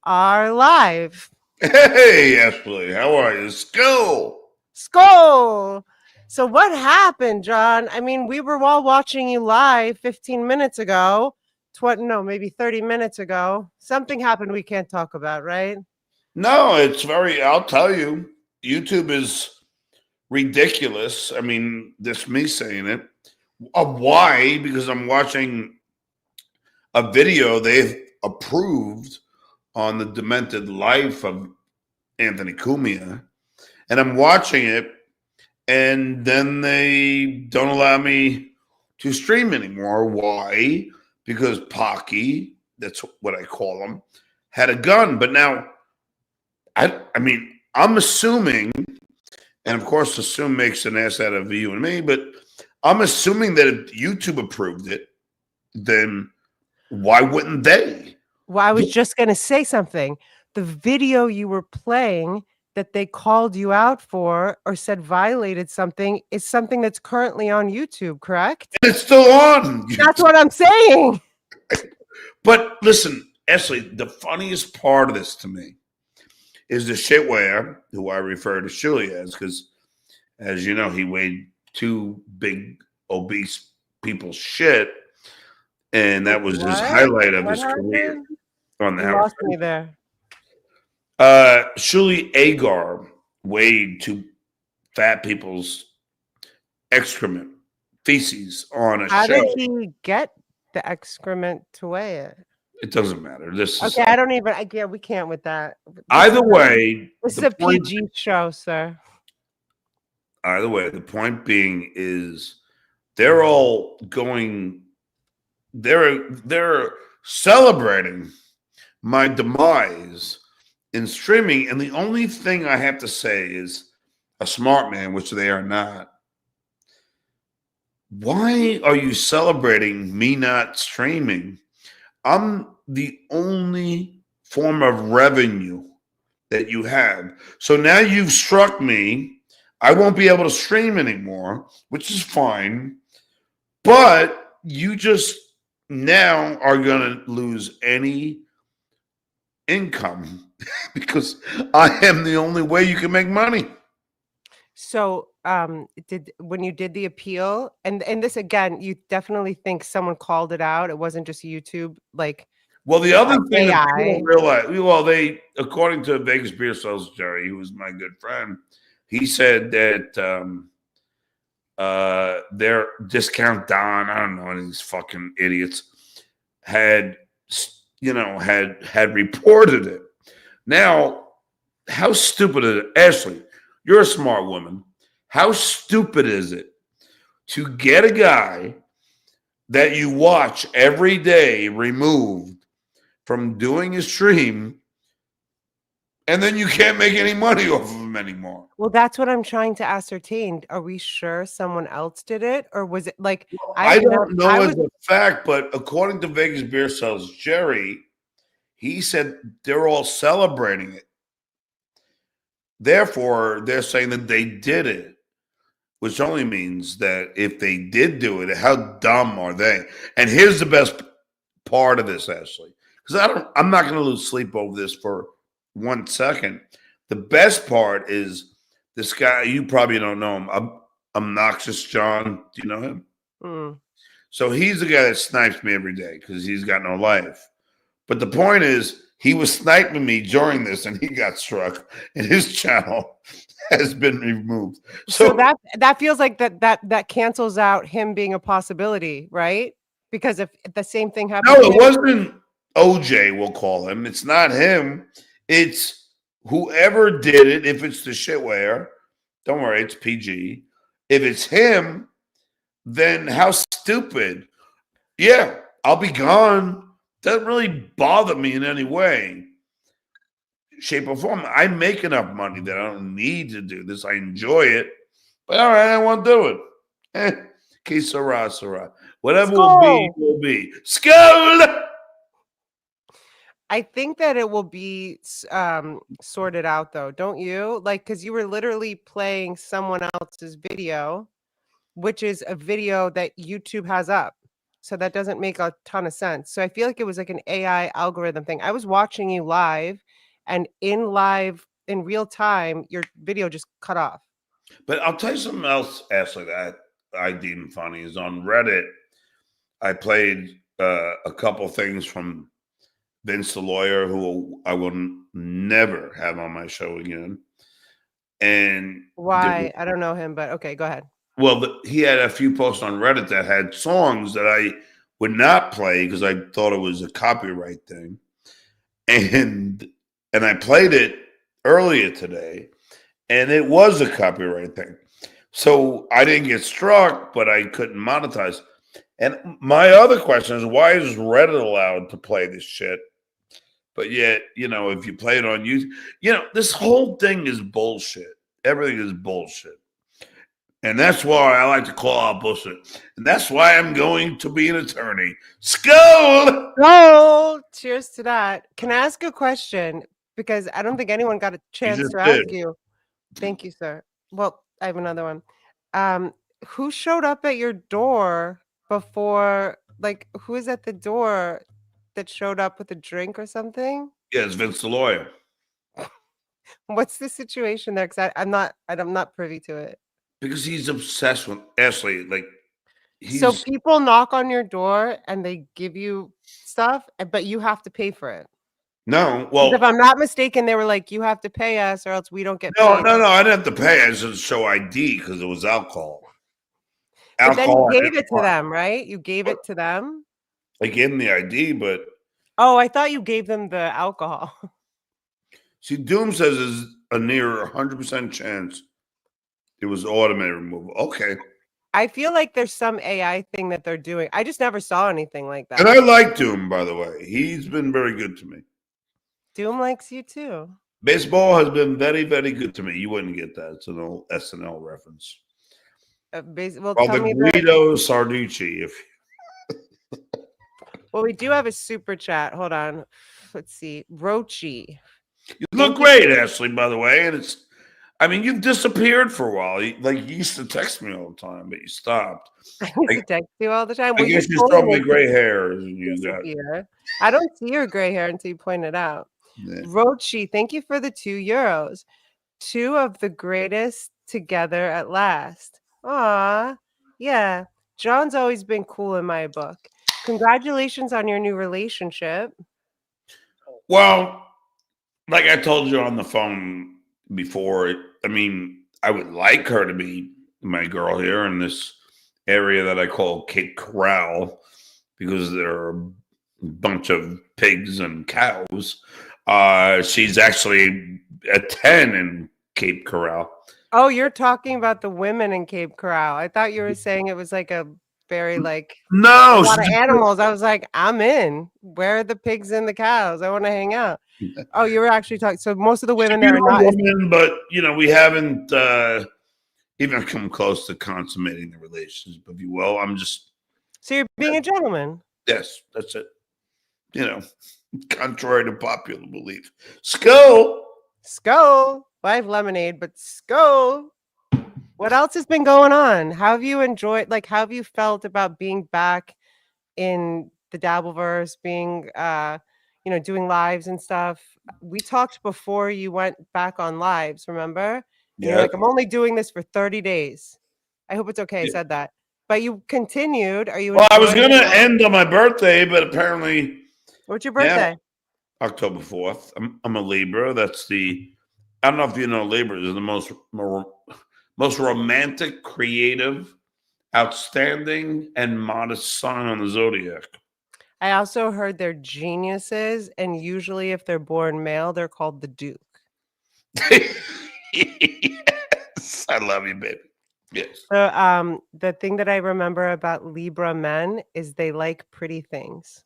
are live. Hey, Ashley, how are you? School. Skull. So what happened, John? I mean, we were all watching you live 15 minutes ago. No, maybe 30 minutes ago. Something happened we can't talk about, right? No, I'll tell you, YouTube is ridiculous. I mean, this me saying it. Why? Because I'm watching a video they've approved on the demented life of Anthony Cumia, and I'm watching it, and then they don't allow me to stream anymore. Why? Because Pocky, that's what I call him, had a gun. But now, I mean, I'm assuming, and of course, assume makes an ass out of you and me, but I'm assuming that if YouTube approved it, then why wouldn't they? Well, I was just going to say something. The video you were playing that they called you out for or said violated something is something that's currently on YouTube, correct? And it's still on. That's what I'm saying. But listen, Ashley, the funniest part of this to me is the shitware, who I refer to Shuli as, because as you know, he weighed two big obese people's shit, and that was his What? highlight of What his career happened? on the You house. lost me there. Shuli Agar weighed two fat people's excrement, feces on a How show. did he get the excrement to weigh it? It doesn't matter. This is Okay, I don't even. Yeah, we can't with that. either way. This is The a point. PG show, sir. Either way, the point being is they're all going. They're celebrating my demise in streaming, and the only thing I have to say is a smart man, which they are not. Why are you celebrating me not streaming? I'm the only form of revenue that you have. So now you've struck me. I won't be able to stream anymore, which is fine. But you just now are going to lose any income because I am the only way you can make money. So, did when you did the appeal, and this again, you definitely think someone called it out. It wasn't just YouTube, like Well, the other thing that people AI. don't realize, well, they, according to Vegas Beer Sales Jerry, who was my good friend, he said that their discount Don, I don't know, any of these fucking idiots had, had reported it. Now, how stupid is it, Ashley? You're a smart woman. How stupid is it to get a guy that you watch every day removed from doing a stream, and then you can't make any money off of him anymore? Well, that's what I'm trying to ascertain. Are we sure someone else did it, or was it like I don't know as a fact, but according to Vegas Beer Sales Jerry, he said they're all celebrating it. Therefore, they're saying that they did it, which only means that if they did do it, how dumb are they? And here's the best part of this, Ashley, because I'm not going to lose sleep over this for 1 second. The best part is this guy. You probably don't know him. Obnoxious John. Do you know him? Mm. So he's the guy that snipes me every day because he's got no life. But the point is, he was sniping me during this, and he got struck, and his channel has been removed. So that feels like that cancels out him being a possibility, right? Because if the same thing happened, no, it wasn't OJ. We'll call him. It's not him. It's whoever did it. If it's the shitware, don't worry, it's PG. If it's him, then how stupid? Yeah, I'll be gone. Doesn't really bother me in any way, shape, or form. I make enough money that I don't need to do this. I enjoy it. But all right, I won't do it. Que sera, sera. Whatever will be, will be. Skull! I think that it will be sorted out, though, don't you? Like, because you were literally playing someone else's video, which is a video that YouTube has up. So that doesn't make a ton of sense. So I feel like it was like an AI algorithm thing. I was watching you live, and in real time, your video just cut off. But I'll tell you something else, Ashley, that I deem funny is on Reddit. I played a couple things from Vince the lawyer, who I will never have on my show again. And Why? I don't know him, but okay, go ahead. he had a few posts on Reddit that had songs that I would not play because I thought it was a copyright thing, and I played it earlier today, and it was a copyright thing. So I didn't get struck, but I couldn't monetize. And my other question is, why is Reddit allowed to play this shit? But yet, if you play it on YouTube, this whole thing is bullshit. Everything is bullshit. And that's why I like to call out bullshit. And that's why I'm going to be an attorney. Skull! Oh, cheers to that. Can I ask a question? Because I don't think anyone got a chance just to ask did. you. Thank you, sir. Well, I have another one. Um, who showed up at your door before, like, who is at the door that showed up with a drink or something? Yeah, it's Vince the lawyer. What's the situation there? Because I'm not privy to it. Because he's obsessed with Ashley. Like, So he's people knock on your door and they give you stuff, but you have to pay for it. no. 'Cause if Well, I'm not mistaken, they were like, "You have to pay us, or else we don't get no, paid." no, no. I didn't have to pay. I just had to show ID because it was alcohol. But then you Alcohol. gave it to them, right? You gave it to them? I gave him the ID, but Oh, I thought you gave them the alcohol. see, Doom says there's a near 100% chance it was automated removal. Okay. I feel like there's some AI thing that they're doing. I just never saw anything like And I that. like Doom, by the way. He's been very good to me. Doom likes you too. Baseball has been very, very good to me. You wouldn't get that. It's an old SNL reference. Well, Well, tell the me that. Guido Sarducci. Well, we do have a super chat. Hold on. Let's see. Rochi. You look Thank you. great, Ashley, by the way. And you've disappeared for a while. You used to text me all the time, but you stopped. I used to text you all the time. I Well, guess you told saw me my gray hair and you got disappear. I don't see your gray hair until you point it out. yeah. Rochi, thank you for the €2. Two of the greatest together at last. Aw, yeah. John's always been cool in my book. Congratulations on your new relationship. Well, like I told you on the phone before, I would like her to be my girl here in this area that I call Cape Corral because there are a bunch of pigs and cows. She's actually a 10 in Cape Corral. Oh, you're talking about the women in Cape Corral. I thought you were saying it was like a very like a No, lot of she's animals. I was like, I'm in. Where are the pigs and the cows? I want to hang out. Oh, you were actually talking. So most of the women there are a not. woman, but we haven't even come close to consummating the relationship, if you will. I'm just So you're being a gentleman. yes, that's it. Contrary to popular belief. Skull. Skull. I have lemonade, but skull. What else has been going on? How have you enjoyed, like, how have you felt about being back in the Dabbleverse, being, doing lives and stuff? We talked before you went back on lives, remember? And you're Yeah. like, I'm only doing this for 30 days. I hope it's okay I Yeah. said that. But you continued. Are you Well, I was enjoying gonna it? end on my birthday, but apparently, What's your yeah, birthday? October 4th. I'm a Libra. I don't know if you know Libra is the most romantic, creative, outstanding, and modest sign on the zodiac. I also heard they're geniuses, and usually if they're born male, they're called the Duke. Yes, I love you, baby. Yes. So, the thing that I remember about Libra men is they like pretty things.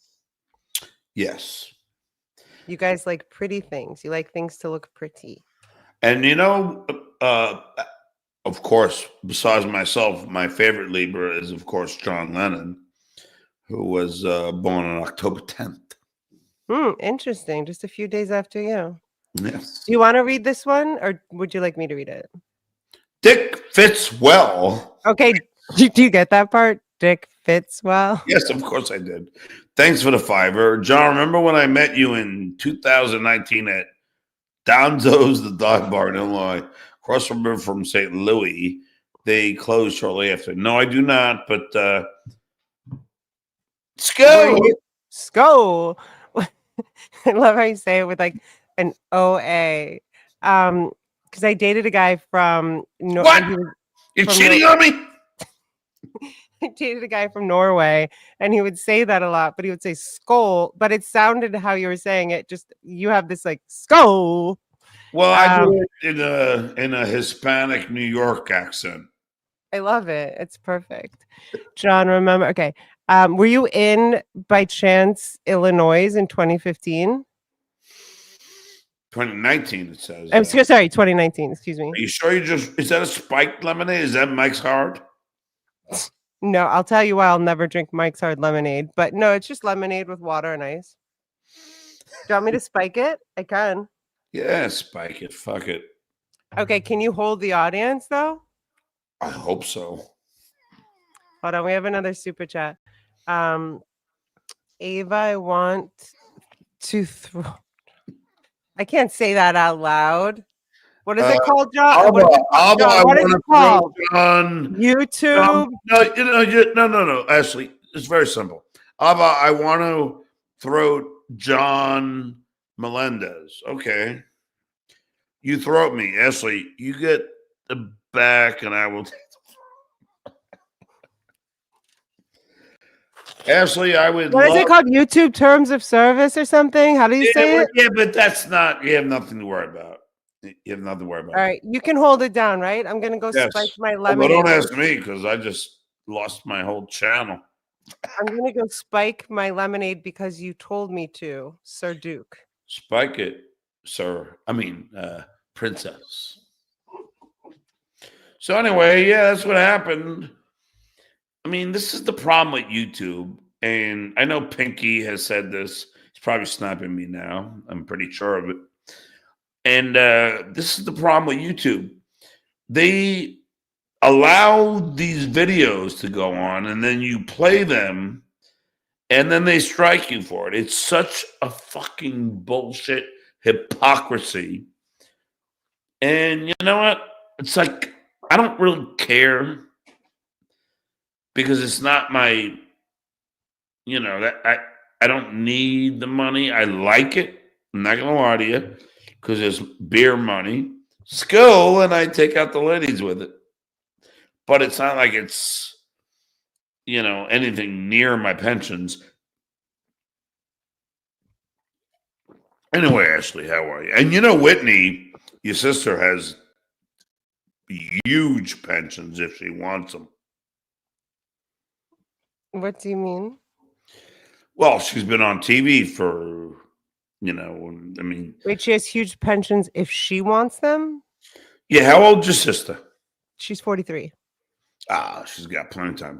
Yes. You guys like pretty things. You like things to look pretty. And uh, of course, besides myself, my favorite Libra is, of course, John Lennon, who was born on October 10th. Interesting. Just a few days after you. Yes. Do you want to read this one, or would you like me to read it? Dick fits well. Okay. Do you get that part? Dick fits well. Yes, of course I did. Thanks for the fiver. John, remember when I met you in 2019 at Donzo's, the dog bar in Illinois, across the river from St. Louis? They closed shortly after. No, I do not, but let's Were go. you Skull? I love how you say it with like an OA. Because I dated a guy from What? he was You're from cheating on me? I dated a guy from Norway, and he would say that a lot, but he would say skull, but it sounded how you were saying it. Just you have this like skull. Well, I Um, do it in a Hispanic New York accent. I love it. It's perfect. John, remember? Okay. Were you in by chance Illinois in 2015? 2019, it says. I'm sorry, 2019. Excuse me. Are you sure is that a spiked lemonade? Is that Mike's Hard? No, I'll tell you why I'll never drink Mike's Hard Lemonade. But no, it's just lemonade with water and ice. Do you want me to spike it? I can. Yeah, spike it. Fuck it. Okay, can you hold the audience though? I hope so. Hold on, we have another super chat. Ava, I want to throw. I can't say that out loud. What is it called, John? What is it called? John, I what is want it to throw called? John. YouTube. No. Ashley, it's very simple. Ava, I want to throw John Melendez. Okay. You throw at me. Ashley, you get the back and I will. Ashley, I would What is love. it called? YouTube terms of service or something? How do you say it? Yeah, but that's not. You have nothing to worry about. You have nothing to worry about. All right, you can hold it down, right? I'm gonna go Yes. spike my But lemonade. don't ask me because I just lost my whole channel. I'm gonna go spike my lemonade because you told me to, Sir Duke. Spike it, sir. I mean, princess. So anyway, yeah, that's what happened. I mean, this is the problem with YouTube, and I know Pinky has said this. He's probably sniping me now. I'm pretty sure of it. And this is the problem with YouTube. They allow these videos to go on, and then you play them, and then they strike you for it. It's such a fucking bullshit hypocrisy. And you know what? It's like I don't really care because it's not my, that I don't need the money. I like it. I'm not gonna lie to you because it's beer money, skill, and I take out the ladies with it. But it's not like it's anything near my pensions. Anyway, Ashley, how are you? And Whitney, your sister, has huge pensions if she wants them. What do you mean? Well, she's been on TV for, I mean. Wait, she has huge pensions if she wants them? Yeah, how old's your sister? She's 43. She's got plenty of time.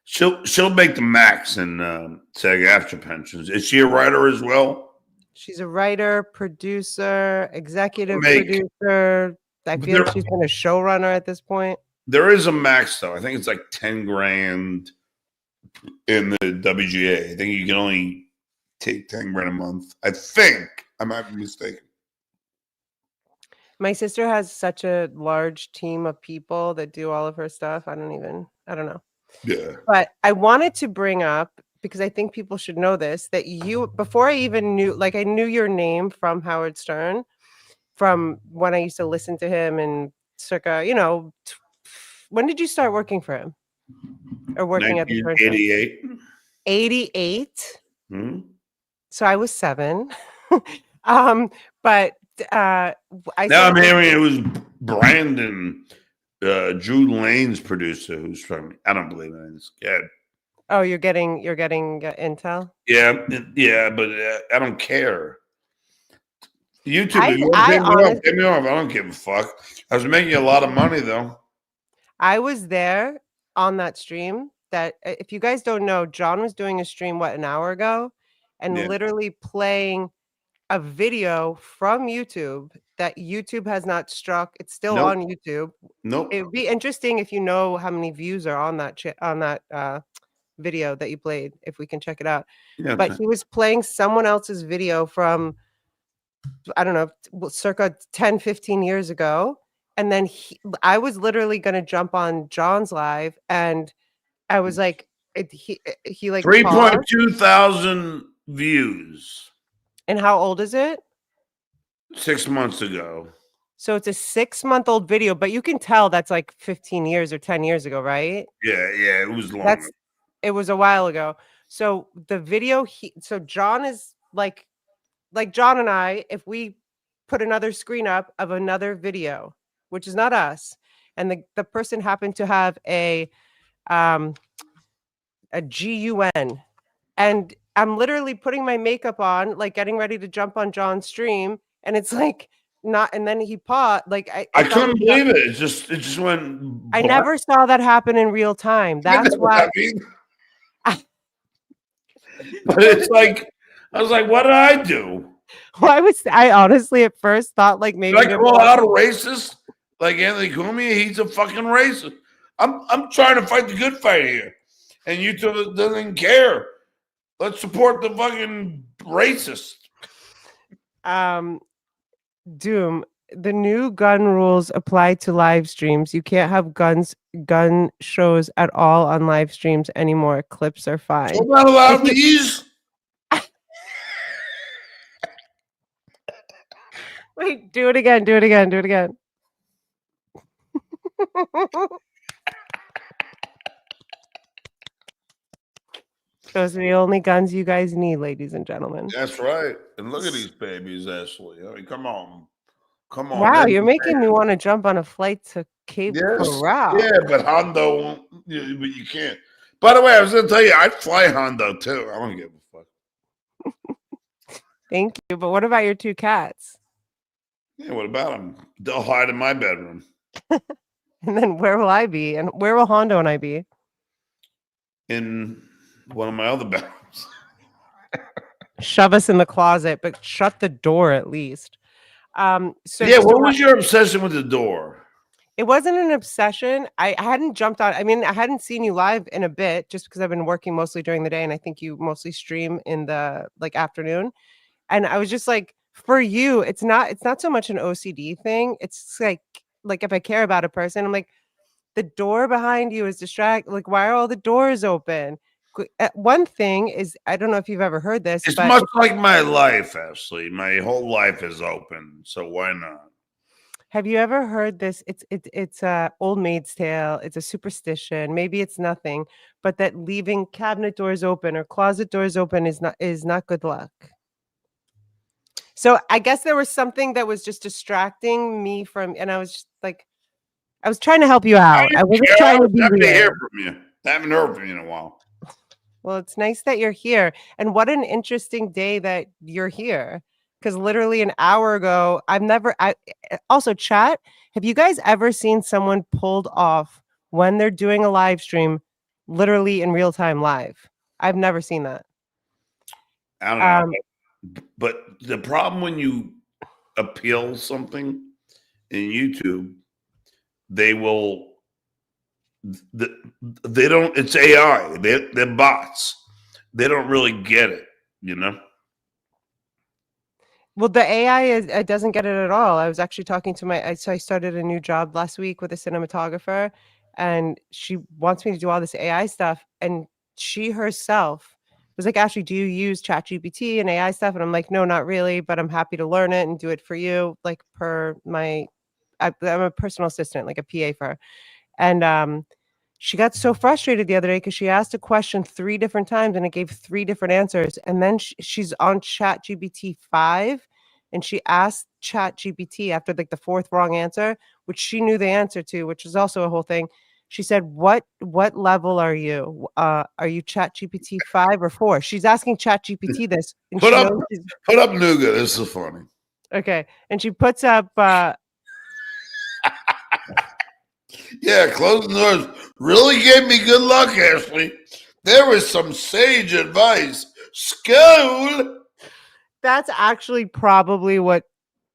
She'll make the max in SAG-AFTRA pensions. Is she a writer as well? She's a writer, producer, executive producer. I feel she's been a showrunner at this point. There is a max though. I think it's like 10 grand in the WGA. I think you can only take 10 grand a month. I think I might be mistaken. My sister has such a large team of people that do all of her stuff. I don't know. Yeah. But I wanted to bring up, because I think people should know this, that before I even knew, like I knew your name from Howard Stern, from when I used to listen to him and circa, when did you start working for him? Or working at the Stern Show? 88. 88? Hmm? So I was 7. But now I'm hearing it was Brandon, Drew Lane's producer, who's from me. I don't believe it. It's scared. Oh, you're getting intel? Yeah, but I don't care. YouTube, if you pay me off. I don't give a fuck. I was making a lot of money though. I was there on that stream. That if you guys don't know, John was doing a stream an hour ago, and literally playing a video from YouTube that YouTube has not struck. It's still on YouTube. Nope. It would be interesting if you know how many views are on that video that you played, if we can check it out. Yeah. But he was playing someone else's video from, I don't know, circa 10, 15 years ago. And then I was literally going to jump on John's live, and I was like, he like paused. 3.2 thousand views And how old is it? 6 months ago. So it's a 6-month-old video, but you can tell that's like 15 years or 10 years ago, right? Yeah, it was long. It was a while ago. So the video, so John is like John and I, if we put another screen up of another video, which is not us, and the person happened to have a GUN, and I'm literally putting my makeup on, like getting ready to jump on John's stream, and it's like not, and then he paused. Like I couldn't believe it. It just went. I never saw that happen in real time. That's why. But it's like, I was like, what did I do? I honestly at first thought like maybe did I call out a racist like Anthony Cumia? He's a fucking racist. I'm trying to fight the good fight here, and YouTube doesn't care. Let's support the fucking racist. Doom. The new gun rules apply to live streams. You can't have gun shows at all on live streams anymore. Clips are fine. We're not allowed these. Wait, do it again. Do it again. Do it again. Those are the only guns you guys need, ladies and gentlemen. That's right. And look at these babies, Ashley. I mean, come on. Come on. Wow, you're making me want to jump on a flight to Cape Coral. Yeah, but Hondo won't, but you can't. By the way, I was going to tell you, I'd fly Hondo too. I don't give a fuck. Thank you. But what about your 2 cats? Yeah, what about them? They'll hide in my bedroom. And then where will I be? And where will Hondo and I be? In one of my other bedrooms. Shove us in the closet, but shut the door at least. What was your obsession with the door? It wasn't an obsession. I hadn't jumped on. I mean, I hadn't seen you live in a bit, just because I've been working mostly during the day, and I think you mostly stream in the afternoon. And I was just like, for you, it's not so much an OCD thing. It's like if I care about a person, I'm like, the door behind you is distracting. Like, why are all the doors open? One thing is, I don't know if you've ever heard this. It's much like my life, Ashley. My whole life is open, so why not? Have you ever heard this? It's a old maid's tale. It's a superstition. Maybe it's nothing, but that leaving cabinet doors open or closet doors open is not good luck. So I guess there was something that was just distracting me from, and I was just like, I was trying to help you out. I wasn't trying to be happy to weird. hear from you. I haven't heard from you in a while. Well, it's nice that you're here. And what an interesting day that you're here. Because literally an hour ago, also chat, have you guys ever seen someone pulled off when they're doing a live stream, literally in real time live? I've never seen that. I don't know. But the problem when you appeal something in YouTube, they don't, it's AI. They're bots. They don't really get it, you know? Well, the AI it doesn't get it at all. I was actually talking to so I started a new job last week with a cinematographer, and she wants me to do all this AI stuff. And she herself was like, Ashley, do you use ChatGPT and AI stuff? And I'm like, no, not really, but I'm happy to learn it and do it for you. Like I'm a personal assistant, like a PA for her. And she got so frustrated the other day because she asked a question 3 different times and it gave 3 different answers. And then she's on ChatGPT 5, and she asked ChatGPT after like the 4th wrong answer, which she knew the answer to, which is also a whole thing. She said, "What level are you? Are you ChatGPT 5 or 4?" She's asking ChatGPT this, and put up Nougat. This is funny. Okay, and she puts up. Yeah, closing doors really gave me good luck, Ashley. There was some sage advice. School. That's actually probably what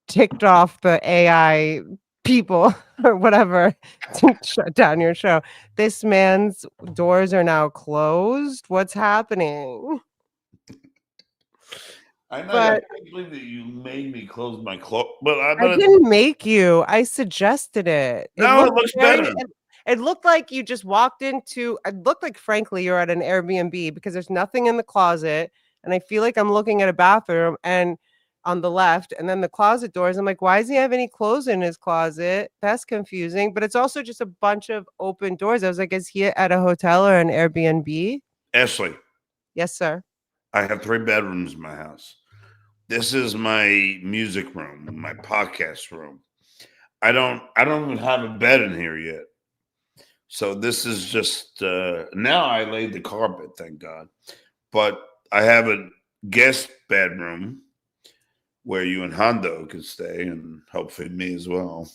ticked off the AI people or whatever to shut down your show. This man's doors are now closed. What's happening? I know. I But can't believe that you made me close my clothes, but I didn't make you. I suggested it. It no, it looked looks very better. it looked like you just walked into it looked like frankly you're at an Airbnb because there's nothing in the closet and I feel like I'm looking at a bathroom and on the left and then the closet doors. I'm like, why does he have any clothes in his closet? That's confusing. But it's also just a bunch of open doors. I was like, is he at a hotel or an Airbnb? Ashley, Yes, sir. I have 3 bedrooms in my house. This is my music room, my podcast room. I don't even have a bed in here yet. So this is just now I laid the carpet, thank God. But I have a guest bedroom where you and Hondo could stay and hopefully me as well.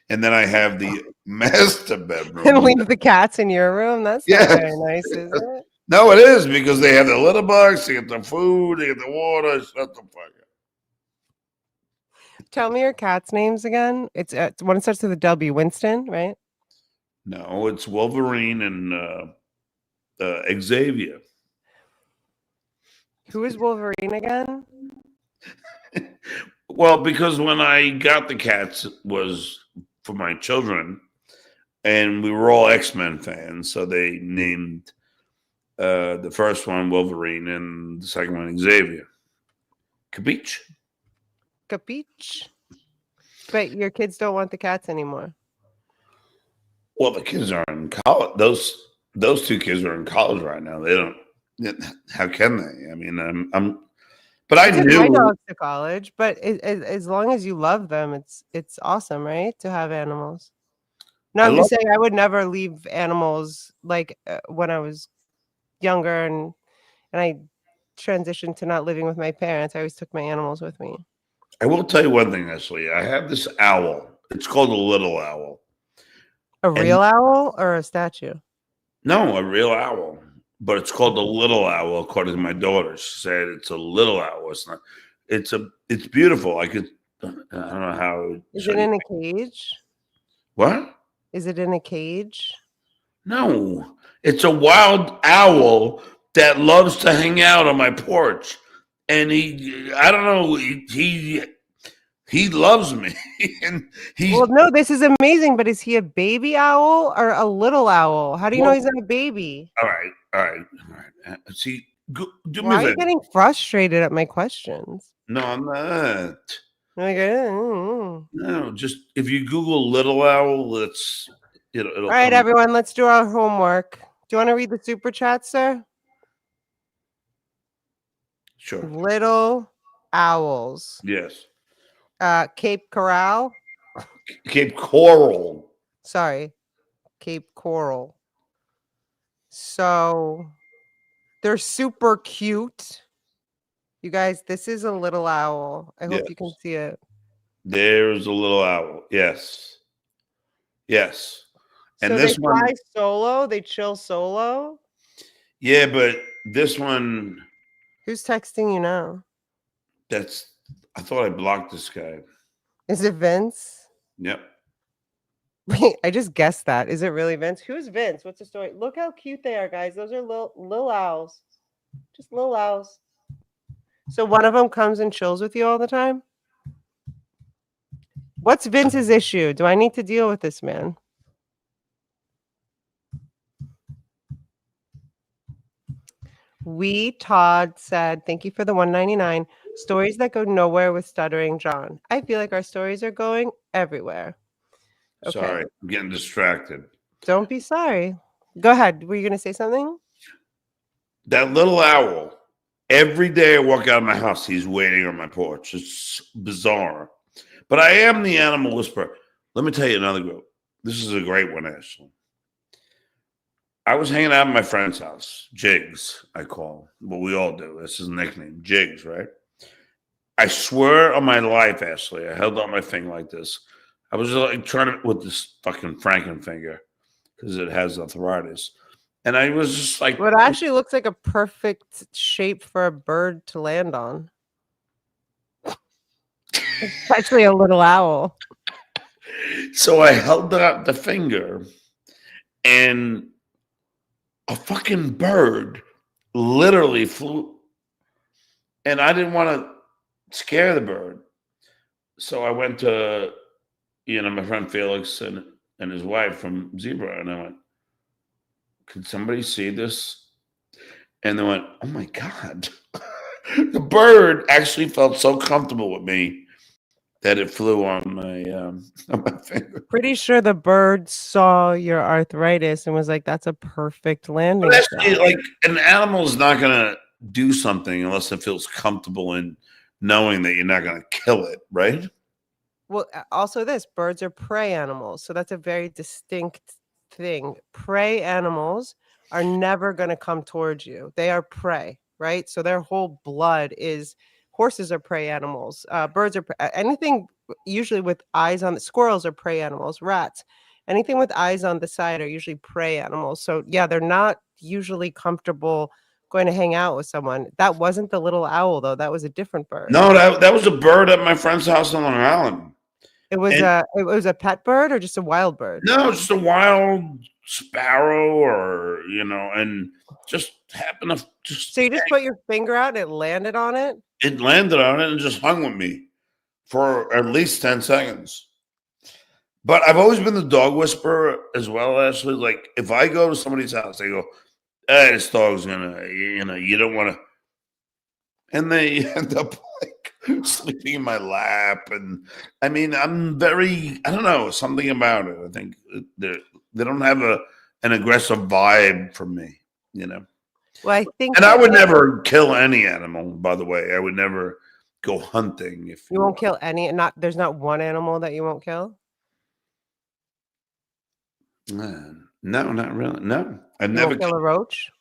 And then I have the master And bedroom. leave the cats in your room. That's not Yeah. very nice, is it? No, it is because they have the litter box, they get the food, they get the water. Shut the fuck up. Tell me your cat's names again. It's one starts with a W. Winston, right? No, it's Wolverine and Xavier. Who is Wolverine again? Well, because when I got the cats, it was for my children, and we were all X-Men fans, so they named the first one Wolverine and the second one Xavier. Capiche? Capiche. But your kids don't want the cats anymore. Well, the kids are in college. Those 2 kids are in college right now. They don't. How can they? I mean, but I took my knew. dogs to college, but as long as you love them, it's awesome, right? To have animals. No, I I'm love. just saying I would never leave animals like when I was younger and I transitioned to not living with my parents. I always took my animals with me. I will tell you one thing, Ashley. I have this owl. It's called a little owl, A and real owl or a statue? no, a real owl. But it's called a little owl, according to my daughter. She said it's a little owl. It's not. It's beautiful. I could. I don't know how. I would Is show it you. in a cage? What? Is it in a cage? No, it's a wild owl that loves to hang out on my porch, and I don't know, he loves me, and Well, he's no, this is amazing, but is he a baby owl or a little owl? How do you know well, he's not a baby? all right, all right, all right. See, do me Why a are you favor. getting frustrated at my questions? No, I'm not. Like, No, just if you Google little owl, it'll All right, come. everyone, let's do our homework. Do you want to read the super chat, sir? Sure. Little owls. Yes. Cape Coral. Cape Coral. Sorry, Cape Coral. So they're super cute. You guys, this is a little owl. I hope Yes. you can see it. There's a little owl. Yes. Yes. So And they this one, fly solo, they chill solo. yeah, but this one, Who's texting you now? I thought I blocked this guy. Is it Vince? Yep. Wait, I just guessed that. Is it really Vince? Who's Vince? What's the story? Look how cute they are, guys. Those are little owls. Just little owls. So one of them comes and chills with you all the time? What's Vince's issue? Do I need to deal with this man? Todd said, thank you for the 199. Stories that go nowhere with Stuttering John. I feel like our stories are going everywhere. Okay. Sorry, I'm getting distracted. Don't be sorry. Go ahead. Were you going to say something? That little owl, every day I walk out of my house, he's waiting on my porch. It's bizarre. But I am the animal whisperer. Let me tell you another group. This is a great one, Ashley. I was hanging out at my friend's house, Jigs, I call him. Well, we all do. That's his nickname, Jigs, right? I swear on my life, Ashley, I held out my finger like this. I was like trying to, with this fucking Frankenfinger, because it has arthritis. And I was just like, Well, it actually looks like a perfect shape for a bird to land on. Especially a little owl. So I held out the finger, and a fucking bird literally flew, and I didn't want to scare the bird. So I went to, my friend Felix and his wife from Zebra, and I went, "Could somebody see this?" And they went, "Oh my god!" The bird actually felt so comfortable with me that it flew on my on my finger. Pretty sure the bird saw your arthritis and was like, "That's a perfect But landing actually, spot." like an animal's not gonna do something unless it feels comfortable in knowing that you're not gonna kill it, right? Well, also this, birds are prey animals, so that's a very distinct thing. Prey animals are never gonna come towards you. They are prey, right? So their whole blood is horses are prey animals. Birds are anything usually with eyes on the squirrels are prey animals, rats. Anything with eyes on the side are usually prey animals. So yeah, they're not usually comfortable going to hang out with someone. That wasn't the little owl though. That was a different bird. No, that was a bird at my friend's house on Long Island. And It was a pet bird or just a wild bird? no, just a wild sparrow, or and just happened to So you just put your finger out and it landed on it? it landed on it and just hung with me for at least 10 seconds. But I've always been the dog whisperer as well, Ashley. Like if I go to somebody's house, they go, "Hey, this dog's gonna, you don't want to," and they end up like sleeping in my lap. And I mean, I don't know, something about it. I think they don't have an aggressive vibe from me, you know. Well, I think And I that would never kill any animal, by the way. I would never go hunting if you won't kill any there's not one animal that you won't kill? no, not really. No, I'd You never won't kill kill. a roach?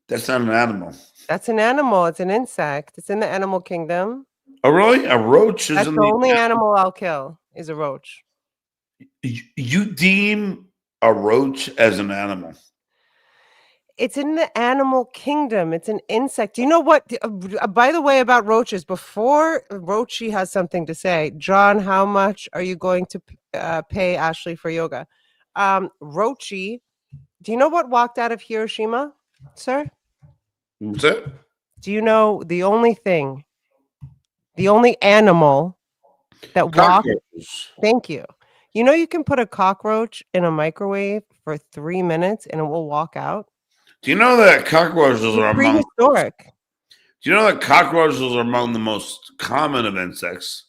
That's not an animal. That's an animal, it's an insect. It's in the animal kingdom. Oh, really? A roach is That's in the the. only animal I'll kill is a roach. You deem a roach as an animal? It's in the animal kingdom. It's an insect. Do you know what? By the way, about roaches, before Roachy has something to say, John, how much are you going to pay Ashley for yoga? Roachy, do you know what walked out of Hiroshima, sir? What's that? Do you know the only animal that walked? Cockroaches. Thank you. You know, you can put a cockroach in a microwave for 3 minutes and it will walk out. Do you know that cockroaches It's are among? prehistoric. Do you know that cockroaches are among the most common of insects?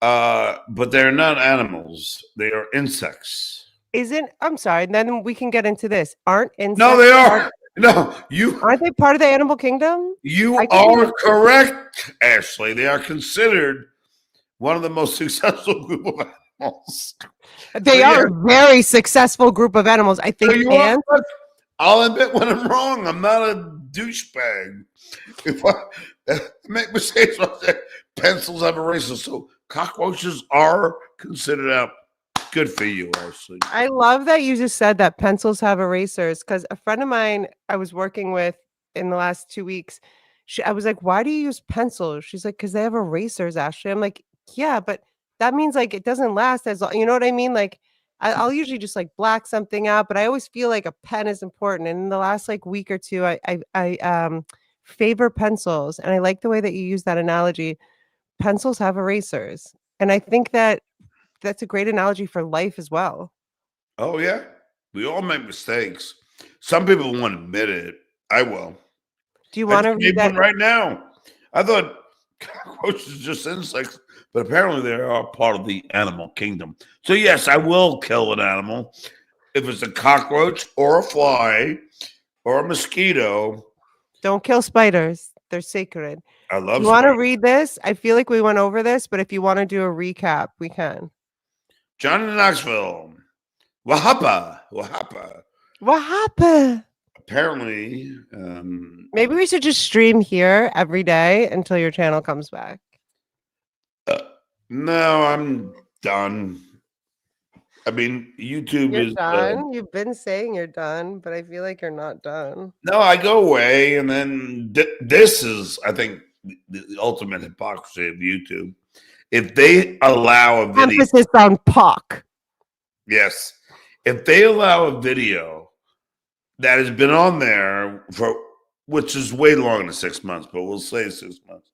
But they're not animals. They are insects. Isn't I'm sorry, then we can get into this. Aren't No, insects they are. No, aren't they part of the animal kingdom? you I could be are correct, Ashley. They are considered one of the most successful group of animals. they So are yeah, a very successful group of animals. I so think you are. ants. I'll admit when I'm wrong. I'm not a douchebag. If I make mistakes, I'll say pencils have erasers. So cockroaches are considered out. Good for you, Ashley. I love that you just said that pencils have erasers because a friend of mine I was working with in the last 2 weeks, I was like, why do you use pencils? She's like, because they have erasers, Ashley. I'm like, yeah, but that means like it doesn't last as long. You know what I mean? Like, I'll usually just like black something out, but I always feel like a pen is important. And in the last like week or two, I favor pencils, and I like the way that you use that analogy. Pencils have erasers, and I think that that's a great analogy for life as well. Oh yeah, we all make mistakes. Some people won't admit it. I will. Do you I wanna just read made that? one right now. I thought cockroaches are just insects, but apparently they are part of the animal kingdom. So yes, I will kill an animal if it's a cockroach or a fly or a mosquito. Don't kill spiders, they're sacred. I Do love you wanna spiders. read this? I feel like we went over this, but if you wanna do a recap, we can. Johnny Knoxville. Wahapa. Wahapa. What happened? Apparently, Maybe we should just stream here every day until your channel comes back. no, I'm done. I mean, YouTube You're is. done? You've been saying you're done, but I feel like you're not done. No, I go away, and then this is, I think, the ultimate hypocrisy of YouTube. If they allow a video, Emphasis on POC. yes, if they allow a video that has been on there for, which is way longer than 6 months, but we'll say 6 months,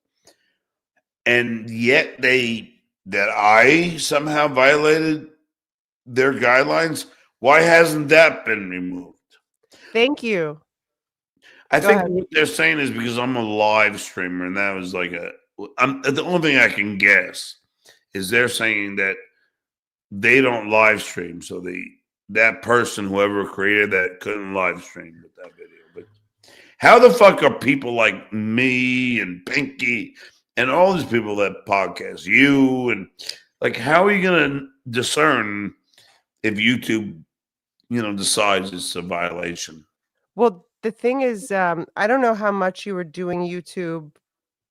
and yet that I somehow violated their guidelines, why hasn't that been removed? Thank you. I Go think ahead. what they're saying is because I'm a live streamer, and that was like the only thing I can guess is they're saying that they don't live stream, so that person, whoever created that, couldn't live stream with that video. But how the fuck are people like me and Pinky and all these people that podcast you and like how are you gonna discern if YouTube, decides it's a violation? Well, the thing is, I don't know how much you were doing YouTube.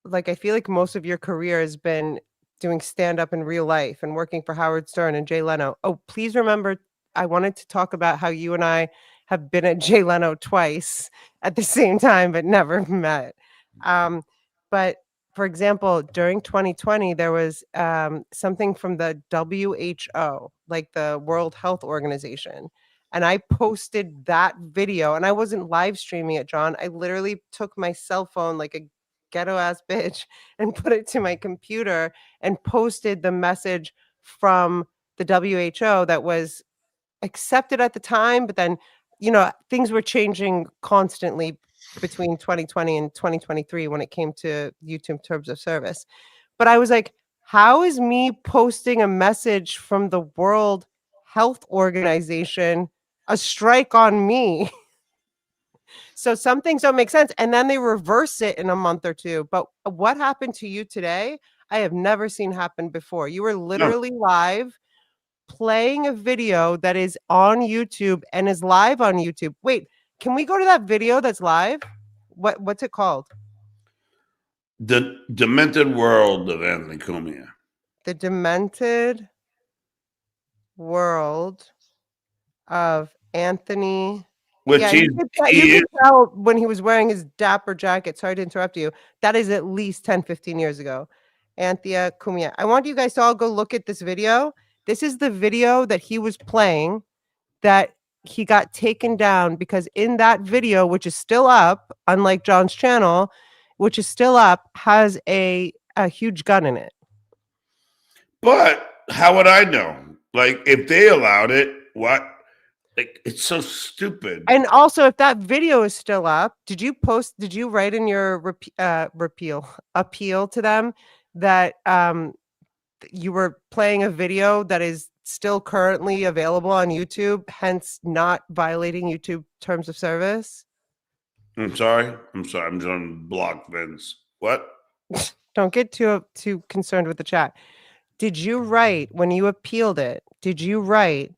Like, I feel like most of your career has been doing stand up in real life and working for Howard Stern and Jay Leno. Oh, please remember, I wanted to talk about how you and I have been at Jay Leno twice at the same time, but never met. Um, but for example, during 2020, there was something from the WHO, like the World Health Organization. And I posted that video and I wasn't live streaming it, John. I literally took my cell phone like a ghetto ass bitch and put it to my computer and posted the message from the WHO that was accepted at the time, but then, things were changing constantly between 2020 and 2023 when it came to YouTube terms of service. But I was like, how is me posting a message from the World Health Organization a strike on me? So some things don't make sense, and then they reverse it in a month or 2. But what happened to you today, I have never seen happen before. You were No, literally live playing a video that is on YouTube and is live on YouTube. Wait, can we go to that video that's live? What's it called? the demented world of Anthony Cumia. The Demented World of Anthony. Which Yeah, you he could you he could is. tell when he was wearing his dapper jacket. Sorry to interrupt you. That is at least 10, 15 years ago. Anthea Cumia. I want you guys to all go look at this video. This is the video that he was playing that he got taken down because in that video, which is still up, unlike John's channel, which is still up, has a huge gun in it. But how would I know? Like if they allowed it, what? Like it's so stupid. And also, if that video is still up, did you write in your appeal to them that you were playing a video that is still currently available on YouTube, hence not violating YouTube terms of service? I'm sorry. I'm sorry. I'm trying to block Vince. What? Don't get too concerned with the chat. Did you write when you appealed it? Did you write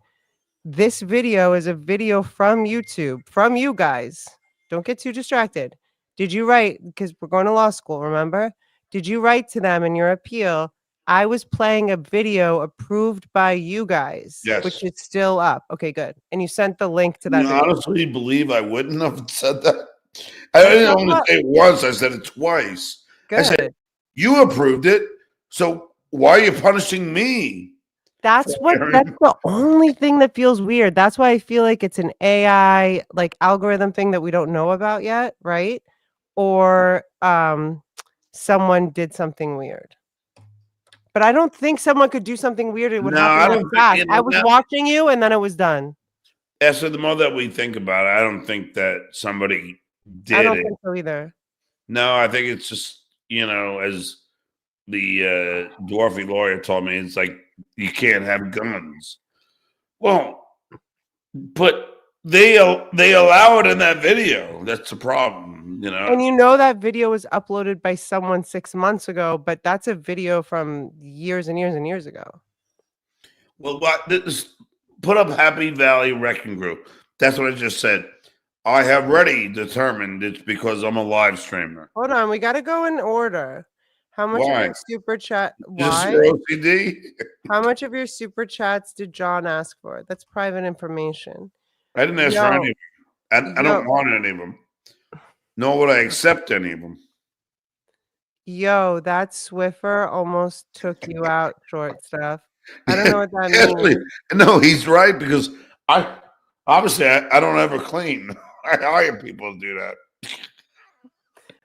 this video is a video from YouTube, from you guys? Don't get too distracted. Did you write, because we're going to law school, remember? Did you write to them in your appeal, I was playing a video approved by you guys, which Yes. is still up? Okay, good. And you sent the link to that You video. honestly believe I wouldn't have said that? I That's didn't not only what, say it once. I said it twice. I said good. you approved it, so why are you punishing me? That's Aaron? the only thing that feels weird. That's why I feel like it's an AI like algorithm thing that we don't know about yet, right? Or someone did something weird. But I don't think someone could do something weird. It would No, happen I that don't think. fast. I was watching you and then it was done. So the more that we think about it, I don't think that somebody I did don't it. think so either. No, I think it's just as the dwarfy lawyer told me, it's like you can't have guns. Well, but they allow it in that video. That's the problem, And that video was uploaded by someone 6 months ago, but that's a video from years and years and years ago. Well, put up Happy Valley Wrecking Group. That's what I just said. I have already determined it's because I'm a live streamer. Hold on, we got to go in order. How much of Why? your super chat? Is this Why? your OCD? How much of your super chats did John ask for? That's private information. I didn't ask for any of them. I Yo, don't want any of them. Nor would I accept any of them. Yo, that Swiffer almost took you out, short stuff. I don't know what that Actually, means. no, he's right because I obviously I don't ever clean. I hire people to do that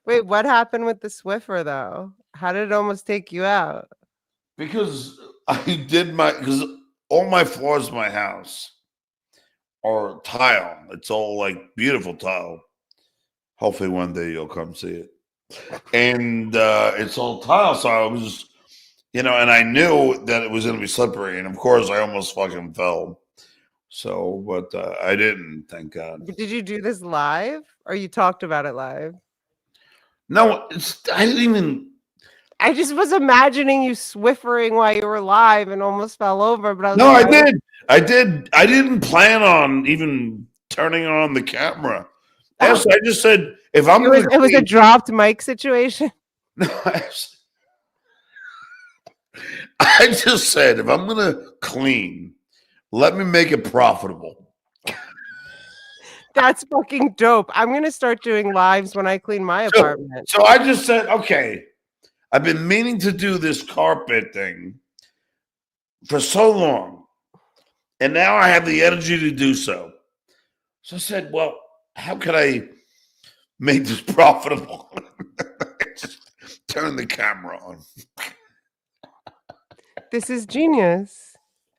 Wait, what happened with the Swiffer though? How did it almost take you out? because I did my because all my floors in my house are tile. It's all like beautiful tile. Hopefully one day you'll come see it. And it's all tile, so I was, and I knew that it was going to be slippery, and of course I almost fucking fell. So, but I didn't, thank God. But did you do this live or you talked about it live? No, I didn't even. I just was imagining you Swiffering while you were live and almost fell over, but I was No, like, I did. I did. I didn't plan on even turning on the camera. oh, Yes, I just said if I'm it going was to it was a clean. dropped mic situation. No, I just said if I'm going to clean, let me make it profitable. That's fucking dope. I'm gonna start doing lives when I clean my So, apartment. so I just said, okay, I've been meaning to do this carpet thing for so long, and now I have the energy to do so. So I said, well, how could I make this profitable? Just turn the camera on. This is genius.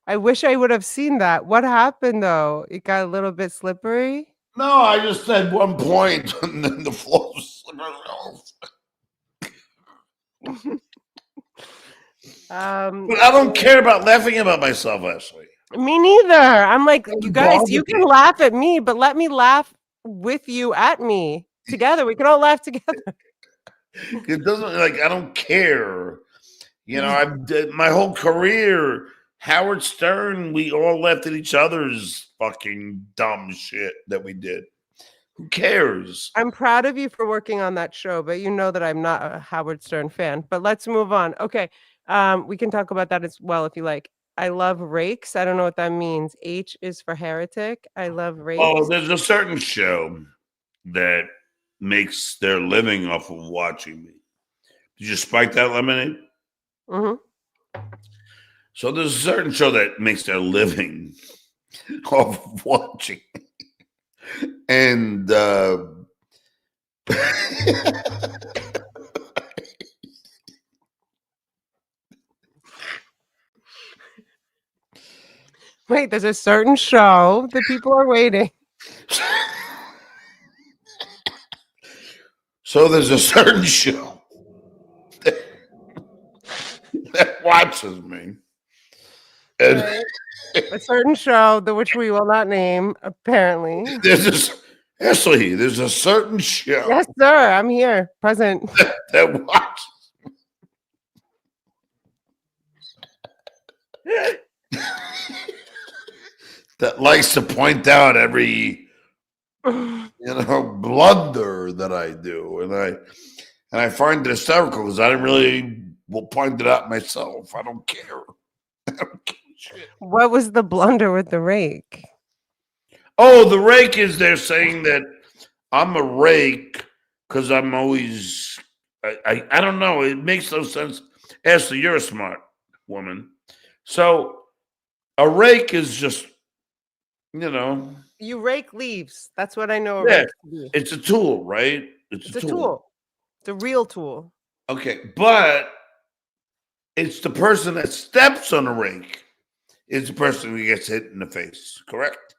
I wish I would have seen that. What happened though? It got a little bit slippery. No, I just said one point, and then the floor was slipping around. But I don't care about laughing about myself, Ashley. Me neither. I'm like, It you doesn't guys, bother you can me. laugh at me, but let me laugh with you at me together. We can all laugh together. It doesn't I don't care. I've did my whole career. Howard Stern, we all laughed at each other's fucking dumb shit that we did. Who cares? I'm proud of you for working on that show, but you know that I'm not a Howard Stern fan. But let's move on. Okay. We can talk about that as well if you like. I love rakes. I don't know what that means. H is for heretic. I love Oh, rakes. there's a certain show that makes their living off of watching me. Did you spike that lemonade? Hmm. So there's a certain show that makes their living off of watching. And Wait, there's a certain show that people are waiting. so there's a certain show that watches me. And Right. A certain show that which we will not name, apparently. there's this Ashley, there's a certain show Yes, sir. I'm here, present. that watches that likes to point out every blunder that I do, and I find it hysterical because I didn't really will point it out myself. I don't care. I don't give a shit. What was the blunder with the rake? Oh, the rake is they're saying that I'm a rake because I'm always I don't know. It makes no sense. Ashley, you're a smart woman. So a rake is just, you know, You rake leaves. That's what I know a yeah, rake to be. it's a tool, right? It's a It's a tool. tool. It's a real tool. Okay, but it's the person that steps on a rake is the person who gets hit in the face, correct?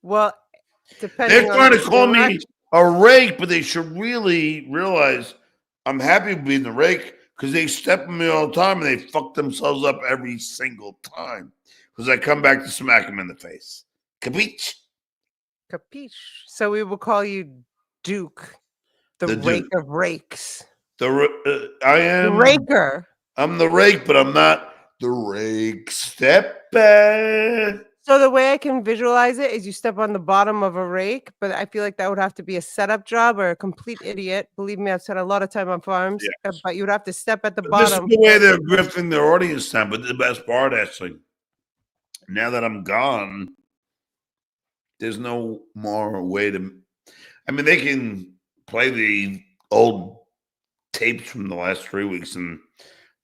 Well, They're depending on trying the to call me direction. a rake, but they should really realize I'm happy being the rake because they step on me all the time and they fuck themselves up every single time because I come back to smack them in the face. Capiche? Capiche. So we will call you Duke, the The rake dude. of rakes. I The am. raker. I'm the rake, but I'm not the rake stepper. So the way I can visualize it is you step on the bottom of a rake, but I feel like that would have to be a setup job or a complete idiot. Believe me, I've spent a lot of time on farms, Yes. but you would have to step at the This is bottom. the way they're grifting their audience now. But the best part, actually, now that I'm gone, there's no more way to. I mean, they can play the old tapes from the last 3 weeks, and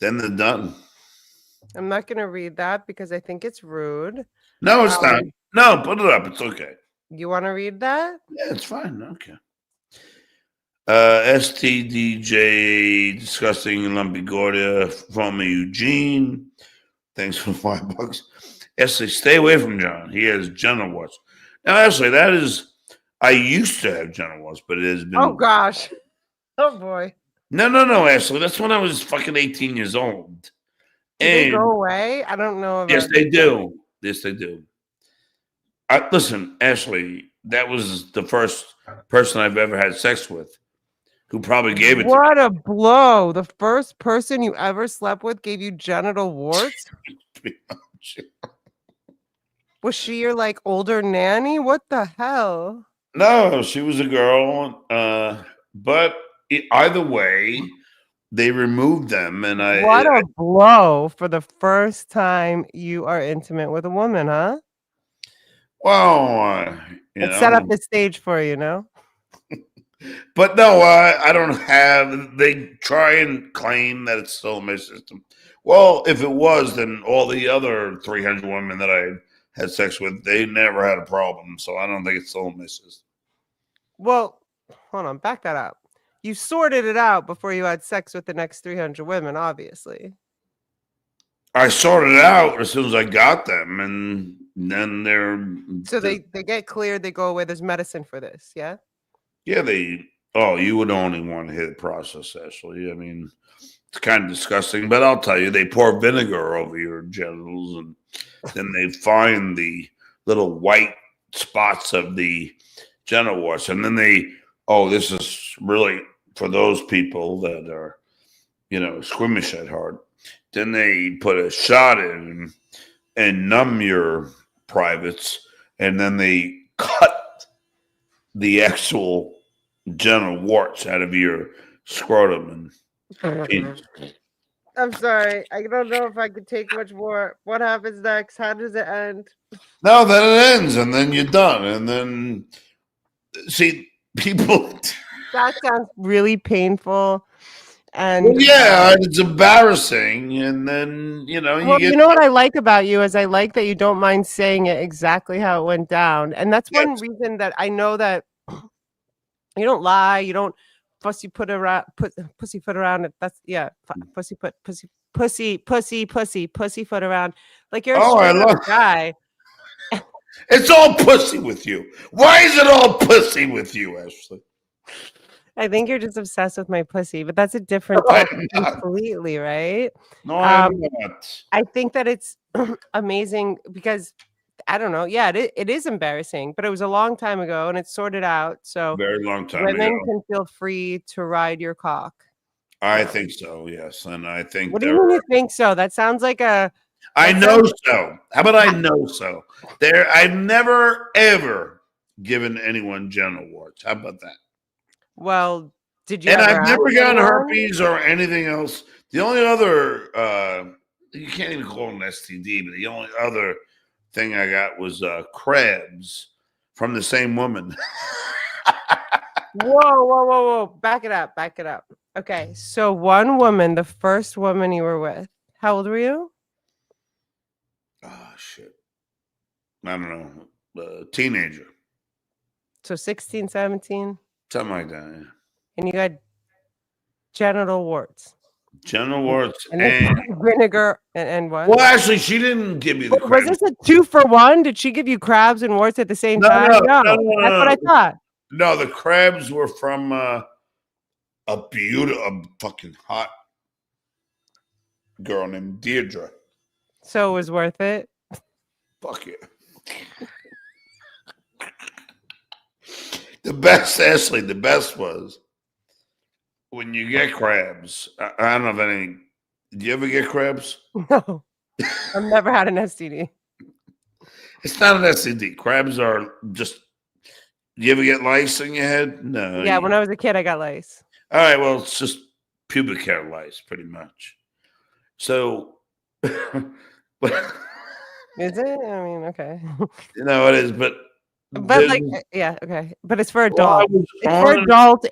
then they're done. I'm not going to read that because I think it's rude. No, it's not. No, put it up. It's okay. You want to read that? Yeah, it's fine. Okay. STDJ discussing Lumpigordia from Eugene. Thanks for $5. Ashley, stay away from John. He has genital warts. Now, Ashley, that is, I used to have genital warts, but it has been. Oh, gosh. Oh, boy. No, Ashley. That's when I was fucking 18 years old. Do they go away? I don't know. Yes, they do. Yes, they do. Listen, Ashley, that was the first person I've ever had sex with who probably gave it What to me. a blow. The first person you ever slept with gave you genital warts? Was she your like older nanny? What the hell? No, she was a girl. But either way, they removed them, and What a blow for the first time you are intimate with a woman, huh? Well, It set up the stage for you, no? But no, I don't have. They try and claim that it's still in my system. Well, if it was, then all the other 300 women that I had sex with, they never had a problem. So I don't think it's still in my system. Well, hold on, back that up. You sorted it out before you had sex with the next 300 women, obviously. I sorted it out as soon as I got them, and then So they get cleared, they go away. There's medicine for this, yeah? Yeah, you would only want to hit the process, Ashley. I mean, it's kind of disgusting, but I'll tell you, they pour vinegar over your genitals, and then they find the little white spots of the genital warts, and then this is really for those people that are, squeamish at heart. Then they put a shot in and numb your privates, and then they cut the actual genital warts out of your scrotum and penis. I'm sorry. I don't know if I could take much more. What happens next? How does it end? No, then it ends, and then you're done. And then, see, people. That sounds really painful. And well, yeah, it's embarrassing. And then, you know what I like about you is I like that you don't mind saying it exactly how it went down. And that's one reason that I know that you don't lie. You don't pussyfoot around it. That's pussyfoot around. Like you're a straight up guy. It's all pussy with you. Why is it all pussy with you, Ashley? I think you're just obsessed with my pussy, but that's a different topic completely, right? No, I'm not. I think that it's amazing because I don't know. Yeah, it is embarrassing, but it was a long time ago and it's sorted out. So very long time women can feel free to ride your cock. I think so, yes. And I think what do you mean you think so? That sounds like I know so. How about I know so? I've never ever given anyone genital warts. How about that? Well, did you? And I've never gotten herpes or anything else. The only other you can't even call it an STD, but the only other thing I got was crabs from the same woman. Whoa. Back it up. Okay. So one woman, the first woman you were with, how old were you? Oh, shit. I don't know. Teenager. So 16, 17? Something like that, yeah. And you got genital warts. Genital warts and vinegar and what? Well, actually, she didn't give me the crabs. Was this a 2-for-1? Did she give you crabs and warts at the same time? No, that's what I thought. No, the crabs were from a fucking hot girl named Deirdre. So it was worth it? Fuck yeah. The best, Ashley, the best was when you get crabs. I don't know if any. Did you ever get crabs? No. I've never had an STD. It's not an STD. Crabs are just. You ever get lice in your head? No. Yeah, when I was a kid, I got lice. All right, well, it's just pubic hair lice, pretty much. So. Is it? I mean, okay. It is, but But There's, like, yeah, okay. But it's for well, I adults. was It's for on. adults.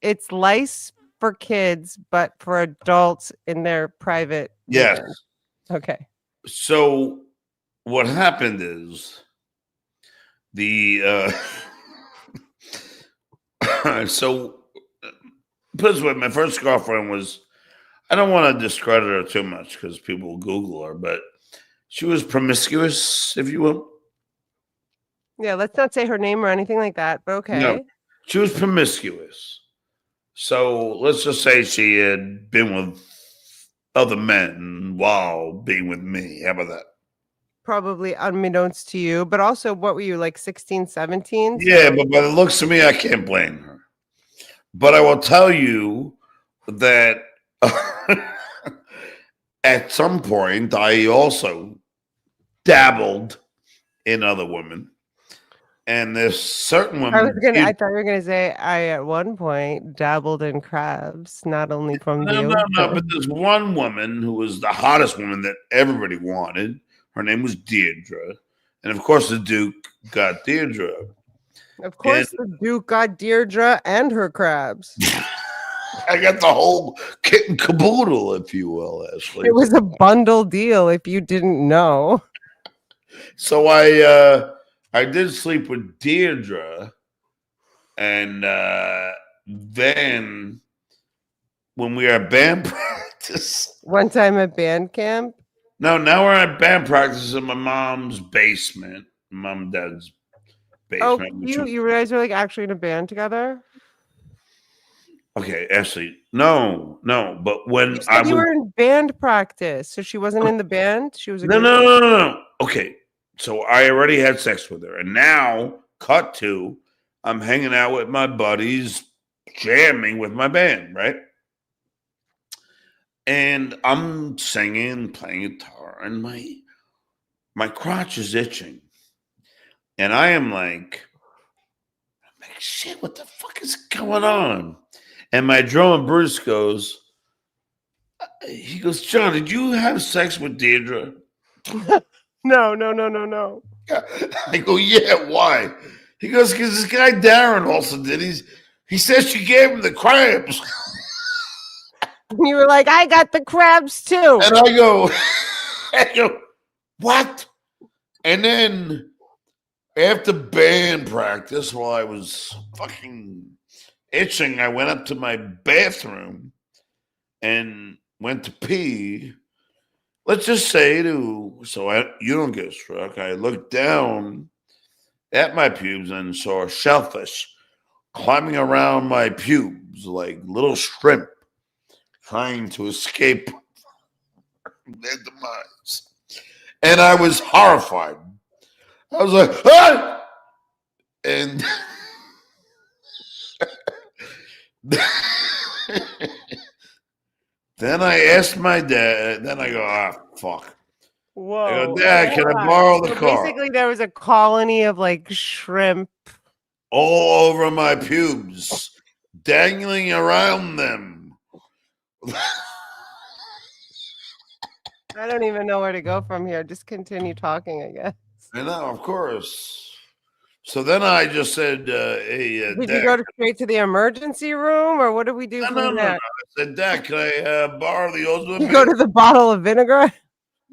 It's lice for kids, but for adults in their private Yes. band. Okay. So what happened is the so put it this way, my first girlfriend was. I don't want to discredit her too much because people will Google her, but she was promiscuous, if you will. Yeah, let's not say her name or anything like that, but No, okay. she was promiscuous. So let's just say she had been with other men while being with me. How about that? Probably unbeknownst to you, but also what were you like 16, 17? Yeah, So but by the looks of me, I can't blame her. But I will tell you that at some point, I also dabbled in other women. And there's certain women. I thought you were gonna say I at one point dabbled in crabs, not only from No, the no, no. ocean. But there's one woman who was the hottest woman that everybody wanted. Her name was Deirdre. And of course, the Duke got Deirdre. Of And course, the Duke got Deirdre and her crabs. I got the whole kit and caboodle, if you will, Ashley. It was a bundle deal if you didn't know. So I did sleep with Deirdre. And then when we were at band practice, One time at band camp. no, now we're at band practice in my mom's basement, mom and dad's Oh, basement. you guys are like actually in a band together? Okay, Ashley, no, no. But You when I said you was were in band practice, so she wasn't in the band. She was a no, group. no, no, no, no. Okay, so I already had sex with her, and now cut to I'm hanging out with my buddies, jamming with my band, right? And I'm singing, playing guitar, and my crotch is itching, and I'm like, shit, what the fuck is going on? And my drummer Bruce goes, he goes, John, did you have sex with Deirdre? No, no, no, no, no. I go, yeah, why? He goes, because this guy Darren also did. He says she gave him the crabs. You were like, I got the crabs too. And I go, I go, what? And then after band practice, while I was fucking itching, I went up to my bathroom and went to pee. Let's just say you don't get struck. I looked down at my pubes and saw a shellfish climbing around my pubes like little shrimp trying to escape their demise. And I was horrified. I was like, ah! And then I asked my dad, then I go, fuck. I go, Whoa. Dad, can I borrow the So car? basically, there was a colony of like shrimp. All over my pubes, dangling around them. I don't even know where to go from here. Just continue talking, I guess. I know, of course. So then I just said, hey, Did you Dad. go straight to the emergency room, or what did we do No, from no, no, there? no. I said, Dad, can I borrow the Oldsmobile? You go to the bottle of vinegar.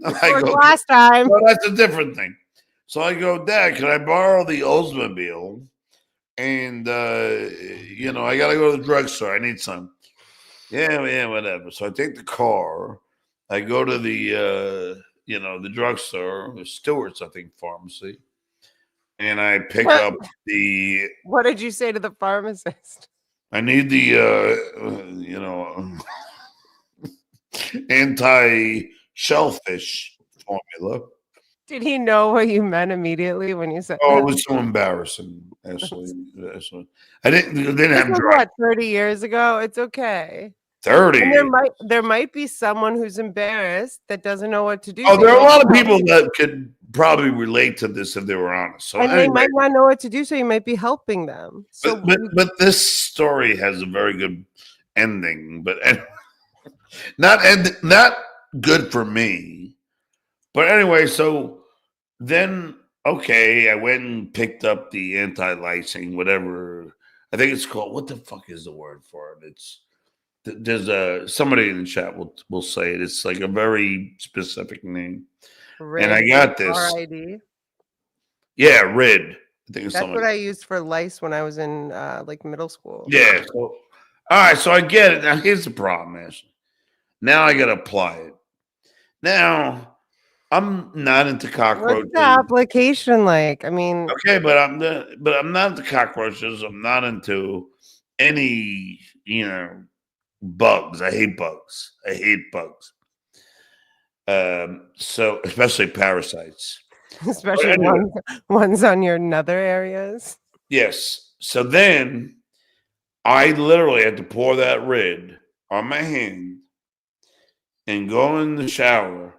I Like go, last time. well, that's a different thing. So I go, Dad, can I borrow the Oldsmobile? And, I got to go to the drugstore. I need some. Yeah, whatever. So I take the car. I go to the drugstore, Stewart's, I think, pharmacy. And I pick up What did you say to the pharmacist? I need the, anti-shellfish formula. Did he know what you meant immediately when you said Oh, it that? was so embarrassing. Actually, I didn't This have was dry what, 30 years ago? It's okay. 30. And there might be someone who's embarrassed that doesn't know what to do. Oh, They there are a might lot of not- people that could probably relate to this if they were honest. So and they anyway, might not know what to do, so you might be helping them. So but this story has a very good ending, but not good for me. But anyway, so then okay, I went and picked up the anti-lysing, whatever. I think it's called. What the fuck is the word for it? There's a somebody in the chat will say it. It's like a very specific name, and I Rid, got this. RID. Yeah, Rid. I think it's That's something what like I used for lice when I was in like middle school. yeah. So, all right, so I get it. Now here's the problem, Ashley. Now I got to apply it. Now I'm not into What's the cockroaches. application like? I mean, Okay, but I'm not into cockroaches. I'm not into any bugs. I hate bugs. I hate bugs. So especially parasites. But especially anyway, ones on your nether areas. yes. So then I literally had to pour that rid on my hand and go in the shower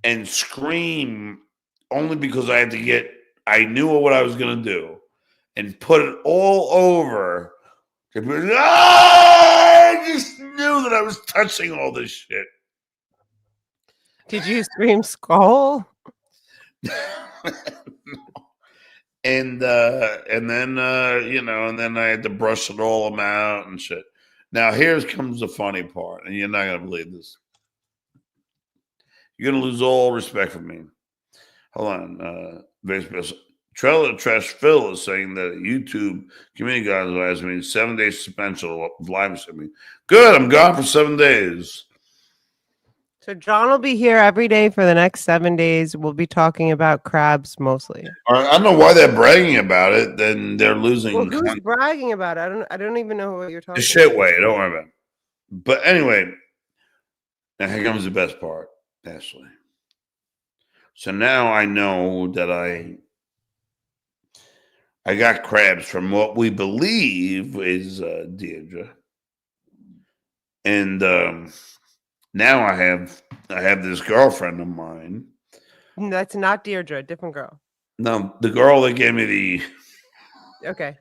and scream only because I had to get. I knew what I was gonna do and put it all over. I just knew that I was touching all this shit. Did you scream skull? And then and then I had to brush it all out and shit. Now here comes the funny part, and you're not gonna believe this. You're gonna lose all respect for me. Hold on, Trailer Trash Phil is saying that YouTube community guidelines mean 7 day suspension of live streaming. Good, I'm gone for 7 days. So John will be here every day for the next 7 days. We'll be talking about crabs mostly. I don't know why they're bragging about it. Then they're Well, losing who's bragging about it? I don't even know what you're the talking shit about. way. Don't worry about it. But anyway, now here comes the best part, Ashley. So now I know that I got crabs from what we believe is Deirdre, and now I have this girlfriend of mine. That's not Deirdre, a different girl. Now the girl that gave me the Okay.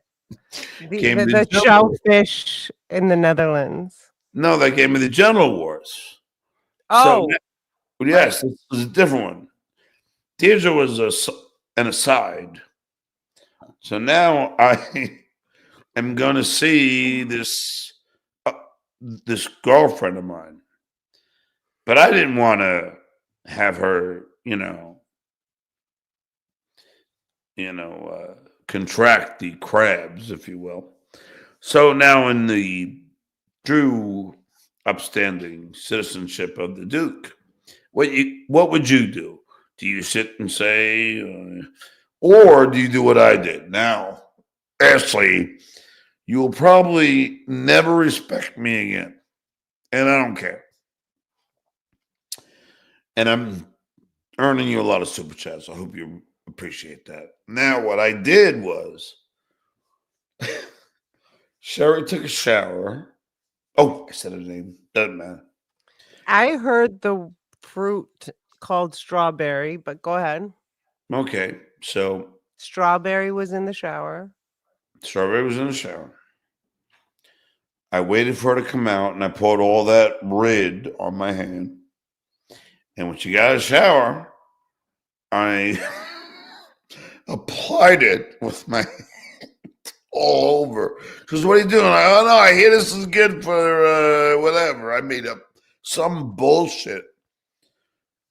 The gave the, me the the general, shellfish in the Netherlands. no, that gave me the general warts. So Oh, right. yes, this is a different one. Deirdre was an aside. So now I am going to see this girlfriend of mine, but I didn't want to have her, contract the crabs, if you will. So now, in the true upstanding citizenship of the Duke, what would you do? Do you sit and say, or do you do what I did? Now, Ashley, you will probably never respect me again, and I don't care. And I'm earning you a lot of super chats. I hope you appreciate that. Now, what I did was Sherry took a shower. Oh, I said her name. Doesn't matter. I heard the fruit called strawberry, but go ahead. Okay, so Strawberry was in the shower. Strawberry was in the shower. I waited for her to come out, and I poured all that rid on my hand. And when she got out of the shower, I applied it with my all over. She goes, "What are you doing?" Oh no, I hear this is good for whatever. I made up some bullshit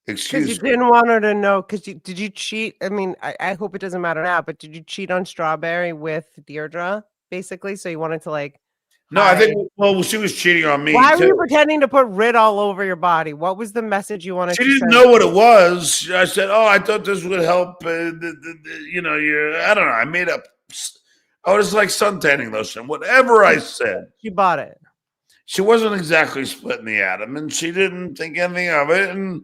Because you excuse. didn't want her to know. Because did you cheat? I mean, I hope it doesn't matter now, but did you cheat on Strawberry with Deirdre, basically? So you wanted to like No, I hide. think well, she was cheating on me Why were you too. pretending to put Rid all over your body? What was the message you wanted She to didn't send? know what it was. I said, "Oh, I thought this would help." I don't know. I made up. Oh, it's like suntanning lotion. Whatever I said, She bought it. she wasn't exactly splitting the atom, and she didn't think anything of it, and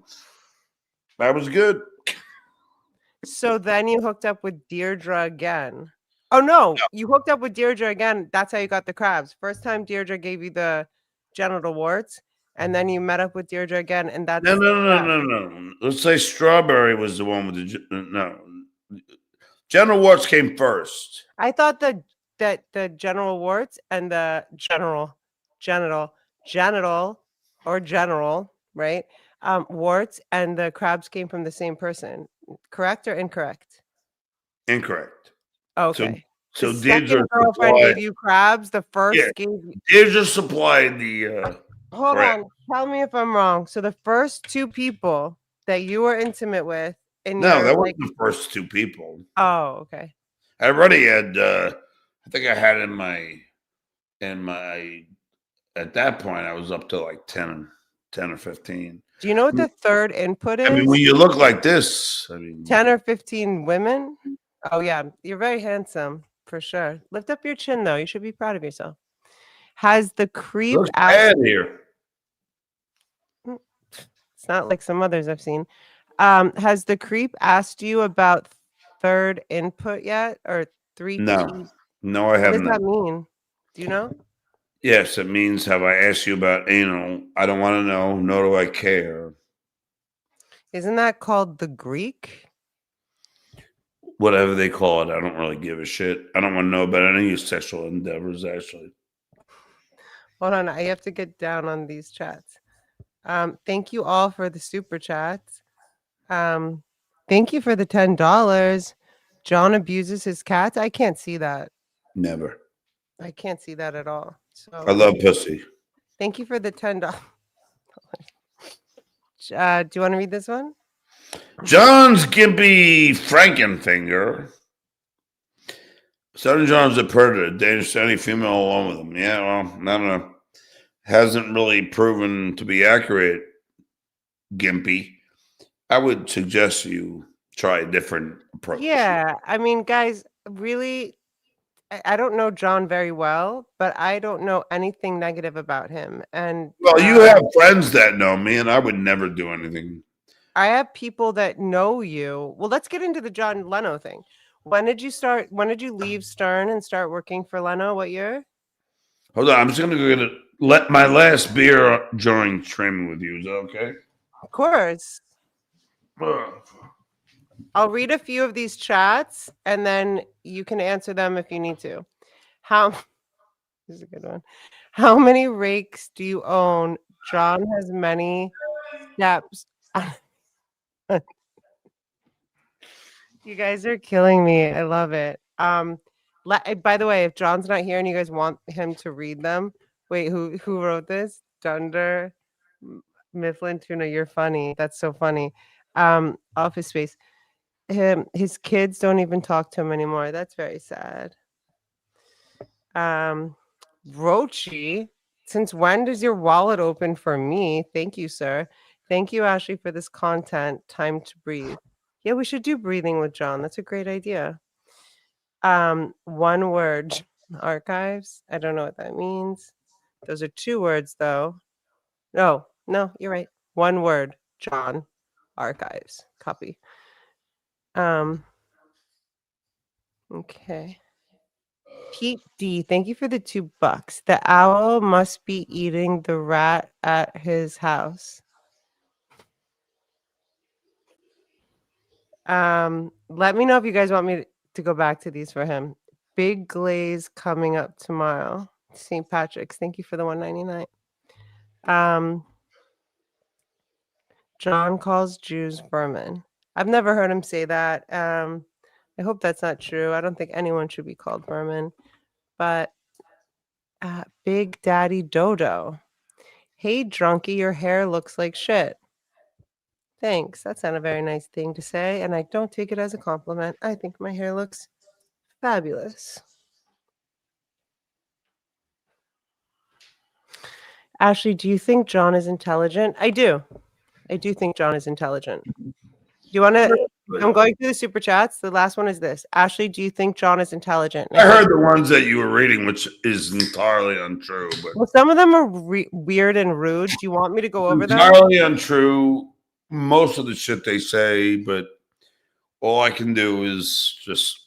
that was good. So then you hooked up with Deirdre again. Oh no, you hooked up with Deirdre again. That's how you got the crabs. First time Deirdre gave you the genital warts, and then you met up with Deirdre again, and No, that's no, the no, crab. no, no. Let's say strawberry was the one with no. General Watts came first. I thought that the general warts and the genital or general, right? Warts and the crabs came from the same person. Correct or incorrect? Incorrect. So Okay. The so Deirdre second girlfriend supplied. gave you crabs. The Yeah, first gave you. Deirdre supplied the Hold crab. on. Tell me if I'm wrong. So the first two people that you were intimate with in No, your that like. wasn't the first two people. Oh, okay. I already had. I think I had in my. At that point, I was up to like 10 or 15. Do you know what the third input I mean, is? when you look like this, I mean, 10 or 15 women? Oh, yeah. You're very handsome for sure. Lift up your chin, though. You should be proud of yourself. Has the it creep looks asked? bad here. Mm, It's not like some others I've seen. Has the creep asked you about third input yet? Or three No, T? no, I What have does not. that mean? Do you know? Yes, it means have I asked you about anal? I don't want to know, nor do I care. Isn't that called the Greek? Whatever they call it, I don't really give a shit. I don't want to know about any of your sexual endeavors, actually. Hold on, I have to get down on these chats. Thank you all for the super chats. Um, thank you for the $10. John abuses his cats. I can't see that. Never. I can't see that at all. I So love pussy. thank you for the $10. Do you want to read this one? John's gimpy Frankenfinger. Southern John's a predator, dangerous to any female alone with him. Yeah, well, I don't know. Hasn't really proven to be accurate, Gimpy. I would suggest you try a different approach. Yeah, I mean, guys, really, I don't know John very well, but I don't know anything negative about him. And Well, you have friends that know me, and I would never do anything. I have people that know you. Well, let's get into the John Leno thing. When did you start? When did you leave Stern and start working for Leno? What year? Hold on, I'm just gonna go get let my last beer during streaming with you. Is that okay? Of course. Ugh. I'll read a few of these chats and then you can answer them if you need to. How This is a good one. How many rakes do you own? John has many steps. You guys are killing me. I love it. By the way, if John's not here and you guys want him to read them, wait, who wrote this? Dunder Mifflin Tuna, you're funny. That's so funny. Office Space. His kids don't even talk to him anymore. That's very sad. Um, Rochi, since when does your wallet open for me? Thank you, sir. Thank you, Ashley, for this content. Time to breathe. Yeah, we should do breathing with John. That's a great idea. One word archives. I don't know what that means. Those are two words, though. No, you're right. One word, John archives. Copy. Um, okay. Pete D, thank you for the $2. The owl must be eating the rat at his house. Let me know if you guys want me to go back to these for him. Big glaze coming up tomorrow. St. Patrick's. Thank you for the $1.99. John calls Jews vermin. I've never heard him say that. I hope that's not true. I don't think anyone should be called vermin. But Big Daddy Dodo. Hey, drunkie, your hair looks like shit. Thanks. That's not a very nice thing to say, and I don't take it as a compliment. I think my hair looks fabulous. Ashley, do you think John is intelligent? I do. I do think John is intelligent. Do you want to? I'm going through the super chats. The last one is this. Ashley, do you think John is intelligent? I heard the ones that you were reading, which is entirely untrue, but Well, some of them are weird and rude. Do you want me to go over them? entirely untrue. Most of the shit they say, but all I can do is just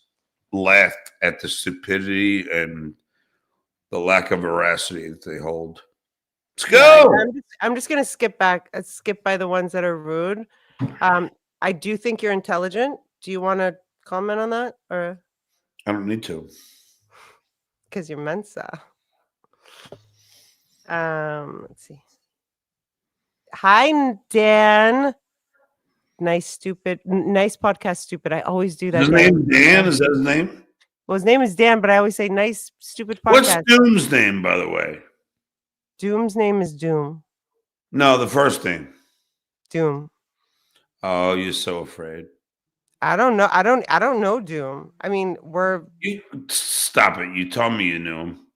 laugh at the stupidity and the lack of veracity that they hold. Let's Yeah, go. I'm just gonna skip by the ones that are rude. I do think you're intelligent. Do you want to comment on that, or I don't need to. because you're Mensa? Let's see. Hi, Dan. nice podcast, stupid. I always do that. His Dan. name Dan. Is that his name? Well, his name is Dan, but I always say nice, stupid What's podcast. Doom's name, by the way? Doom's name is Doom. No, the first name. Doom. Oh, you're so afraid. I don't know. I don't know Doom. I mean, You stop it. You told me you knew him.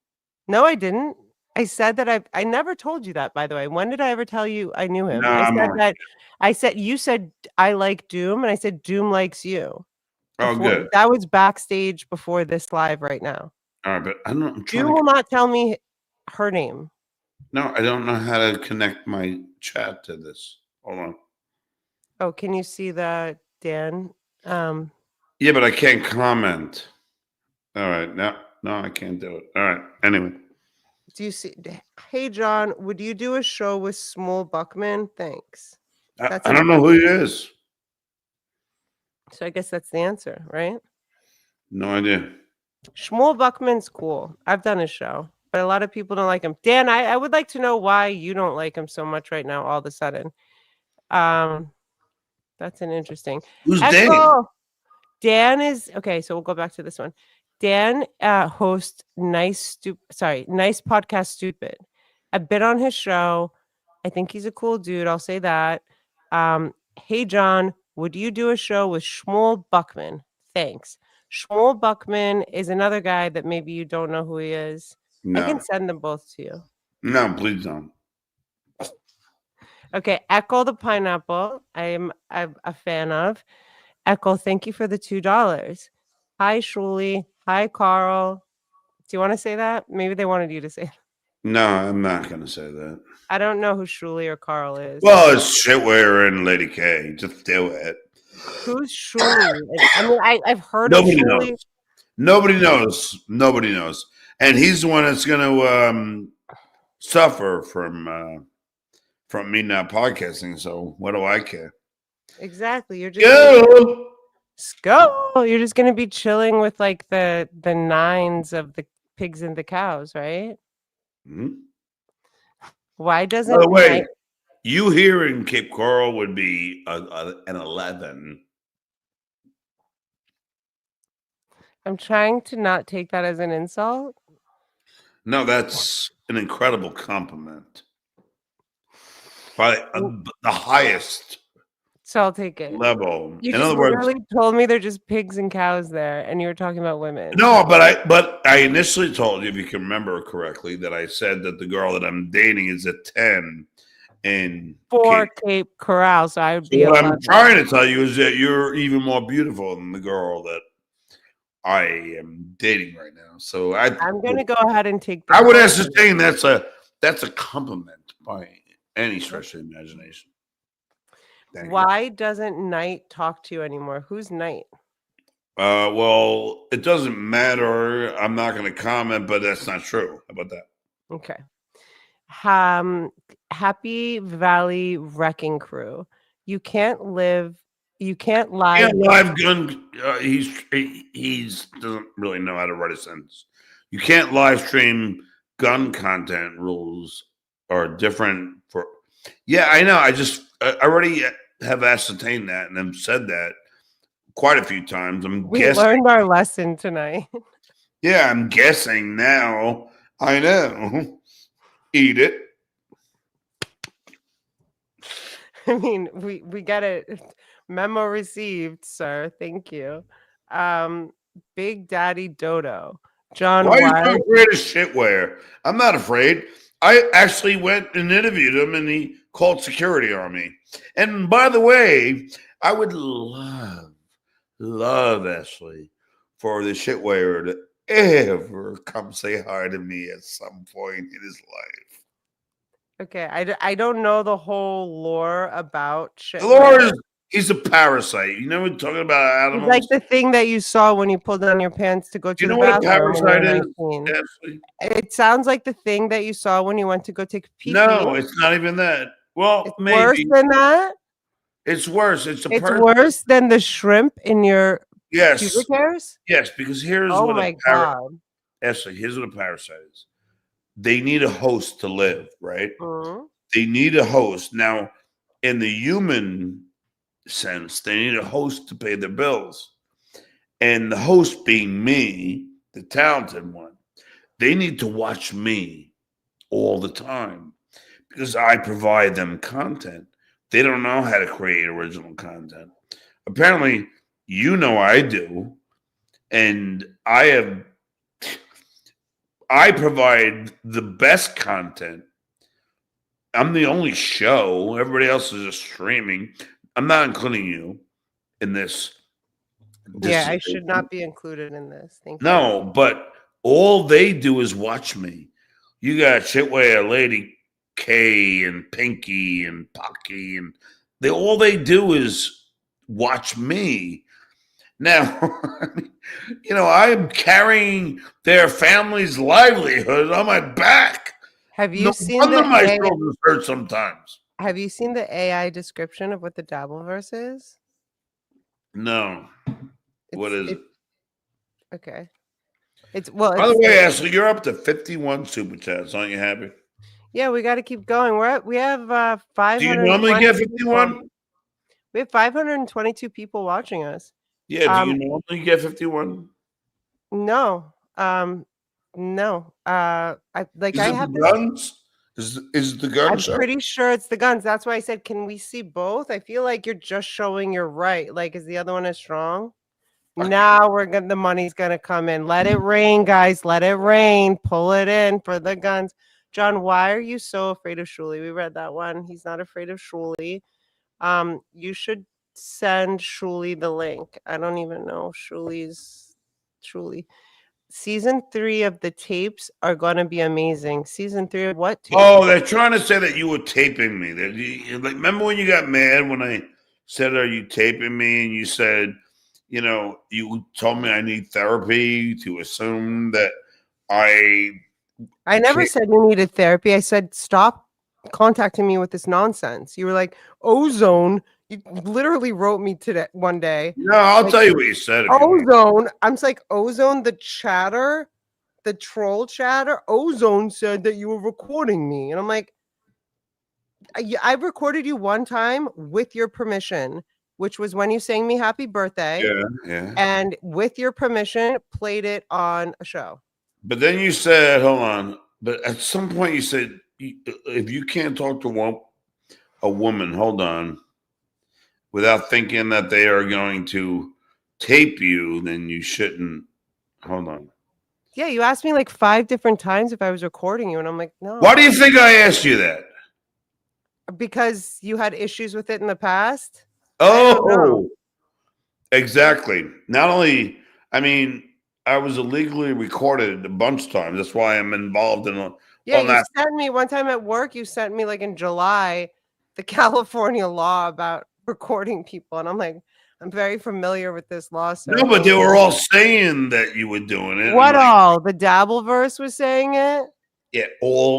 no, I didn't. I said that I never told you that, by the way. When did I ever tell you I knew him? No, I I'm said all right. that you said I like Doom, and I said Doom likes you. Oh, Before good. that was backstage before this live right now. All right, but I don't. I'm trying Doom to. will not tell me her name. No, I don't know how to connect my chat to this. Hold on. Oh, can you see that, Dan? Yeah, but I can't comment. All right, no, I can't do it. All right. Anyway, Do you see? Hey, John, would you do a show with Small Buckman? Thanks. I don't know who he is. So I guess that's the answer, right? No idea. Shmuel Buckman's cool. I've done his show, but a lot of people don't like him. Dan, I would like to know why you don't like him so much right now all of a sudden. That's an interesting. Who's Dan? Echo. Dan is okay, so we'll go back to this one. Dan hosts Nice Podcast Stupid. I've been on his show. I think he's a cool dude. I'll say that. Hey John, would you do a show with Shmuel Buckman? Thanks. Shmuel Buckman is another guy that maybe you don't know who he is. I can No, send them both to you. no, please don't. Okay, Echo the Pineapple. I'm a fan of. Echo, thank you for the $2. Hi, Shuli. Hi, Carl. Do you want to say that? Maybe they wanted you to say that. No, I'm not going to say that. I don't know who Shuli or Carl is. Well, it's Shitware and Lady K. Just do it. Who's Shuli? I mean, I've heard Nobody of Shuli. knows. Nobody knows. Nobody knows. And he's the one that's going to suffer from me not podcasting. So what do I care? Exactly. You're just Go. You're just gonna be chilling with like the nines of the pigs and the cows, right? Mm-hmm. Why doesn't By the way, you here in Cape Coral would be an 11. I'm trying to not take that as an insult. No, that's an incredible compliment. By the highest So I'll take it. level. You In just other words, literally told me they're just pigs and cows there, and you were talking about women. no, but I initially told you, if you can remember correctly, that I said that the girl that I'm dating is a 10 in For Cape Coral, so I would be So what 11. I'm trying to tell you is that you're even more beautiful than the girl that I am dating right now. So I'm gonna go ahead and take. I would ascertain that's a compliment by any stretch of the imagination. Why doesn't Knight talk to you anymore? Who's Knight? Well, it doesn't matter. I'm not going to comment, but that's not true. How about that? Okay. Happy Valley Wrecking Crew. You can't live. You can't lie. Yeah, live gun. He's doesn't really know how to write a sentence. You can't live stream gun content. Rules are different for. Yeah, I know. I already have ascertained that and have said that quite a few times. We learned our lesson tonight. Yeah, I'm guessing now. I know. Eat it. I mean, we got it. Memo received, sir. Thank you. Big Daddy Dodo. John, why are you so afraid of shitware? I'm not afraid. I actually went and interviewed him, and he called security on me. And by the way, I would love Ashley for the shitware to ever come say hi to me at some point in his life. Okay, I don't know the whole lore about shit. The lore is he's a parasite. You know what I'm talking about animals? It's like the thing that you saw when you pulled down your pants to go to the bathroom. What a parasite is? It sounds like the thing that you saw when you went to go take a pee. No, it's not even that. Well, it's maybe. Worse than that? It's worse. It's worse than the shrimp in your pubic hairs? Yes, because here's what a parasite. Ashley, here's what a parasite is. They need a host to live, right? Mm-hmm. They need a host. Now, in the human sense. They need a host to pay their bills. And the host being me, the talented one, they need to watch me all the time because I provide them content. They don't know how to create original content. Apparently, I do. And I provide the best content. I'm the only show. Everybody else is just streaming. I'm not including you in this Yeah, I should dissertation. not be included in this. Thank you. No, but all they do is watch me. You got Chitway, Lady K, and Pinky, and Pocky, and all they do is watch me. Now, I'm carrying their family's livelihood on my back. Have you No seen wonder the my shoulders hurt sometimes. Have you seen the AI description of what the Dabbleverse is? No. What is it? Okay. By the way, Ashley, you're up to 51 super chats. Aren't you happy? Yeah, we got to keep going. We have 500. Do you normally get 51? We have 522 people watching us. Yeah, do you normally get 51? No. No. I have the guns? Is the gun show? I'm pretty sure it's the guns. That's why I said, can we see both? I feel like you're just showing your right. Like, is the other one as strong? Now the money's gonna come in. Let it rain, guys. Let it rain. Pull it in for the guns. John, why are you so afraid of Shuli? We read that one. He's not afraid of Shuli. You should send Shuli the link. I don't even know Shuli. Season 3 of the tapes are gonna be amazing. Season 3 of what tape? Oh, they're trying to say that you were taping me. Remember when you got mad when I said, "Are you taping me?" And you said, you told me I need therapy to assume that I never said you needed therapy. I said, stop contacting me with this nonsense. You were like, ozone. You literally wrote me today one day. No, I'll tell you what you said. Ozone. I'm like, ozone, the chatter, the troll chatter. Ozone said that you were recording me. And I'm like, I recorded you one time with your permission, which was when you sang me happy birthday. Yeah. And with your permission, played it on a show. But then you said, hold on. But at some point you said, if you can't talk to a woman, hold on, without thinking that they are going to tape you, then you shouldn't. Hold on. Yeah, you asked me like 5 different times if I was recording you, and I'm like, no. Why do you think I asked you that? Because you had issues with it in the past? Oh, exactly. Not only, I was illegally recorded a bunch of times. That's why I'm involved in you sent me one time at work. You sent me like in July the California law about recording people, and I'm like, I'm very familiar with this law. So no, but they were all saying that you were doing it. What all? The Dabbleverse was saying it? Yeah,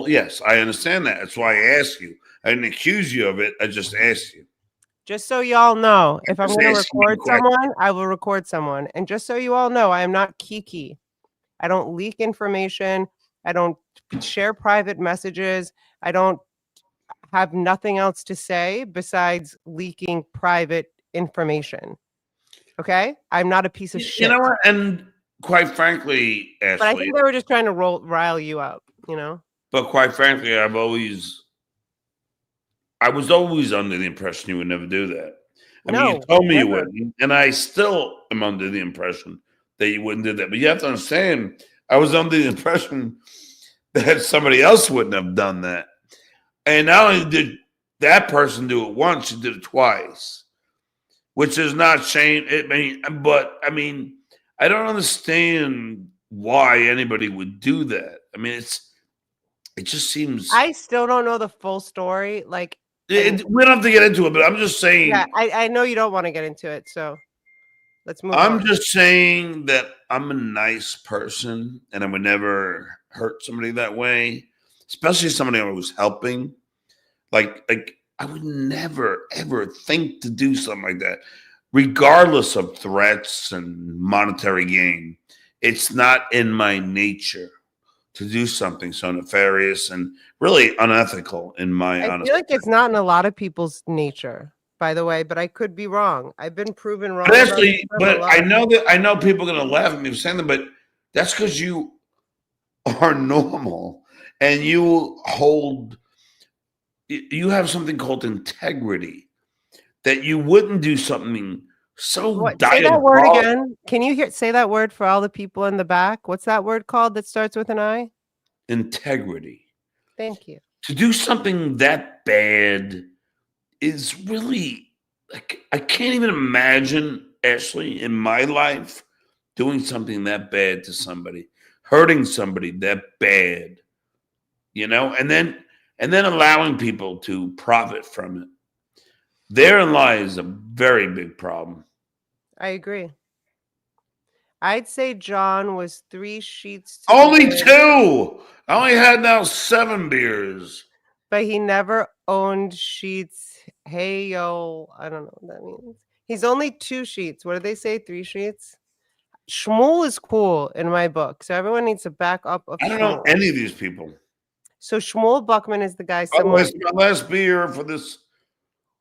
yes, I understand that. That's why I asked you. I didn't accuse you of it. I just asked you. Just so y'all know, if I'm going to record someone, I will record someone. And just so you all know, I am not Kiki. I don't leak information. I don't share private messages. I don't have nothing else to say besides leaking private information. Okay? I'm not a piece of shit. You know what? And quite frankly, Ashley, but I think they were just trying to rile you up, But quite frankly, I was always under the impression you would never do that. You told me you wouldn't, and I still am under the impression that you wouldn't do that. But you have to understand, I was under the impression that somebody else wouldn't have done that. And not only did that person do it once, she did it twice, which is not shame. I don't understand why anybody would do that. It just seems. I still don't know the full story. We don't have to get into it, but I'm just saying. Yeah, I know you don't want to get into it, so let's move on. I'm just saying that I'm a nice person, and I would never hurt somebody that way, especially somebody I was helping. Like I would never ever think to do something like that, regardless of threats and monetary gain. It's not in my nature to do something so nefarious and really unethical in my I feel like it's not in a lot of people's nature, by the way, but I could be wrong. I've been proven wrong But about this actually, stuff a but lot. I know people are gonna laugh at me for saying that, but that's because you are normal and you have something called integrity that you wouldn't do something so What? Say that word diabolical. again. Can you say that word for all the people in the back? What's that word called that starts with an I? Integrity. Thank you. To do something that bad is really like I can't even imagine, Ashley, in my life doing something that bad to somebody, hurting somebody that bad, and then allowing people to profit from it. Therein lies a very big problem. I agree. I'd say John was 3 sheets to the Only wind, two. I only had now 7 beers. but he never owned sheets. Hey yo, I don't know what that means. He's only 2 sheets. What do they say? 3 sheets? Shmuel is cool in my book, so everyone needs to back up of I don't know Shmuel. any of these people. So Shmuel Buckman is the guy By the way, someone. it's my last beer for this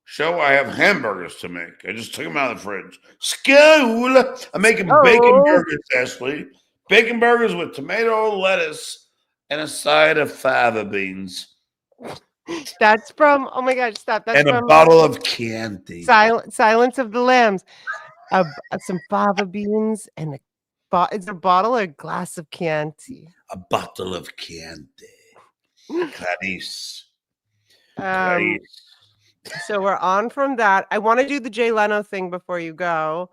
show. I have hamburgers to make. I just took them out of the fridge. School! I'm making bacon Oh, burgers, Ashley. Bacon burgers with tomato, lettuce, and a side of fava beans. that's from, oh my gosh, stop. That's And a from bottle of Chianti. Silence of the Lambs. Some fava beans and it's a bottle or a glass of Chianti. A bottle of Chianti. Clarice. Um, Clarice. so we're on from that. I want to do the Jay Leno thing before you go.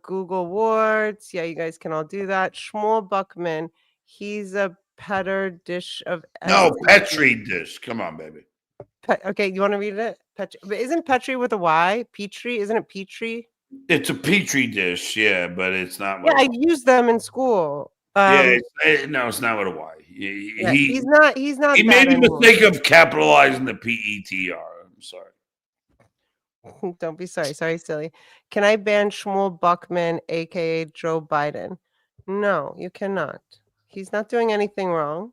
Google Awards. Yeah, you guys can all do that. Shmuel Buckman. He's a petter dish of No, STD. Petri dish. Come on, baby. Okay, you want to read it? But isn't Petri with a Y? Petri? Isn't it Petri? It's a Petri dish, yeah, but it's not Yeah, with a I Y. used them in school. Yeah, no, it's not with a Y. Yeah, he's He not he's he not made that the anymore. mistake of capitalizing the PETR. I'm sorry. Don't be sorry. Sorry, silly. Can I ban Shmuel Buckman, aka Joe Biden? No, you cannot. He's not doing anything wrong.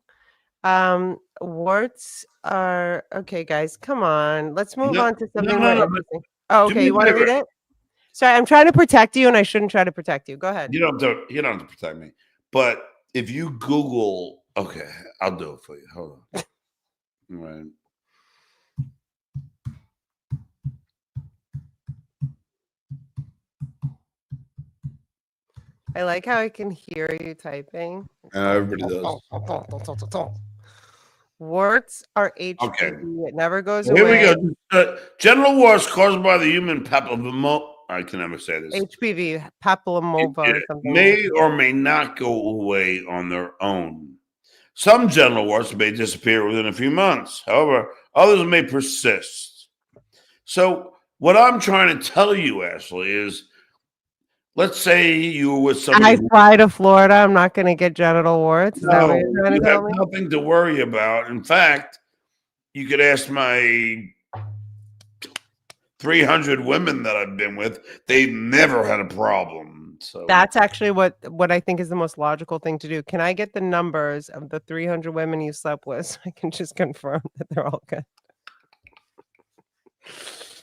Warts are okay, guys. Come on. Let's move No, on to no, something more no, no. But interesting. Oh, do okay. me You a want to read favor. it? Sorry, I'm trying to protect you and I shouldn't try to protect you. Go ahead. You don't have to protect me. But if you Google, okay, I'll do it for you. Hold on. All right. I like how I can hear you typing. Everybody does. Warts are Okay. HPV. It never goes Here we away. go. General wars caused by the human papilloma. I can never say this. HPV, papillomova or something. May or may not go away on their own. Some general warts may disappear within a few months. However, others may persist. So, what I'm trying to tell you, Ashley, is let's say you were with somebody I who fly to Florida. I'm not going to get genital warts. Is that what no, you're trying to you have tell me? nothing to worry about. In fact, you could ask my 300 women that I've been with, they've never had a problem. So That's actually what I think is the most logical thing to do. Can I get the numbers of the 300 women you slept with so I can just confirm that they're all good?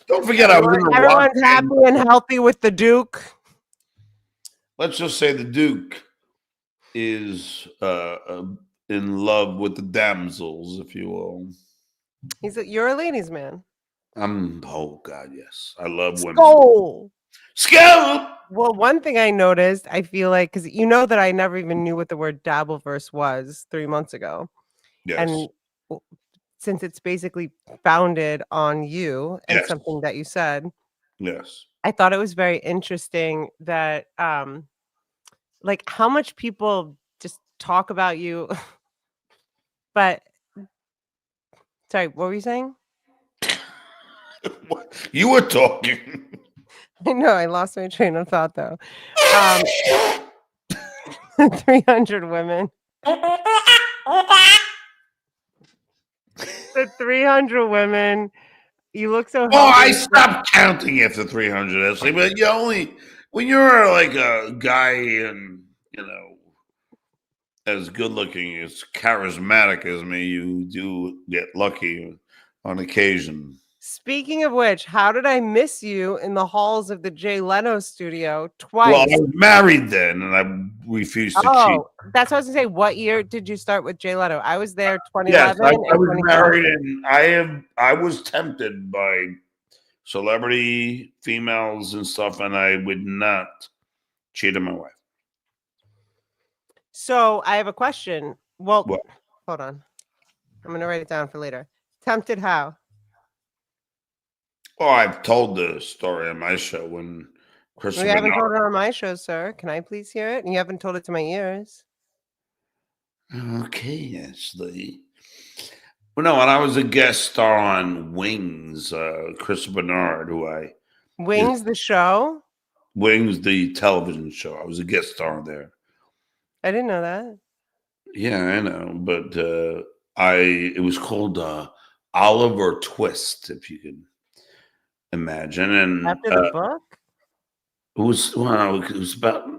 don't forget, I was in a rock Everyone's happy band. and healthy with the Duke. Let's just say the Duke is in love with the damsels, if you will. You're a ladies' man. Oh God, yes, I love women. Skull. Scalp. Well, one thing I noticed, I feel like, because you know that I never even knew what the word dabbleverse was 3 months ago. Yes, And since it's basically founded on you and yes, something that you said, yes. I thought it was very interesting that like how much people just talk about you. But sorry, what were you saying? You were talking. I know I lost my train of thought though. 300 women. The 300 women. You look so Oh, healthy. I stopped counting after 300, Ashley. But you only when you're like a guy and as good looking, as charismatic as me, you do get lucky on occasion. Speaking of which, how did I miss you in the halls of the Jay Leno studio Well, I twice? was married then, and I refused to cheat. Oh, that's what I was gonna say. What year did you start with Jay Leno? I was there Yes, 2011 I and was 2012. married, and I was tempted by celebrity females and stuff, and I would not cheat on my wife. So I have a question. Well, Well, hold on. I'm gonna write it down for later. Tempted how? oh, I've told the story on my show when We Christopher haven't told Bernard. it on my show, sir. Can I please hear it? And you haven't told it to my ears. Okay, Ashley. Well, no, when I was a guest star on Wings, Christopher Bernard, who I is Wings the show? Wings, the television show. I was a guest star there. I didn't know that. Yeah, I know, but it was called Oliver Twist, if you can imagine, and After the book? it was about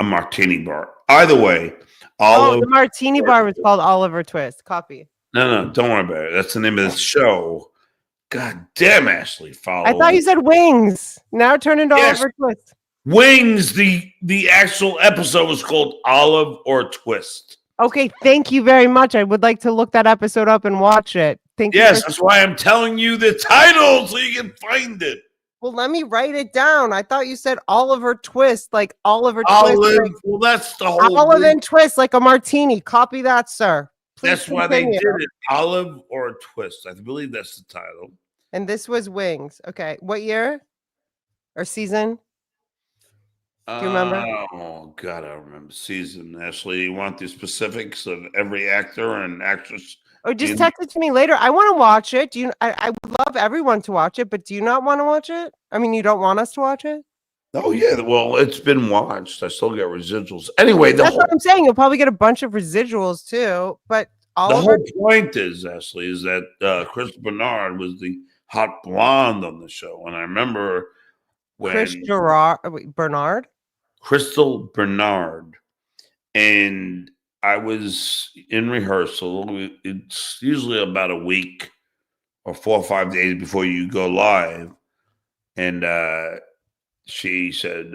a martini bar. Either way, Oh, Olive. the martini bar was called Oliver Twist. Copy. No, don't worry about it. That's the name of the show. God damn, Ashley, I thought follow. you said wings. Now turn into Yes, Oliver Twist. Wings. The actual episode was called Olive or Twist. Okay, thank you very much. I would like to look that episode up and watch it. Thank you for. Yes, that's why I'm telling you the title so you can find it. Well, let me write it down. I thought you said Oliver Twist, like Oliver Twist, Olive. like Well, that's the whole. Olive and Twist, like a martini. Copy that, sir. Please That's why they continue. did it. Olive or Twist. I believe that's the title. And this was Wings. Okay, what year or season? Do you remember? Oh God, I remember season. Ashley, you want the specifics of every actor and actress? Or just text it to me later. I want to watch it. Do you? I would love everyone to watch it, but do you not want to watch it? I mean, you don't want us to watch it? Oh yeah, well, it's been watched. I still get residuals. Anyway, That's what I'm saying. You'll probably get a bunch of residuals too. But the Oliver, whole point is, Ashley, is that Chris Bernard was the hot blonde on the show, and I remember Chris when Bernard. Crystal Bernard, and I was in rehearsal. It's usually about a week or 4 or 5 days before you go live, and she said,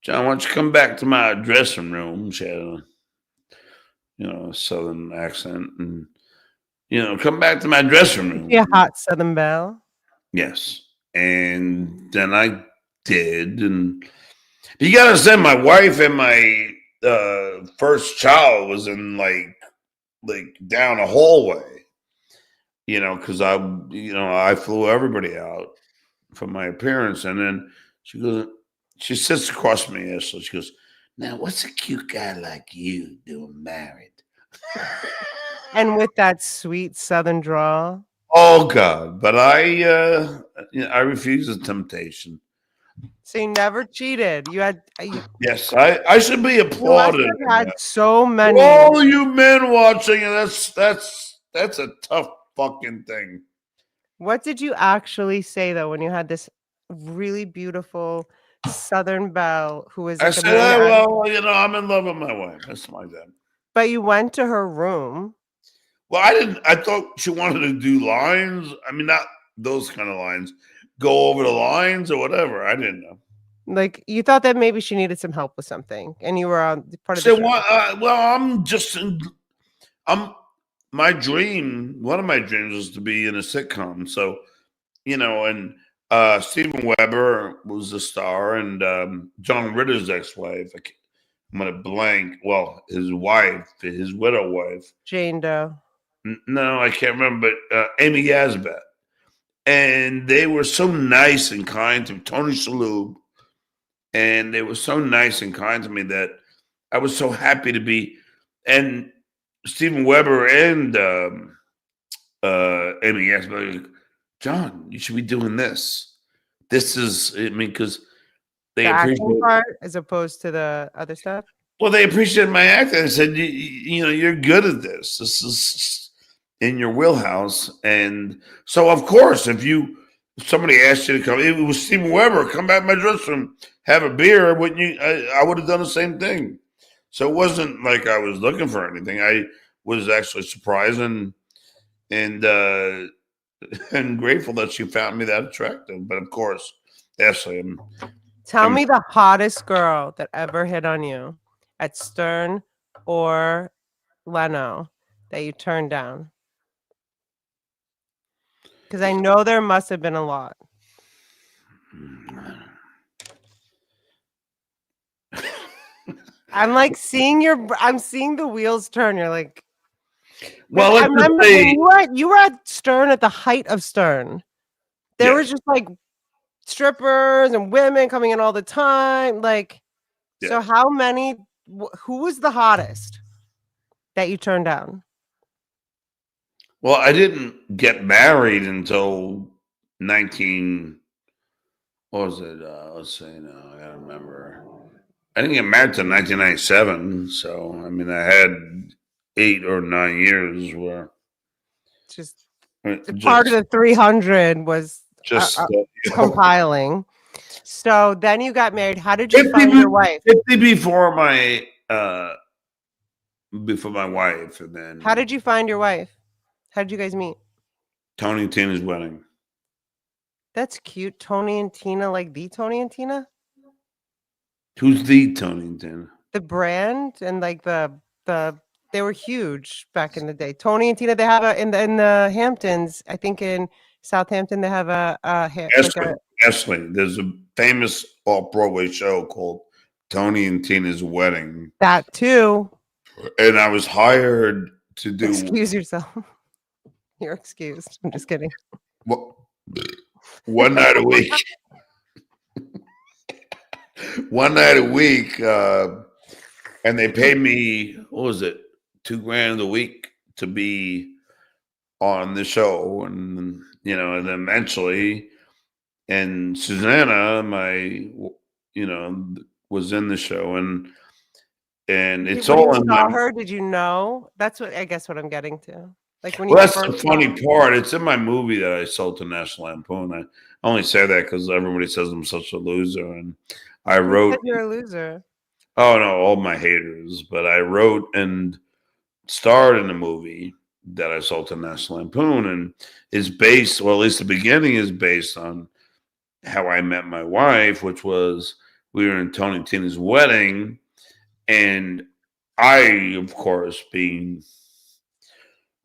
"John, why don't you come back to my dressing room?" She had a southern accent, and come back to my dressing room. Yeah, hot Southern Belle. Yes, and then I did, and you gotta say, my wife and my first child was in like down a hallway, because I flew everybody out for my appearance, and then she sits across from me, Ashley. She goes, "Now, what's a cute guy like you doing married?" And with that sweet Southern drawl. Oh God! But I refuse the temptation. So you never cheated. You had. Yes, I should be applauded. You had so many. For all you men watching, and that's a tough fucking thing. What did you actually say though when you had this really beautiful Southern belle who was I like said, well, I'm in love with my wife. That's like that. But you went to her room. Well, I didn't. I thought she wanted to do lines. I mean, not those kind of lines. Go over the lines or whatever. I didn't know. Like you thought that maybe she needed some help with something, and you were on part of So the show. well, I'm my dream. One of my dreams was to be in a sitcom. So, and Steven Weber was the star, and John Ritter's ex-wife. I'm gonna blank. Well, his wife, his widow wife, Jane Doe. No, I can't remember, but Amy Yazbek. And they were so nice and kind to Tony Shalhoub. And they were so nice and kind to me that I was so happy to be. And Steven Weber and Amy Yazbek, John, you should be doing this. This is, because they appreciate part as opposed to the other stuff. Well, they appreciated my acting. They said, you're good at this. This is in your wheelhouse. And so, of course, if somebody asked you to come, it was Steven Weber, come back to my dressing room, have a beer, wouldn't you? I would have done the same thing. So it wasn't like I was looking for anything. I was actually surprised, and and grateful that she found me that attractive. But of course, Ashley, Tell I'm me the hottest girl that ever hit on you at Stern or Leno that you turned down. Because I know there must have been a lot. I'm like I'm seeing the wheels turn. You're like, because well. I Let's just remember when say, you were at Stern at the height of Stern. There was yes, just like strippers and women coming in all the time. Like, so yes. how many? Who was the hottest that you turned down? Well, I didn't get married until 19. What was it? Let's see. No, I gotta remember. I didn't get married till 1997. So I mean, I had 8 or 9 years where Just part of just the 300 was just compiling. So then you got married. How did you 50, find your wife? 50 before my wife, and How then did you find your wife? How did you guys meet? Tony and Tina's wedding. That's cute. Tony and Tina, like the Tony and Tina? Who's the Tony and Tina? The brand and like the they were huge back in the day. Tony and Tina, they have a in the Hamptons, I think in Southampton, they have like a Ashley, there's a famous off Broadway show called Tony and Tina's Wedding, that too. and I was hired to do Excuse yourself. You're excused. I'm just kidding. wha- one night a week. One night a week, and they paid me, what was it, $2,000 a week to be on the show, and and then eventually, and Susanna, was in the show, and it's When you all in saw my. her, did you know? That's what I guess what I'm getting to. Like when you Well, that's the first saw funny her. part. It's in my movie that I sold to National Lampoon. I only say that because everybody says I'm such a loser, and I Who said wrote. you're a loser? Oh no, all my haters. But I wrote and starred in a movie that I sold to National Lampoon, and is based, well, at least the beginning is based on how I met my wife, which was we were in Tony and Tina's wedding, and I, of course, being,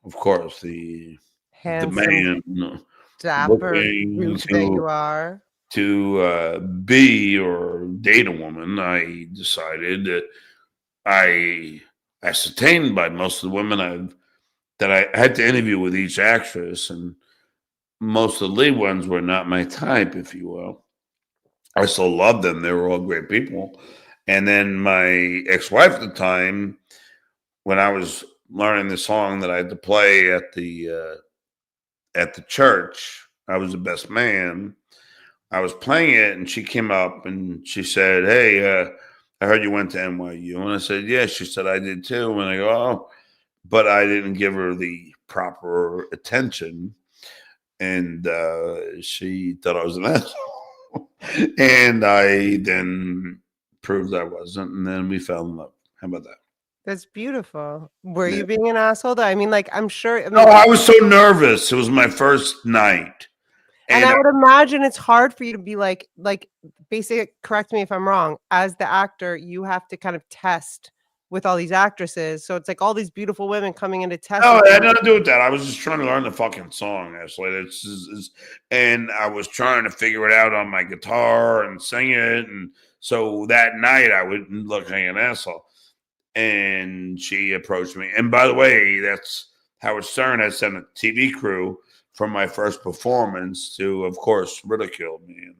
of course, the Handsome, man dapper looking dude that you are. to be or date a woman, I decided that I ascertained by most of the women that I had to interview with each actress, and most of the lead ones were not my type, if you will. I still loved them; they were all great people. And then my ex-wife at the time, when I was learning the song that I had to play at the church, I was the best man. I was playing it, and she came up and she said, "Hey, I heard you went to NYU." And I said, "Yeah." She said, "I did too." And I go, "Oh," but I didn't give her the proper attention, and she thought I was an asshole. And I then proved I wasn't, and then we fell in love. How about that? That's beautiful. Were Yeah. you being an asshole though? I mean, like I'm sure. I No, mean, I was so nervous. It was my first night, and and I would imagine it's hard for you to be like basically correct me if I'm wrong. As the actor, you have to kind of test with all these actresses. So it's like all these beautiful women coming in to test no, with it had you. nothing to do with that. I was just trying to learn the fucking song, Ashley. And I was trying to figure it out on my guitar and sing it. And so that night I would look like an asshole. And she approached me. And by the way, that's Howard Stern had sent a TV crew from my first performance to, of course, ridicule me. And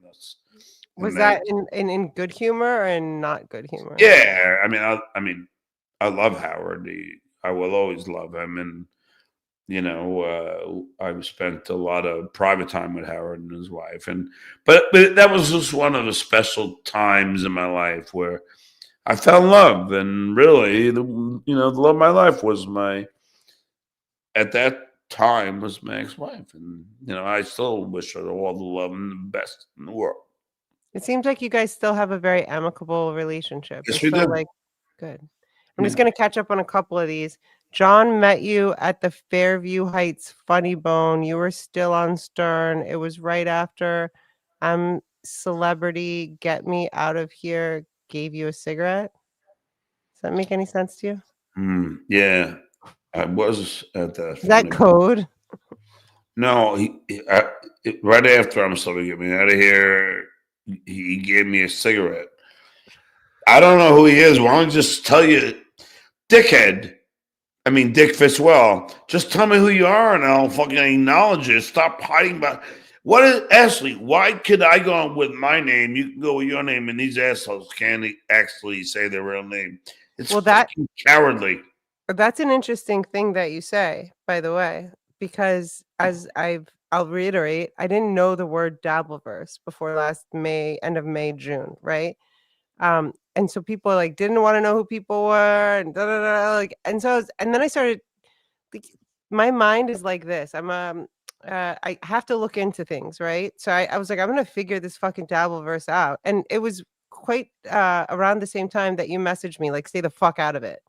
Was they, that in good humor or in not good humor? yeah, I love Howard. I will always love him. And I've spent a lot of private time with Howard and his wife, but that was just one of the special times in my life where I fell in love, and really, the love of my life was at that time was my ex-wife, and I still wish her all the love and the best in the world. It seems like you guys still have a very amicable relationship. You're Yes, we still do. like good. I'm just Yeah. gonna catch up on a couple of these. John met you at the Fairview Heights Funny Bone. You were still on Stern. It was right after I'm Celebrity, Get Me Out of Here gave you a cigarette. Does that make any sense to you? Yeah, I was at that Is that funny. code? No, right after I'm supposed to get me out of here, he gave me a cigarette. I don't know who he is. Why don't I just tell you, dickhead? I mean, Dick Fitzwell. Just tell me who you are, and I'll fucking acknowledge it. Stop hiding about. What is Ashley? Why could I go on with my name? You can go with your name, and these assholes can't actually say their real name. It's Well, fucking cowardly. that's an interesting thing that you say, by the way, because I'll reiterate, I didn't know the word Dabbleverse before last May, end of May, June, right? And so people like didn't want to know who people were and da, da, da, like, and so and then I started like, my mind is like this. I have to look into things, right? So I was like, I'm gonna figure this fucking Dabbleverse out. And it was quite around the same time that you messaged me, like, stay the fuck out of it.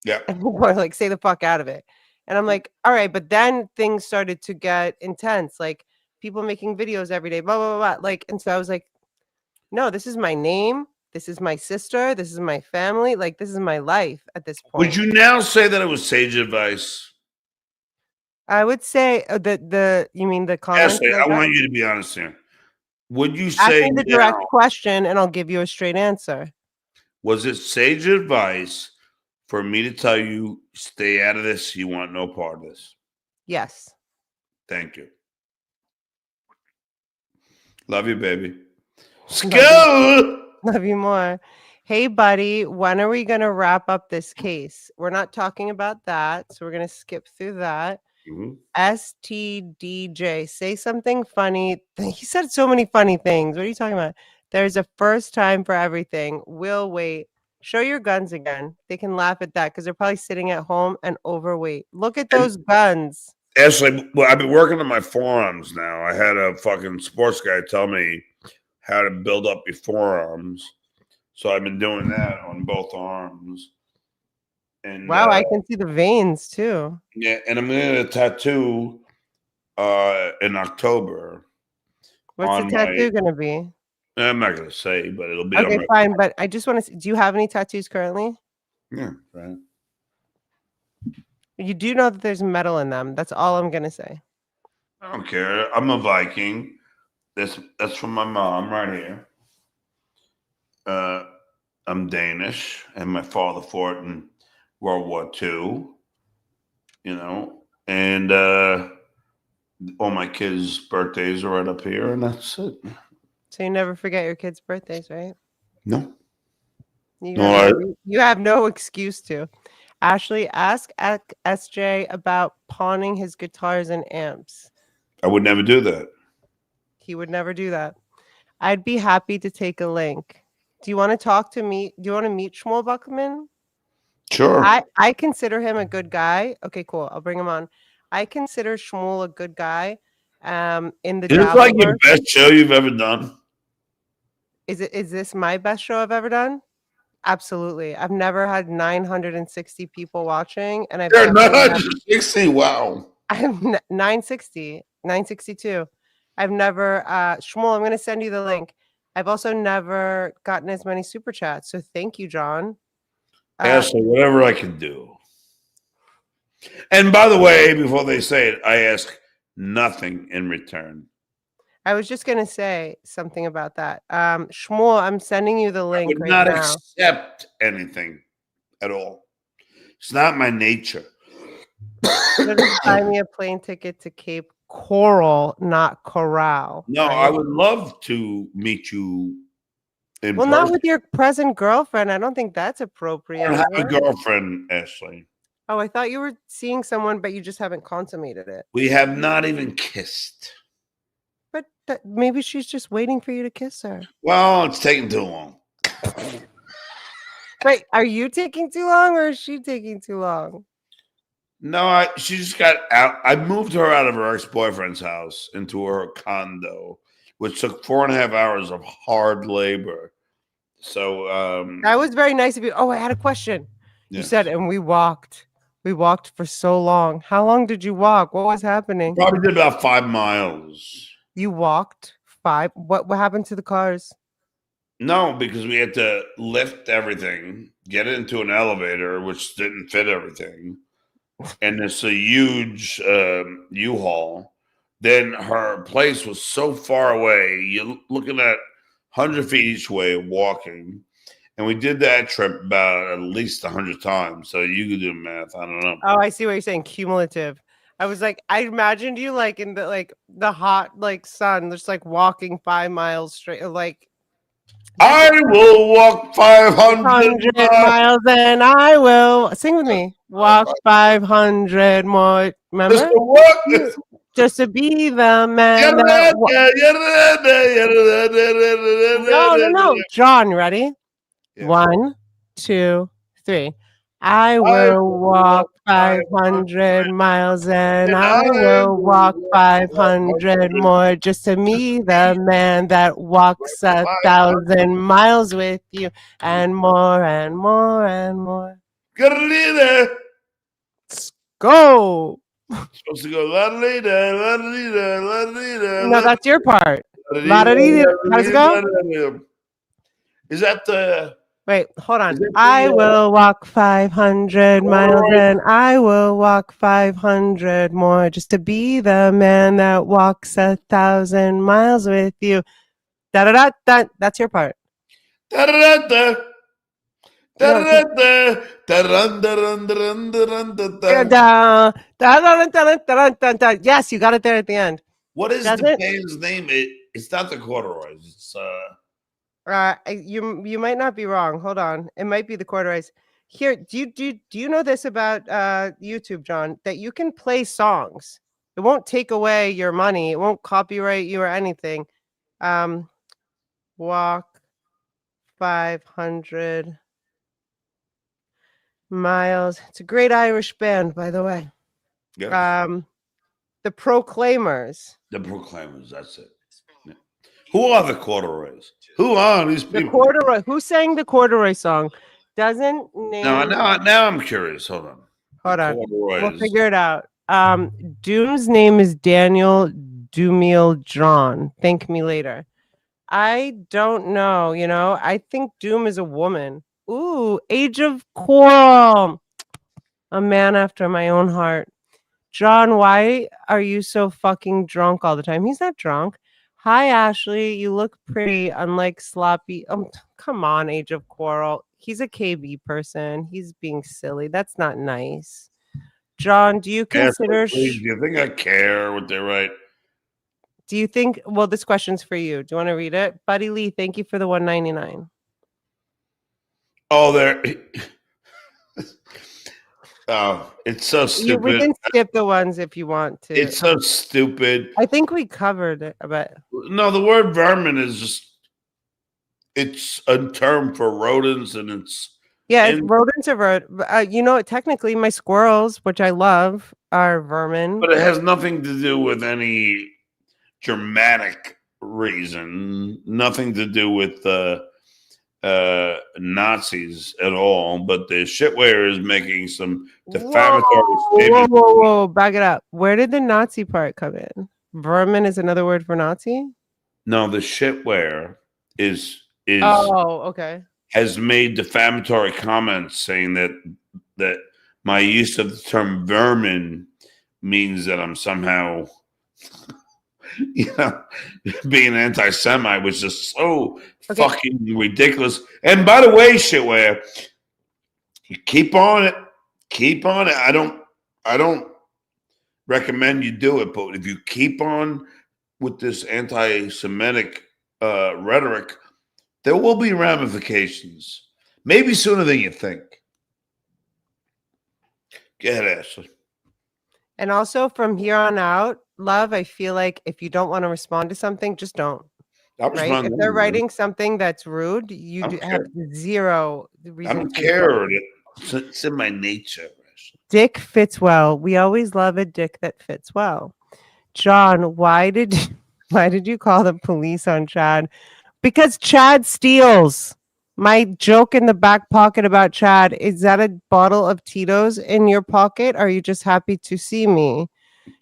Yeah. And people are like, stay the fuck out of it. And I'm like, all right, but then things started to get intense, like people making videos every day, blah, blah, blah, blah. Like, and so I was like, no, this is my name. This is my sister. This is my family. Like, this is my life at this Would point. you now say that it was sage advice? I would say you mean the comments Ashley, that I I got? want you to be honest here. Would you Ask say me the now, direct question and I'll give you a straight answer. was it sage advice for me to tell you, stay out of this? You want no part of this? Yes. Thank you. Love you, baby. Love you, Go. love you more. Hey, buddy, when are we going to wrap up this case? We're not talking about that. So we're going to skip through that. Mhm. STDJ, say something funny. He said so many funny things. What are you talking about? There's a first time for everything. We'll wait. Show your guns again. They can laugh at that because they're probably sitting at home and overweight. Look at And those guns. Ashley, well, I've been working on my forearms now. I had a fucking sports guy tell me how to build up your forearms. So I've been doing that on both arms. And Wow, I can see the veins too. yeah, and I'm gonna get a tattoo in October What's the on my. tattoo gonna be? I'm not gonna say, but it'll be on Okay, my. fine. But I just want to. Do you have any tattoos currently? Yeah, right. You do know that there's metal in them. That's all I'm gonna say. I don't care. I'm a Viking. That's from my mom right here. Uh, I'm Danish, and my father fought in World War II. You know, and all my kids' birthdays are right up here, and that's it. So you never forget your kids' birthdays, right? No, You no, have no you have no excuse to. Ashley, ask SJ about pawning his guitars and amps. I would never do that. He would never do that. I'd be happy to take a link. Do you want to talk to me? Do you want to meet Shmuel Buckman? Sure. I consider him a good guy. Okay, cool. I'll bring him on. I consider Shmuel a good guy. In the Is this like your Dabbleverse. best show you've ever done? Is this my best show I've ever done? Absolutely. I've never had 960 people watching, and I've You're definitely not never 60. Wow. I'm 960, 962. I've never Shmuel, I'm gonna send you the link. I've also never gotten as many super chats. So thank you, John. Ashley, whatever I can do. And by the way, before they say it, I ask nothing in return. I was just gonna say something about that. Shmuel, I'm sending you the I link would right not now. accept anything at all. It's not my nature. Should have buy me a plane ticket to Cape Coral, not Corral. No, I Right? would love to meet you in Well, not person. with your present girlfriend. I don't think that's I appropriate, don't is have a it? girlfriend, Ashley. Oh, I thought you were seeing someone, but you just haven't consummated it. We have not even kissed. But maybe she's just waiting for you to kiss her. Well, it's taking too long. Wait, are you taking too long or is she taking too long? No, she just got out. I moved her out of her ex-boyfriend's house into her condo, which took 4.5 hours of hard labor. So That was very nice of you. Oh, I had a question. You yes. said, and we walked. We walked for so long. How long did you walk? What was happening? Probably did about 5 miles. You walked 5. What happened to the cars? No, because we had to lift everything, get it into an elevator, which didn't fit everything, and it's a huge U-Haul. Then her place was so far away. You're looking at 100 feet each way walking. And we did that trip about at least 100 times. So you could do the math. I don't know. Oh, I see what you're saying. Cumulative. I was like, I imagined you like in the hot like sun, just like walking 5 miles straight. Like I will walk 500 100 miles. miles and I will sing with me. Walk 500 more. Just Remember? to walk. You- Just to be the man that. No, no, no. John, you ready? Yeah. 1, 2, 3. I I will will walk walk 500 500 miles and and I I will will walk walk 500 500 more just to just be to the be man that walks 500. 1,000 miles with you and more and more and more. Carolina. Let's go. Supposed to go la la da la la la No, la that's your part. La da dee. How does it go? la. Is that the? Wait, hold on. Is that I the? will walk 500 miles Corduroy? and I will walk 500 more just to be the man that walks 1,000 miles with you. Da da da da. That's your part. Da-da-da-da. No. Da-da-da-da. Da-dun-dun-dun-dun-dun-dun-dun. Da, da, da, da, da, da, da, da. Yes, you got it there at the end. What is Does the it? band's name? It's not the Corduroys. It's You might not be wrong. Hold on. It might be the corduroys. Here, do you know this about YouTube, John? That you can play songs. It won't take away your money. It won't copyright you or anything. Um, walk 500 miles. It's a great Irish band, by the way. yes. The Proclaimers. The Proclaimers. That's it. Yeah. Who are the Corduroys? Who are these The people? corduroy. Who sang the corduroy song? Doesn't Now, name. now I'm curious. Hold on. The Hold on. We'll Corduroys. figure it out. Doom's name is Daniel Dumiel John. Thank me later. I don't know, I think Doom is a woman. Ooh, Age of Quarrel. A man after my own heart. John, why are you so fucking drunk all the time? He's not drunk. Hi, Ashley. You look pretty, unlike sloppy. Come on, Age of Quarrel. He's a KB person. He's being silly. That's not nice. John, do you consider? Please, do you think I care what they write? Do you think? Well, this question's for you. Do you want to read it, Buddy Lee? Thank you for the 199. Oh, there. Oh, it's so stupid. We can skip the ones if you want to. It's so stupid. I think we covered it, but No, the word vermin is it's a term for rodents, and it's rodents are technically my squirrels, which I love, are vermin. but it has nothing to do with any dramatic reason. Nothing to do with Nazis at all. But the shitware is making some defamatory statements. Whoa, back it up. Where did the Nazi part come in? Vermin is another word for Nazi? No, the shitware is okay. has made defamatory comments saying that my use of the term vermin means that I'm somehow being anti-Semite, which is so fucking ridiculous. And by the way, shitware, you keep on it. I don't recommend you do it, but if you keep on with this anti-Semitic rhetoric, there will be ramifications. Maybe sooner than you think. Go ahead, Ashley. And also from here on out, love, I feel like if you don't want to respond to something, just don't. Right? If they're writing something that's rude, you have zero reason. I don't care. It's in my nature. Dick fits well. We always love a dick that fits well. John, why did you call the police on Chad? Because Chad steals. My joke in the back pocket about Chad, is that a bottle of Tito's in your pocket? Are you just happy to see me?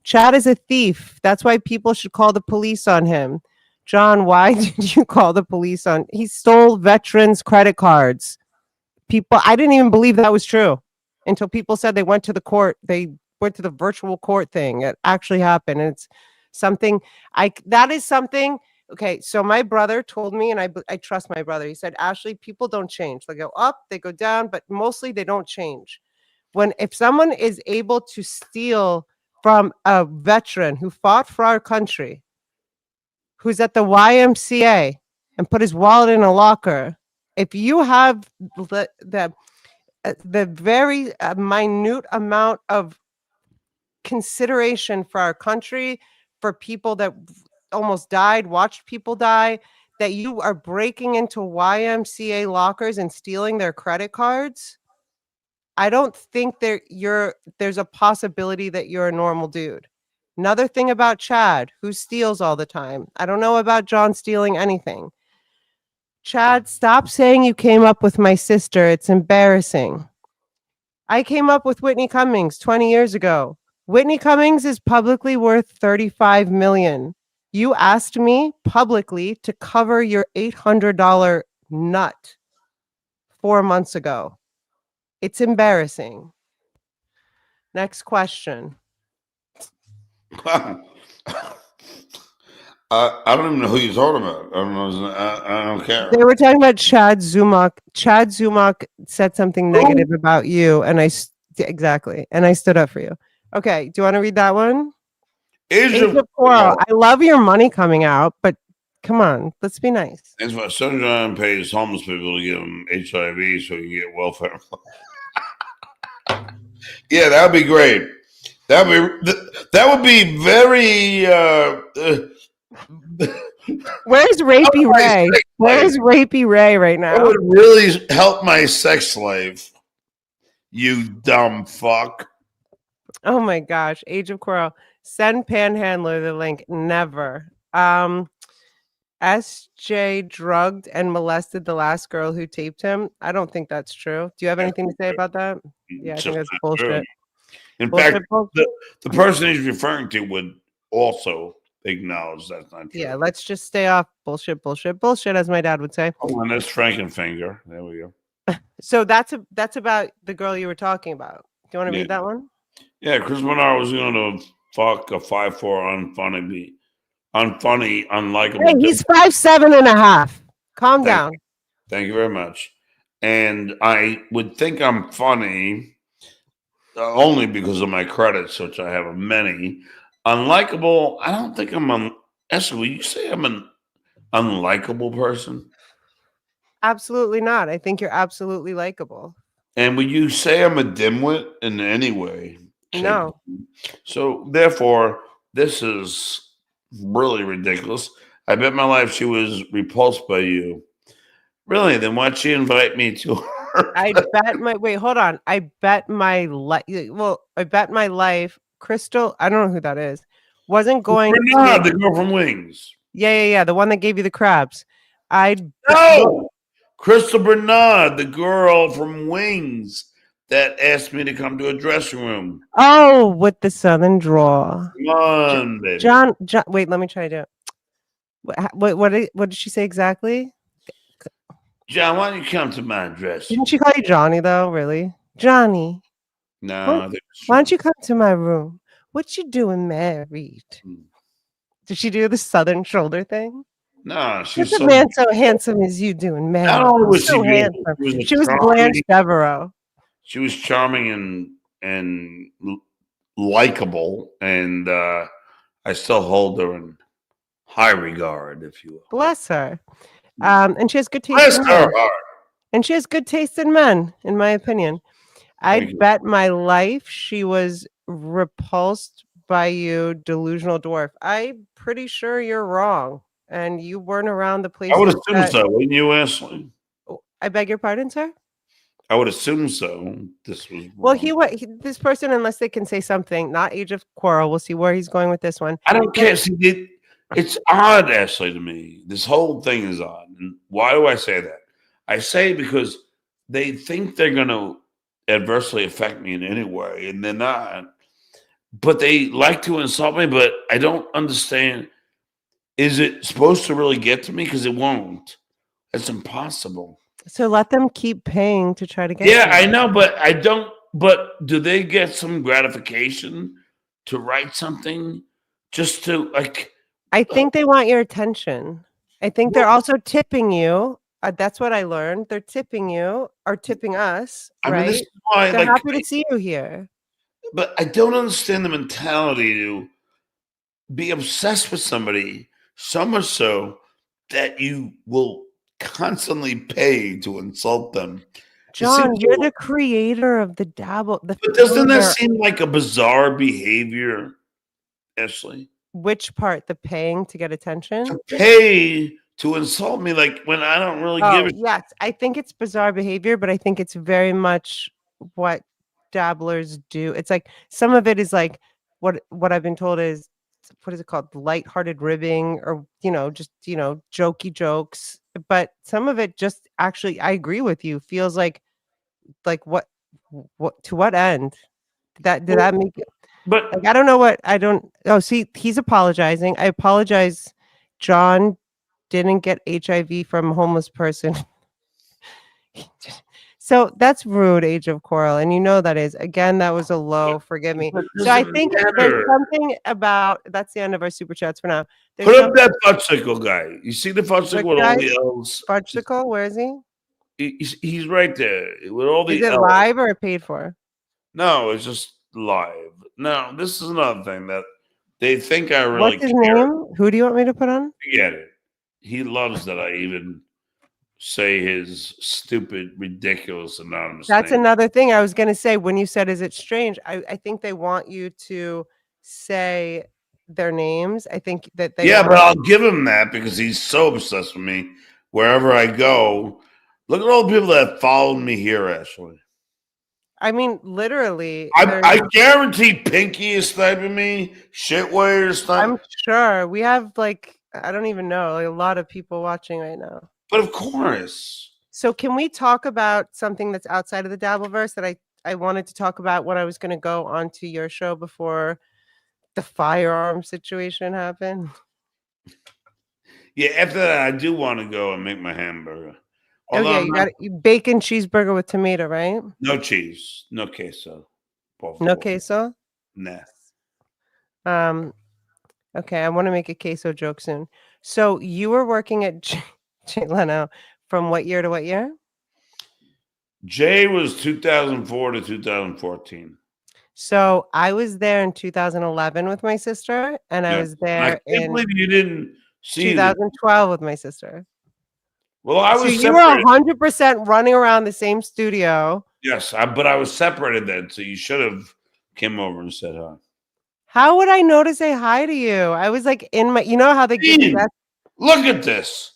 Chad is a thief. That's why people should call the police on him. John, why did you call the police on? He stole veterans' credit cards. People, I didn't even believe that was true until people said they went to the court. They went to the virtual court thing. It actually happened. And it's something that is something. Okay, so my brother told me, and I trust my brother. He said, Ashley, people don't change. They go up, they go down, but mostly they don't change. When if someone is able to steal from a veteran who fought for our country, who's at the YMCA and put his wallet in a locker, if you have the very minute amount of consideration for our country, for people that almost died, watched people die, that you are breaking into YMCA lockers and stealing their credit cards, I don't think there's a possibility that you're a normal dude. Another thing about Chad, who steals all the time. I don't know about John stealing anything. Chad, stop saying you came up with my sister. It's embarrassing. I came up with Whitney Cummings 20 years ago. Whitney Cummings is publicly worth 35 million. You asked me publicly to cover your $800 nut 4 months ago. It's embarrassing. Next question. I don't even know who you're talking about. I don't know. I don't care. They were talking about Chad Zumach. Chad Zumach said something negative about you, and exactly, and I stood up for you. Okay, do you want to read that one? Age of Coral. I love your money coming out, but come on, let's be nice. That's why Sunshine pays homeless people to give them HIV so you get welfare. Yeah, that would be great. That would be very. Where's Rapey Ray? Where's Rapey Ray right now? That would really help my sex slave. You dumb fuck. Oh my gosh, Age of Coral. Send Panhandler the link. Never. SJ drugged and molested the last girl who taped him. I don't think that's true. Do you have anything to say about that? Yeah, I think that's bullshit. True. In fact, the person he's referring to would also acknowledge that's not true. Yeah, let's just stay off bullshit, as my dad would say. Oh, and that's Frankenfinger. There we go. So that's about the girl you were talking about. Do you want to read that one? Yeah, Chris Bernard was going to fuck a 5'4" unfunny, unlikable. Hey, he's 5'7.5". Calm down. Thank you very much. And I would think I'm funny only because of my credits, which I have many. Unlikable, I don't think I'm Esther, will you say I'm an unlikable person? Absolutely not. I think you're absolutely likable. And would you say I'm a dimwit in any way? No. So therefore, this is really ridiculous. I bet my life she was repulsed by you. Really? Then why'd she invite me to her? I bet my life, Crystal, I don't know who that is, wasn't going to the girl from Wings. Yeah. The one that gave you the crabs. Crystal Bernard, the girl from Wings that asked me to come to a dressing room. Oh, with the southern drawl. Come on, baby. John, wait, let me try to do it. What did she say exactly? John, why don't you come to my dressing room? Didn't she call you Johnny, though, really? Johnny. No. Why don't you come to my room? What you doing married? Did she do the southern shoulder thing? No, she's a man so handsome as you doing married. Not only was so handsome. She was Blanche Devereaux. She was charming and likable, and I still hold her in high regard, if you will. Bless her. And she has good taste in men. And she has good taste in men, in my opinion. I bet my life she was repulsed by you, delusional dwarf. I'm pretty sure you're wrong. And you weren't around the place. I would assume so, wouldn't you, Ashley? I beg your pardon, sir? I would assume so. This was wrong. Well, this person, unless they can say something, not Age of Quarrel. We'll see where he's going with this one. I don't care. It's odd, Ashley, to me. This whole thing is odd. And why do I say that? I say because they think they're going to adversely affect me in any way, and they're not. But they like to insult me, but I don't understand. Is it supposed to really get to me? Because it won't. It's impossible. So let them keep paying to try to get Yeah, to I you. know, but I don't. But do they get some gratification to write something just to like? I think they want your attention. I think they're Well, also tipping you. That's what I learned. They're tipping you or tipping us, I mean, this right? is why, They're like, happy to see you here. but I don't understand the mentality to be obsessed with somebody so much so that you will constantly pay to insult them. It seems, John, you're the creator of the dabble, the but doesn't that founder. seem like a bizarre behavior, Ashley? Which part? The paying to get attention? To pay to insult me, like when I don't really give Oh, a. yes. I think it's bizarre behavior, but I think it's very much what dabblers do. It's like some of it is like what I've been told is what is it called? Lighthearted ribbing or just jokey jokes. But some of it just actually I agree with you, feels like what to what end? Did that make it But like I don't know what I don't oh see he's apologizing. I apologize. John didn't get HIV from a homeless person. So that's rude, Age of Coral, and you know that is. Again, that was a low, forgive me. but So I doesn't think there's matter. something about that's the end of our super chats for now. There's Put up something that fudgesicle guy. You see the which fudgesicle with all guy? the L's? Fudgesicle, where is he? He's right there with all Is the it L's. live or paid for? No, it's just live. No, this is another thing that they think I really What's his care. name? Who do you want me to put on? Forget it. He loves that I even say his stupid, ridiculous, anonymous That's name. another thing I was gonna say when you said, "Is it strange?" I think they want you to say their names. I think that they Yeah, want but I'll give him that because he's so obsessed with me. Wherever I go, look at all the people that followed me here, Ashley. I mean, literally, I guarantee Pinky is sniping me. Shitway is sniping. I'm sure we have I don't even know, like a lot of people watching right now. But of course. So can we talk about something that's outside of the Dabbleverse that I wanted to talk about when I was going to go onto your show before the firearm situation happened? Yeah, after that, I do want to go and make my hamburger. Oh Although yeah, I'm you not, got bacon cheeseburger with tomato, right? no cheese, no queso, por No favor. queso. Nah. Um. Okay, I want to make a queso joke soon. So you were working at Jay Leno from what year to what year? Jay was 2004 to 2014. So I was there in 2011 with my sister, and I Yeah. was And I there can't in believe you didn't see this. 2012 with my sister. Well, I So was you were separated. 100% running around the same studio. Yes, but I was separated then, so you should have came over and said hi. How would I know to say hi to you? I was like in my, you know how they give Dean, guests, look at this.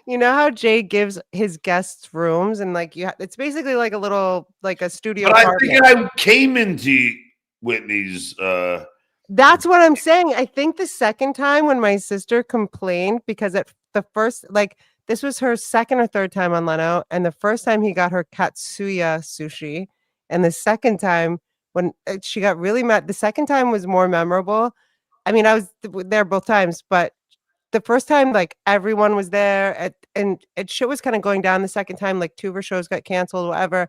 you know how Jay gives his guests rooms and it's basically like a little, like a studio But I think apartment. I came into Whitney's. That's what I'm saying. I think the second time when my sister complained because at the first, this was her second or third time on Leno, and the first time he got her katsuya sushi, and the second time when she got really mad, the second time was more memorable. I mean, I was there both times, but the first time, like everyone was there, and shit was kind of going down. The second time, like two of her shows got canceled, whatever.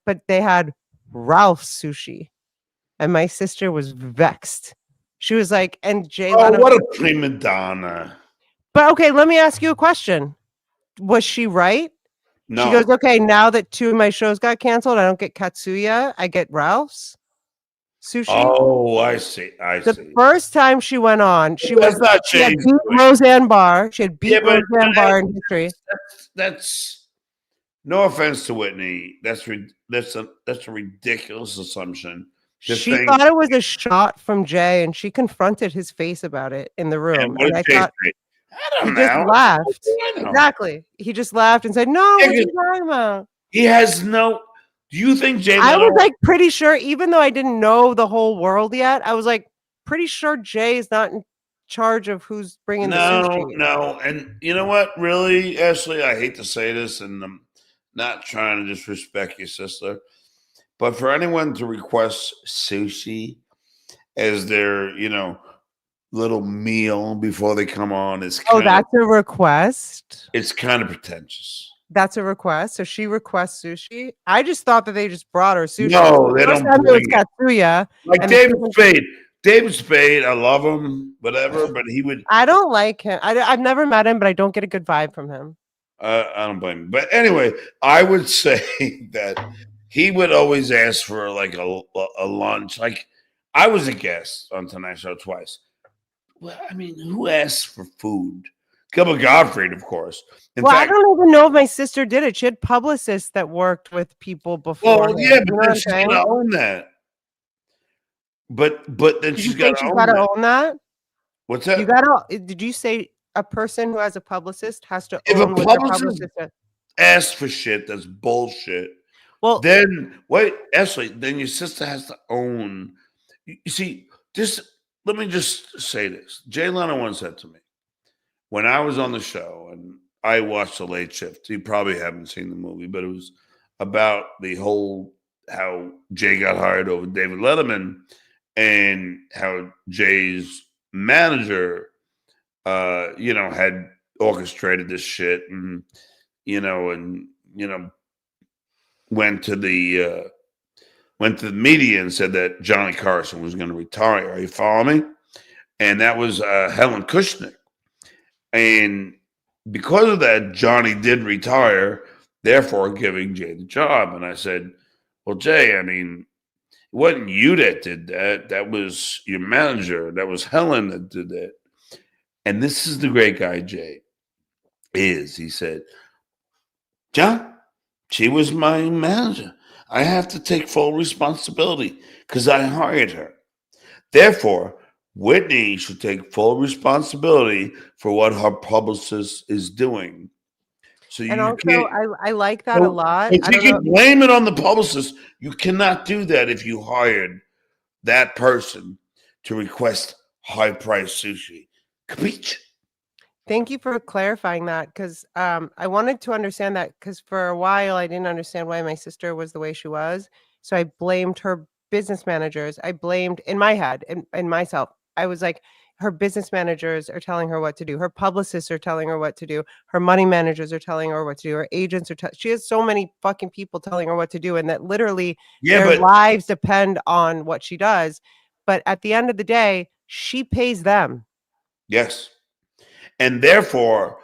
But they had Ralph's sushi, and my sister was vexed. She was like, and Jay Oh, Leno. what a prima donna! But okay, let me ask you a question. Was she right? She No. goes, okay, now that two of my shows got canceled, I don't get Katsuya, I get Ralph's sushi. Oh, I see. I The see. first time she went on, That's not she had Jay's beat doing. Roseanne Barr. She had Yeah, beat but Roseanne Barr in history. that's no offense to Whitney. That's a ridiculous assumption to She think. thought it was a shot from Jay, and she confronted his face about it in the And room. what And did I Jay thought say? I he don't just know. laughed. I know. Exactly. He just laughed and said, "No, Yeah, what are 'cause you talking about?" he has no. Do you think Jay I Leno? was like pretty sure, even though I didn't know the whole world yet, I was like pretty sure Jay is not charge of who's bringing the No, sushi. no. And you know what? Really, Ashley, I hate to say this, and I'm not trying to disrespect your sister, but for anyone to request sushi as their, little meal before they come on, Oh, that's a request. it's kind of pretentious. That's a request. So she requests sushi. I just thought that they just brought her sushi. No, they First don't time it was bring it. Katsuya, Like and the David second, Spade. David Spade, I love him, whatever, but he would. I don't like him. I've never met him, but I don't get a good vibe from him. I don't blame him. But anyway, I would say that he would always ask for like a lunch. Like I was a guest on Tonight Show twice. Well, I mean, who asks for food? Gilbert Gottfried, of course. In Well, I fact, don't even know if my sister did it. She had publicists that worked with people well, beforehand. yeah, You but know what then I'm she's saying? gonna own that. But then Did you she's say gotta she's got own to that. own that? What's You that? gotta. Did you say a person who has a publicist has to If a own what their publicist publicist said? asks for shit, that's bullshit. Well, Then wait, Ashley, then your sister has to own. You see, this. Let me just say this. Jay Leno once said to me when I was on the show, and I watched The Late Shift. You probably haven't seen the movie, but it was about the whole how Jay got hired over David Letterman, and how Jay's manager, had orchestrated this shit, and went to the media and said that Johnny Carson was going to retire. Are you following me? And that was Helen Kushnick. And because of that, Johnny did retire, therefore giving Jay the job. And I said, well, Jay, I mean, it wasn't you that did that. That was your manager. That was Helen that did that. And this is the great guy, Jay, is. He said, John, she was my manager. I have to take full responsibility because I hired her. Therefore, Whitney should take full responsibility for what her publicist is doing. So and you also can't. I like that a So lot. if I you don't know. can blame it on the publicist, you cannot do that if you hired that person to request high price sushi. Capiche? Thank you for clarifying that because I wanted to understand that because for a while I didn't understand why my sister was the way she was. So I blamed her business managers. I blamed in my head and myself. I was like, her business managers are telling her what to do. Her publicists are telling her what to do. Her money managers are telling her what to do. Her agents are. She has so many fucking people telling her what to do, and that literally Yeah, their but lives depend on what she does. But at the end of the day, she pays them. yes. And therefore,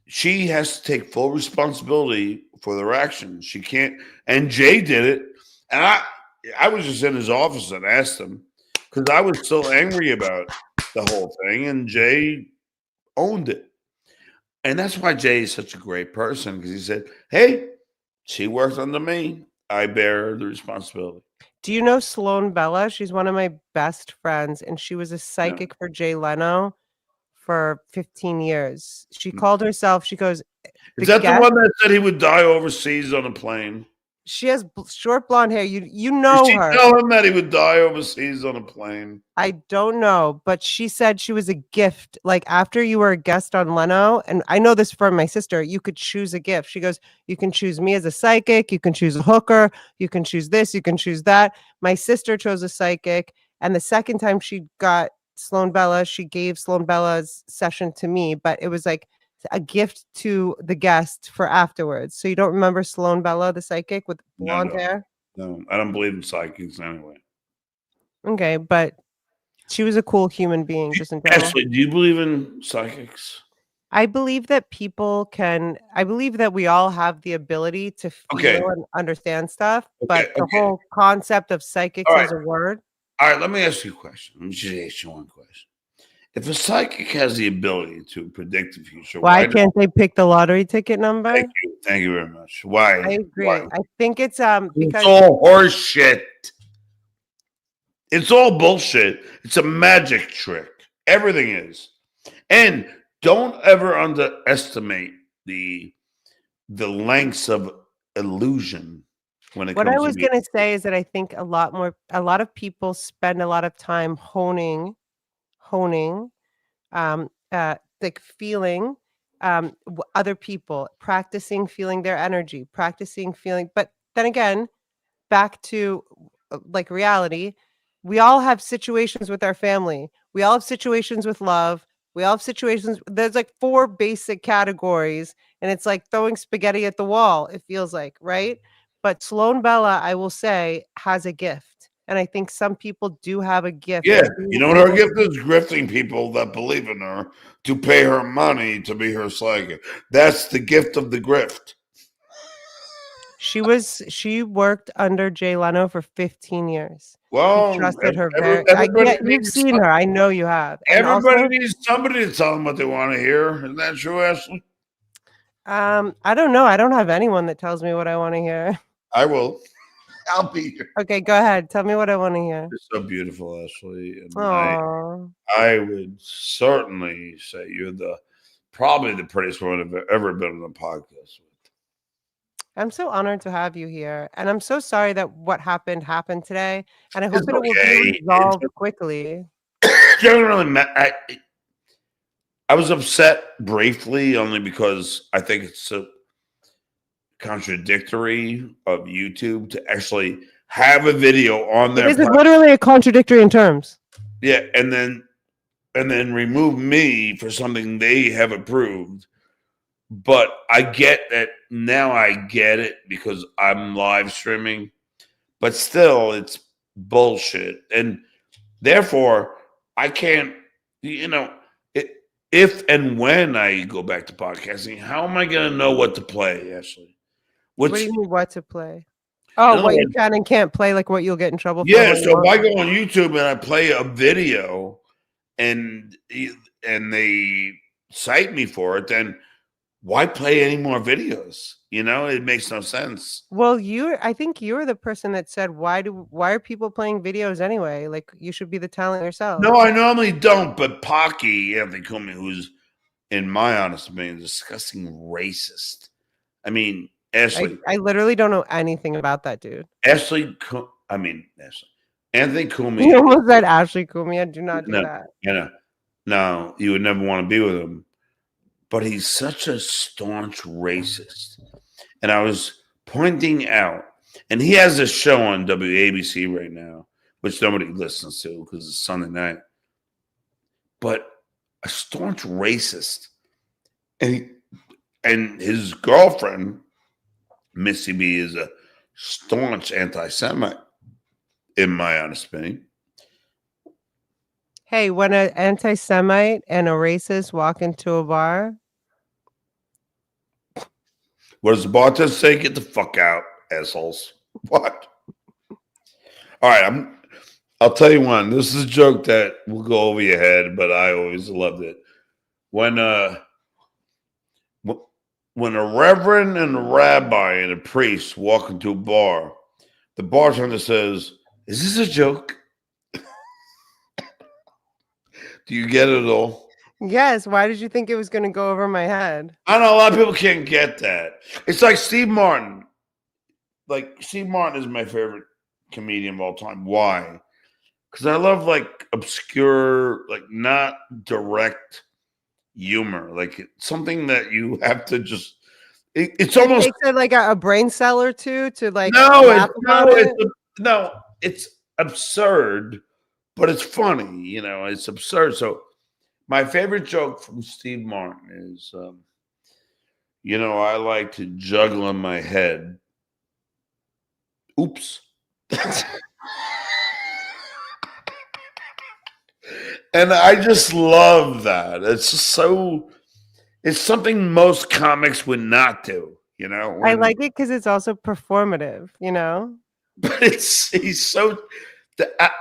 she has to take full responsibility for their actions. She can't. And Jay did it. And I was just in his office and asked him because I was so angry about the whole thing. And Jay owned it. And that's why Jay is such a great person because he said, hey, she worked under me. I bear the responsibility. Do you know Sloane Bella? She's one of my best friends, and she was a No. psychic for Jay Leno for 15 years. She called herself, she goes, Is the that the guest. one that said he would die overseas on a plane? She has short blonde hair. You Did know she her. tell him that he would die overseas on a plane? I don't know, but she said she was a gift. Like after you were a guest on Leno, and I know this from my sister, you could choose a gift. She goes, you can choose me as a psychic, you can choose a hooker, you can choose this, you can choose that. My sister chose a psychic, and the second time she got Sloane Bella, she gave Sloane Bella's session to me, but it was like a gift to the guest for afterwards. So you don't remember Sloane Bella, the psychic with No, I blonde don't. hair? No, I don't believe in psychics anyway. Okay, but she was a cool human being just in general. Ashley, do you believe in psychics? I believe that I believe that we all have the ability to Okay. feel and understand stuff, Okay. but the Okay. whole concept of psychics All as right. a word. All right. Let me ask you a question. Let me just ask you one question. If a psychic has the ability to predict the future, Why why? can't they pick the lottery ticket number? Thank you. Thank you very much. Why? I Why? agree. I think it's It's because all horse shit. It's all bullshit. It's a magic trick. Everything is. And don't ever underestimate the lengths of illusion when it what I comes to was me. gonna say is that I think a lot of people spend a lot of time honing like feeling other people, practicing feeling their energy, practicing feeling. But then again, back to like reality, we all have situations with our family. We all have situations with love. We all have situations. There's like four basic categories, and it's like throwing spaghetti at the wall, it feels like, right? But Sloan Bella, I will say, has a gift. And I think some people do have a gift. Yeah, They you do. know what her gift is? Grifting people that believe in her to pay her money to be her psychic. That's the gift of the grift. She worked under Jay Leno for 15 years. He Well, trusted her everybody yeah, you've needs seen her. I know you have. And everybody also, needs somebody to tell them what they want to hear. Isn't that true, Ashley? I don't know. I don't have anyone that tells me what I want to hear. I will. I'll be here. Okay, go ahead. Tell me what I want to hear. You're so beautiful, Ashley, and Oh, I would certainly say you're the probably the prettiest woman I've ever been on a podcast with. I'm so honored to have you here. And I'm so sorry that what happened today. And I hope It's that it will be okay. resolved quickly. It doesn't really matter. I was upset briefly only because I think it's so contradictory of YouTube to actually have a video on It their is platform. literally a contradictory in terms. Yeah, and then remove me for something they have approved. But I get that now. I get it because I'm live streaming, but still, it's bullshit, and therefore, I can't. You know, it, if and when I go back to podcasting, how am I going to know what to play, Ashley? What do Which, you mean what to play? in Oh, other what you words, can and can't play, like what you'll get in trouble for and yeah. what you So if won't. I go on YouTube and I play a video, and and they cite me for it, then why play any more videos? It makes no sense. Well, I think you're the person that said, why are people playing videos anyway? Like you should be the talent yourself. No, I normally don't, but Pocky, Anthony Kumi, who's, in my honest opinion, a disgusting racist. I mean, I literally don't know anything about that dude. Ashley. Anthony You Kumi, almost said Ashley Cumia. Do not do no, that. no, you would never want to be with him. But he's such a staunch racist. And I was pointing out, and he has a show on WABC right now, which nobody listens to because it's Sunday night. But a staunch racist, and his girlfriend, Missy B, is a staunch anti-Semite, in my honest opinion. Hey, when an anti-Semite and a racist walk into a bar, What does the bartender say? Get the fuck out, assholes. What? All right, I'll tell you one. This is a joke that will go over your head, but I always loved it. When a reverend and a rabbi and a priest walk into a bar, the bartender says, "Is this a joke?" Do you get it all? yes. Why did you think it was going to go over my head? I know a lot of people can't get that. It's like Steve Martin. Like Steve Martin is my favorite comedian of all time. Why? Because I love like obscure, like not direct humor, like something that you have to just. It's It almost takes like a brain cell or two to like no, laugh about it. no, it's absurd, but it's funny. It's absurd. So my favorite joke from Steve Martin is, I like to juggle in my head. Oops. And I just love that. It's just it's something most comics would not do, I like it because it's also performative, you know? but he's so,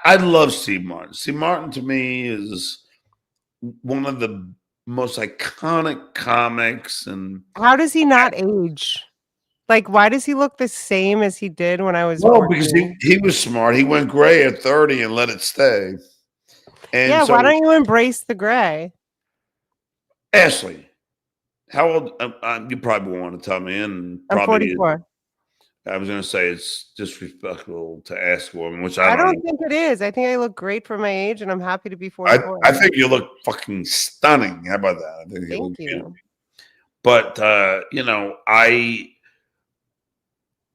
I love Steve Martin. Steve Martin to me is one of the most iconic comics. And How does he not age? Like, why does he look the same as he did when I was well, because 14? he was smart. He went gray at 30 and let it stay. And Yeah, so, why don't you embrace the gray? Ashley, how old? You probably won't want to tell me, and I'm probably 44. I was going to say it's disrespectful to ask a woman, which I I don't don't know. think it is. I think I look great for my age, and I'm happy to be I 44. think you look fucking stunning. How about that? I think you look Thank beautiful. you. But I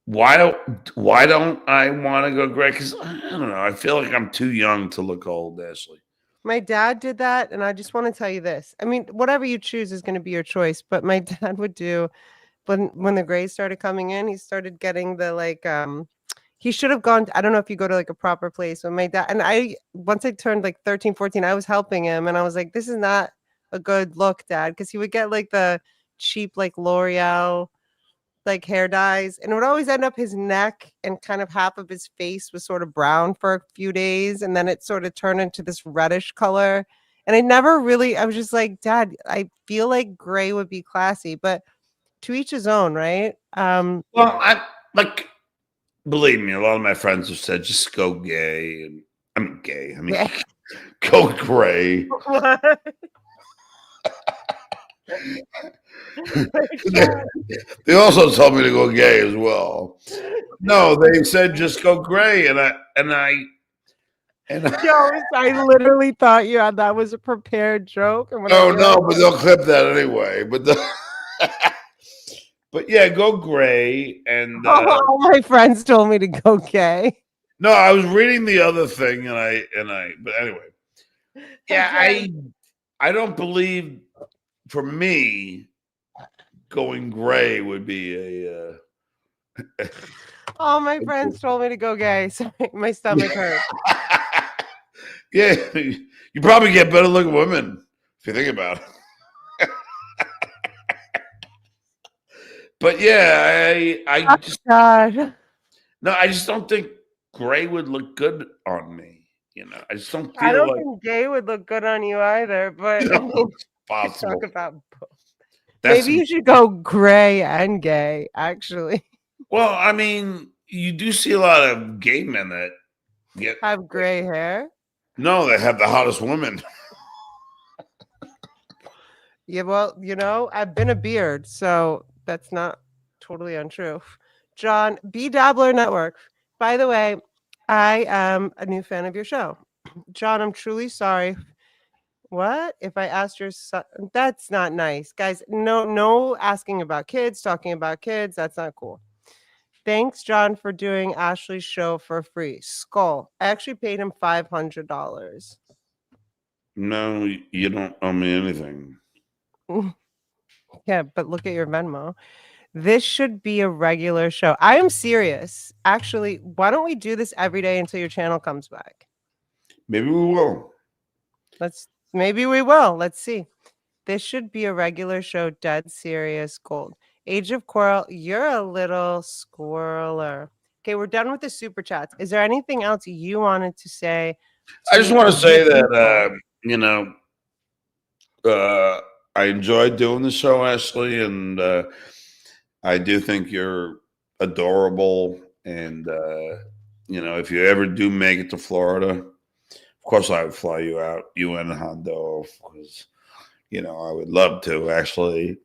why don't I want to go gray? Because I don't know. I feel like I'm too young to look old, Ashley. My dad did that, and I just want to tell you this. I mean, whatever you choose is going to be your choice, but my dad would do when the grays started coming in, he started getting the he should have gone. I don't know if you go to like a proper place. When my dad and I once I turned like 13, 14, I was helping him and I was like, this is not a good look, Dad, because he would get like the cheap like L'Oreal like hair dyes, and it would always end up his neck and kind of half of his face was sort of brown for a few days, and then it sort of turned into this reddish color. And I never really, I was just like, Dad, I feel like gray would be classy, but to each his own, right? Well, I like believe me. A lot of my friends have said just go gay, and I mean gay. I mean Yeah. go gray. What? They also told me to go gay as well. No, they said just go gray, and I Yo, I literally thought you had that was a prepared joke, and when I oh no, realized, but they'll clip that anyway. But yeah, go gray. And all my friends told me to go gay. no, I was reading the other thing, but anyway, yeah, Okay. I don't believe for me going gray would be a. All my friends told me to go gay. Sorry, my stomach hurt. Yeah, you probably get better looking women if you think about it. But yeah, I Oh, just God. no, I just don't think gray would look good on me. I just don't I feel don't like think gay would look good on you either, but I mean, it's we could talk possible. about That's maybe you should go gray and gay, actually. well, I mean, you do see a lot of gay men that get Have gray hair. no, they have the hottest women. Yeah, well, I've been a beard, so that's not totally untrue. John, B Dabbler Network. By the way, I am a new fan of your show. John, I'm truly sorry. What? If I asked your son, that's not nice. Guys, no, no asking about kids, talking about kids. That's not cool. Thanks, John, for doing Ashley's show for free. Skull. I actually paid him $500. No, you don't owe me anything. Yeah, but look at your Venmo. This should be a regular show. I am serious. Actually, why don't we do this every day until your channel comes back? Maybe we will. Maybe we will. Let's see. This should be a regular show, dead serious gold. Age of Coral, you're a little squirreler. Okay, we're done with the super chats. Is there anything else you wanted to say I to just want to the say that people? I enjoyed doing the show, Ashley, and I do think you're adorable. And if you ever do make it to Florida, of course I would fly you out, you and Hondo, because I would love to actually.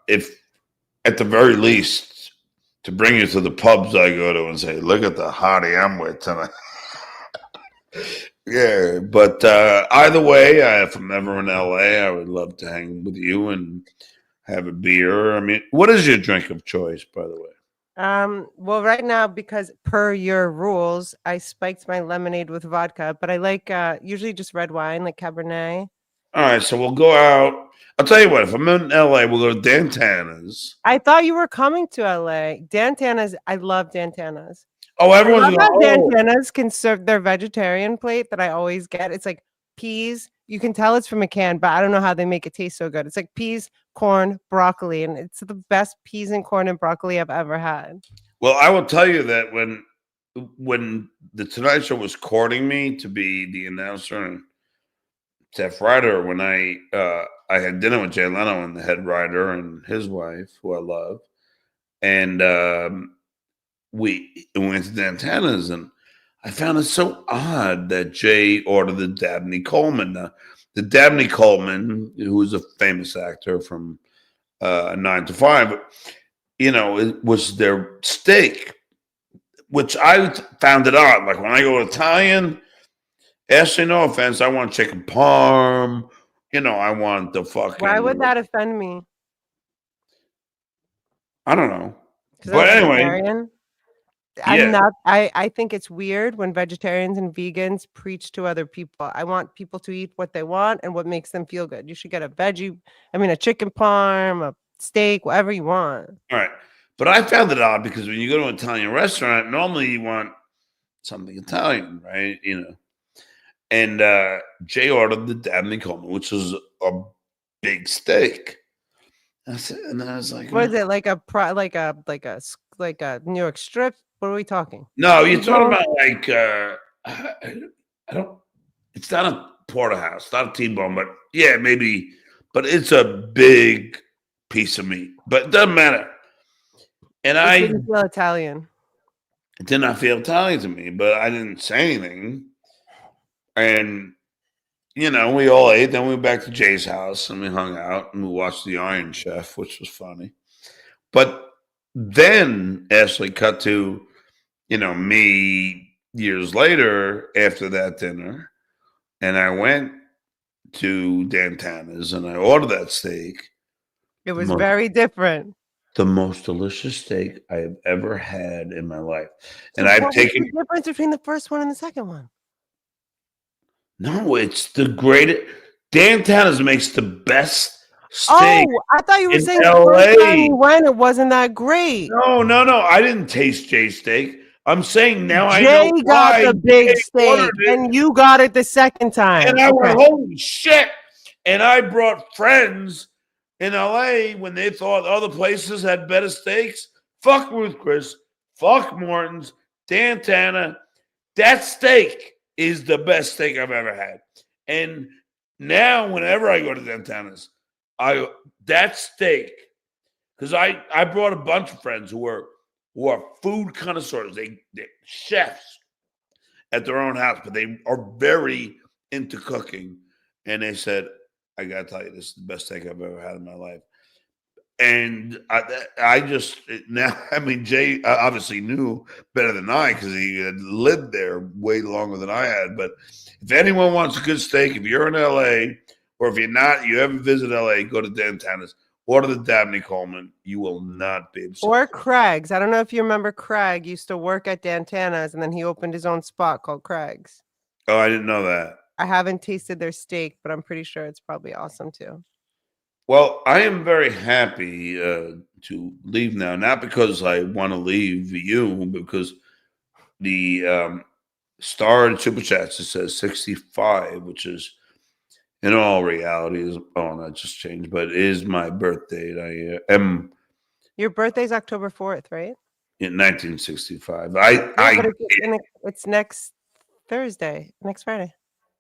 If at the very least to bring you to the pubs I go to and say, look at the hottie I'm with tonight. Yeah, but either way, if I'm ever in LA, I would love to hang with you and have a beer. I mean, what is your drink of choice, by the way? Well, right now, because per your rules, I spiked my lemonade with vodka, but I like usually just red wine, like Cabernet. All right, so we'll go out. I'll tell you what, if I'm in LA, we'll go to Dantana's. I thought you were coming to LA. Dantana's, I love Dantana's. Oh, I everyone's love going, how oh, Dantana's can serve their vegetarian plate that I always get. It's like peas. You can tell it's from a can, but I don't know how they make it taste so good. It's like peas, corn, broccoli, and it's the best peas and corn and broccoli I've ever had. well, I will tell you that when the Tonight Show was courting me to be the announcer and Jeff Ryder, when I had dinner with Jay Leno and the head writer and his wife, who I love, and we went to Dantana's, and I found it so odd that Jay ordered the Dabney Coleman. The Dabney Coleman, who was a famous actor from 9 to 5, it was their steak, which I found it odd. Like when I go Italian, Ashley, no offense, I want chicken parm. I want the Why would fucking, that offend me? I don't know. Because I'm But anyway, vegetarian. I'm yeah. not. I think it's weird when vegetarians and vegans preach to other people. I want people to eat what they want and what makes them feel good. You should get a chicken parm, a steak, whatever you want. All right. But I found it odd because when you go to an Italian restaurant, normally you want something Italian, right? And Jay ordered the Dabney Coleman, which was a big steak. And I was like, What is it like like a New York strip? What are we talking? no, you're talking T-bone? about like, I don't, it's not a porterhouse, not a T-bone, but yeah, maybe, but it's a big piece of meat, but it doesn't matter. And It I didn't feel Italian. did not feel Italian to me, but I didn't say anything. And, we all ate. Then we went back to Jay's house and we hung out and we watched The Iron Chef, which was funny. But then Ashley cut to, me years later after that dinner. And I went to Dantana's and I ordered that steak. It The was most, very different. the most delicious steak I have ever had in my life. So And I've what was taken, the difference between the first one and the second one? no, it's the greatest. Dantana's makes the best steak Oh, I thought you were in saying the first time LA. you went, it wasn't that great. No, no, no. I didn't taste Jay's steak. I'm saying now I Jay know got why the big Jay ordered steak, it. and you got it the second And time. I Okay. went, holy shit. And I brought friends in LA when they thought other places had better steaks. Fuck Ruth Chris. Fuck Morton's. Dantana. That steak is the best steak I've ever had. And now, whenever I go to Dantana's, that steak, because I brought a bunch of friends who are food connoisseurs. They're chefs at their own house, but they are very into cooking. And they said, I got to tell you, this is the best steak I've ever had in my life. And I just now, I mean, Jay obviously knew better than I because he had lived there way longer than I had. But if anyone wants a good steak, if you're in LA or if you're not, you haven't visited LA, go to Dantana's, order the Dabney Coleman. You will not be upset. Or Craig's. I don't know if you remember Craig used to work at Dantana's, and then he opened his own spot called Craig's. Oh, I didn't know that. I haven't tasted their steak, but I'm pretty sure it's probably awesome too. Well, I am very happy to leave now, not because I want to leave you, but because the star in Super Chats, it says 65, which is in all reality is, oh, that just changed, but it is my birthday. I am Your birthday's October 4th, right? in 1965. Yeah, I but it's next Thursday, next Friday,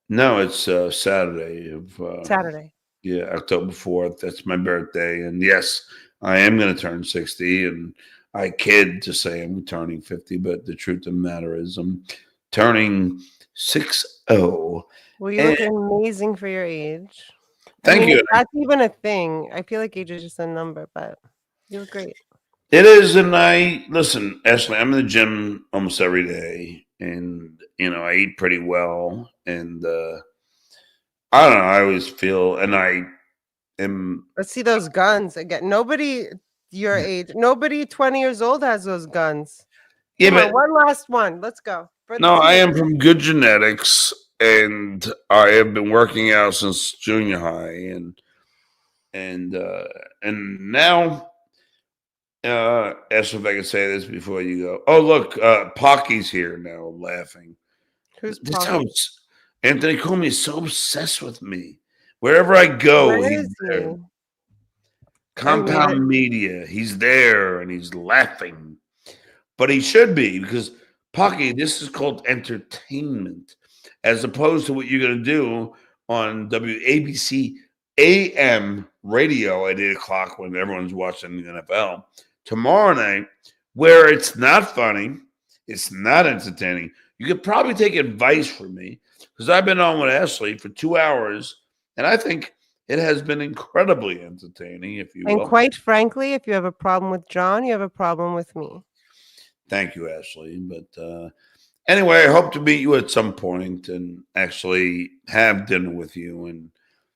no, it's Saturday of Saturday. yeah, October 4th. That's my birthday, and yes, I am going to turn 60, and I kid to say I'm turning 50, but the truth of the matter is I'm turning 60. Well, you look amazing for your age. Thank you. If that's even a thing. I feel like age is just a number, but you look great. It is, and listen, Ashley. I'm in the gym almost every day, and I eat pretty well, and I don't know. I always feel, and I am. Let's see those guns again. Nobody your age, nobody 20 years old has those guns. Yeah, Come on, but one last one. Let's go. no, I am from good genetics, and I have been working out since junior high, and now. Ask if I can say this before you go. Oh, look, Pocky's here now, laughing. Who's This Pocky? house. Anthony Comey is so obsessed with me. Wherever I go, Where he's is there. he? Compound Media, he's there and he's laughing. But he should be because Pocky, this is called entertainment, as opposed to what you're going to do on WABC AM radio at 8 o'clock when everyone's watching the NFL. Tomorrow night, where it's not funny, it's not entertaining. You could probably take advice from me because I've been on with Ashley for 2 hours, and I think It has been incredibly entertaining, if you And will. quite frankly, if you have a problem with John, you have a problem with me. Thank you, Ashley. But anyway, I hope to meet you at some point and actually have dinner with you and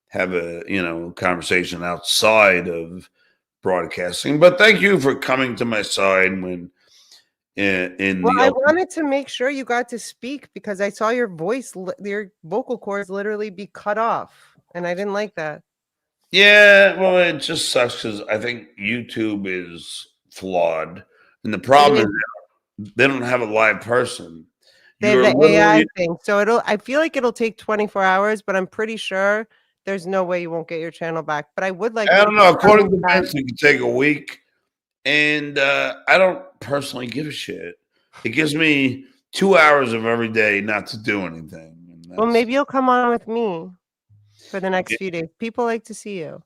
have a conversation outside of broadcasting. But thank you for coming to my side when in Well, the I open. wanted to make sure you got to speak because I saw your your vocal cords literally be cut off, and I didn't like that. Yeah, well, it just sucks because I think YouTube is flawed, and the What do you problem mean? is they don't have a live person. They have You're the AI literally, thing. So I feel like it'll take 24 hours, but I'm pretty sure there's no way you won't get your channel back. But I would like I you to don't know. confirm According with to that. Vince, it could take a week, and I don't personally give a shit. It gives me 2 hours of every day not to do anything, and Well, that's maybe you'll come on with me for the next yeah. few days. People like to see you.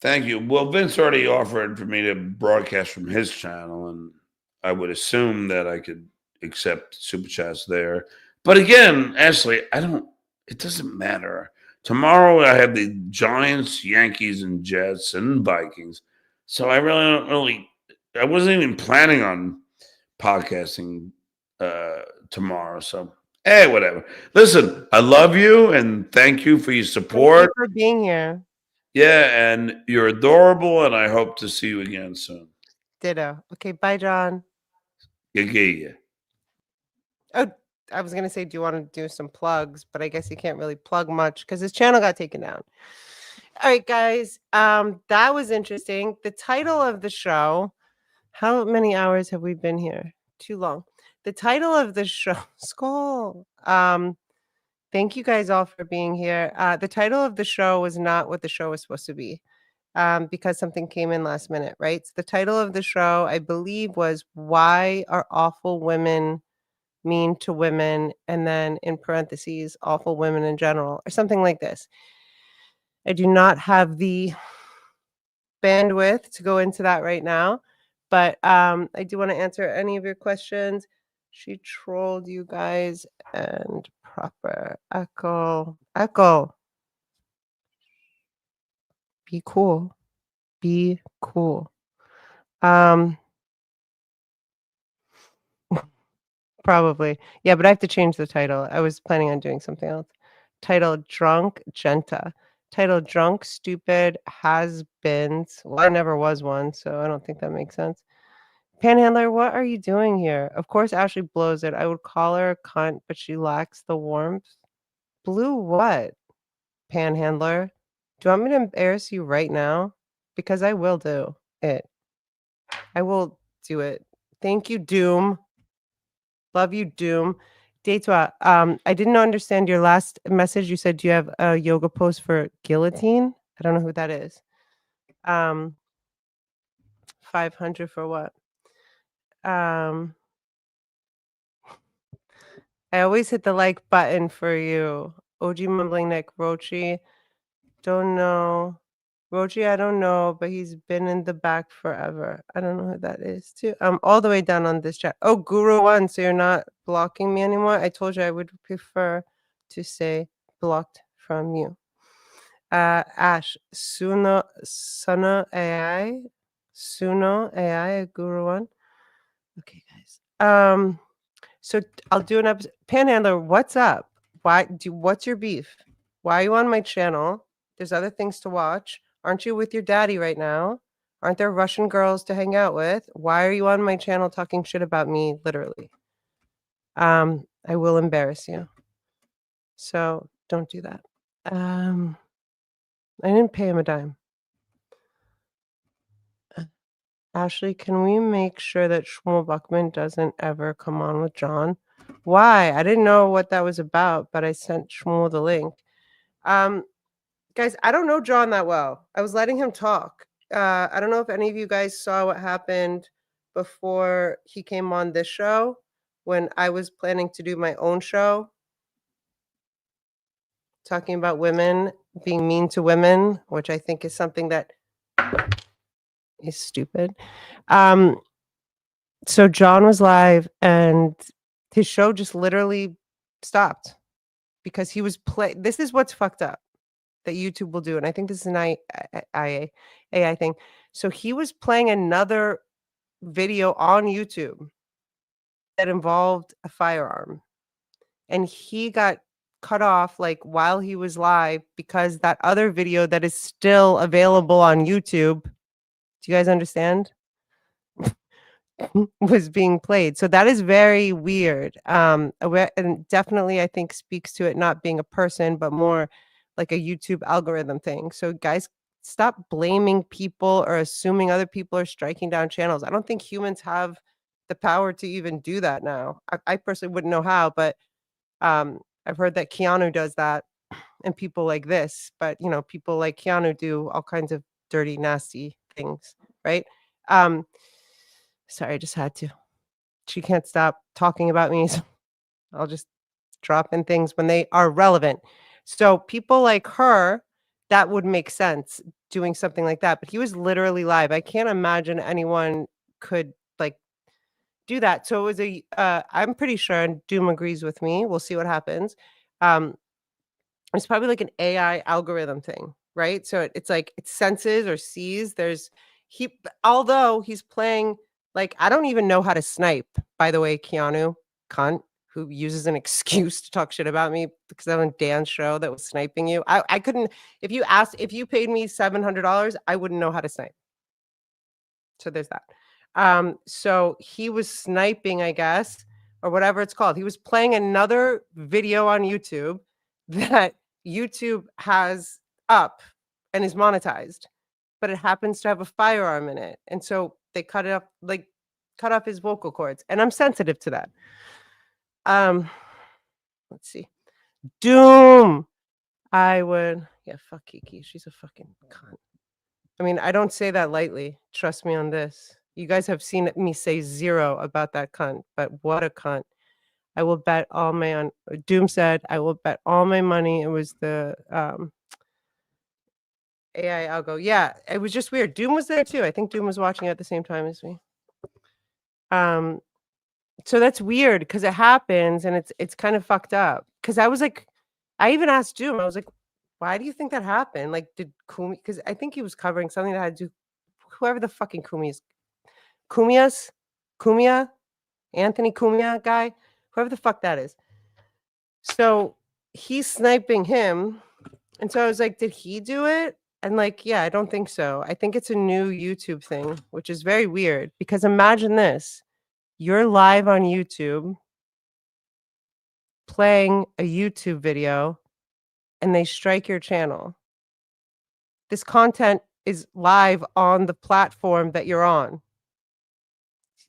Thank you. Well, Vince already offered for me to broadcast from his channel, and I would assume that I could accept super chats there. But again, Ashley, I don't. It doesn't matter. Tomorrow I have the Giants, Yankees, and Jets and Vikings, so I really don't really. I wasn't even planning on podcasting tomorrow. So hey, whatever. Listen, I love you and thank you for your Thank you support. for being here. Yeah, and you're adorable, and I hope to see you again soon. Ditto. Okay, bye, John. Yeah, yeah, yeah. Oh, I was gonna say, do you want to do some plugs? But I guess you can't really plug much because his channel got taken down. All right, guys. That was interesting. The title of the show. How many hours have we been here? Too long. The title of the show. Skull. Thank you guys all for being here. The title of the show was not what the show was supposed to be. Because something came in last minute, right? So the title of the show, I believe, was "Why Are Awful Women Mean to Women?" and then in parentheses, "Awful Women in General," or something like this. I do not have the bandwidth to go into that right now, but I do want to answer any of your questions. She trolled you guys and proper echo. Echo. Be cool. Be cool. Um, Probably. Yeah, but I have to change the title. I was planning on doing something else. Title Drunk Genta. Title Drunk Stupid Has-Beens. Well, I never was one, so I don't think that makes sense. Panhandler, what are you doing here? Of course, Ashley blows it. I would call her a cunt, but she lacks the warmth. Blue what? Panhandler. Do you want me to embarrass you right now? Because I will do it. I will do it. Thank you, Doom. Love you, Doom. Detwa, I didn't understand your last message. You said you have a yoga pose for guillotine. I don't know who that is. 500 for what? Um, I always hit the like button for you. OG Mumbling Nick, Rochi, don't know. Rochi, I don't know, but he's been in the back forever. I don't know who that is too. I'm all the way down on this chat. Oh, Guru One, so you're not blocking me anymore? I told you I would prefer to say blocked from you. Ash, Suno AI, Suno AI, Guru One. Okay, guys. So I'll do an episode. Panhandler, what's up? What's your beef? Why are you on my channel? There's other things to watch. Aren't you with your daddy right now? Aren't there Russian girls to hang out with? Why are you on my channel talking shit about me, literally? I will embarrass you. So don't do that. I didn't pay him a dime. Ashley, can we make sure that Shmuel Buckman doesn't ever come on with John? Why? I didn't know what that was about, but I sent Shmuel the link. Um, Guys, I don't know John that well. I was letting him talk. I don't know if any of you guys saw what happened before he came on this show when I was planning to do my own show talking about women being mean to women, which I think is something that is stupid. So John was live and his show just literally stopped because he was this is what's fucked up. that YouTube will do, and I think this is an AI thing. So he was playing another video on YouTube that involved a firearm, and he got cut off, like, while he was live because that other video that is still available on YouTube, do you guys understand? Was being played. So that is very weird. And definitely I think speaks to it not being a person, but more like a YouTube algorithm thing. So guys, stop blaming people or assuming other people are striking down channels. I don't think humans have the power to even do that now. I personally wouldn't know how, but I've heard that Keanu does that and people like this, but people like Keanu do all kinds of dirty, nasty things, right? Um, Sorry, I just had to. She can't stop talking about me, so I'll just drop in things when they are relevant. So people like her, that would make sense doing something like that, but he was literally live. I can't imagine anyone could, like, do that. So it was I'm pretty sure, and Doom agrees with me, we'll see what happens. Um, it's probably like an AI algorithm thing, right? So it's like it senses or sees although he's playing, like, I don't even know how to snipe, by the way, Keanu, cunt, who uses an excuse to talk shit about me because I'm on Dan's show that was sniping you. I couldn't, if you paid me $700, I wouldn't know how to snipe. So there's that. So he was sniping, I guess, or whatever it's called. He was playing another video on YouTube that YouTube has up and is monetized, but it happens to have a firearm in it. And so they cut off his vocal cords. And I'm sensitive to that. Let's see. Doom. Yeah, fuck Kiki. She's a fucking cunt. I mean, I don't say that lightly. Trust me on this. You guys have seen me say zero about that cunt, but what a cunt. I will bet all my Doom said, I will bet all my money it was the AI algo. Yeah, it was just weird. Doom was there too. I think Doom was watching at the same time as me. So that's weird because it happens and it's kind of fucked up. Because I was like, I even asked Doom, I was like, why do you think that happened? Like, did Kumi, because I think he was covering something that had to do, whoever the fucking Kumi is, Kumia, Anthony Cumia guy, whoever the fuck that is. So he's sniping him. And so I was like, did he do it? And like, yeah, I don't think so. I think it's a new YouTube thing, which is very weird because imagine this. You're live on YouTube playing a YouTube video and they strike your channel. This content is live on the platform that you're on.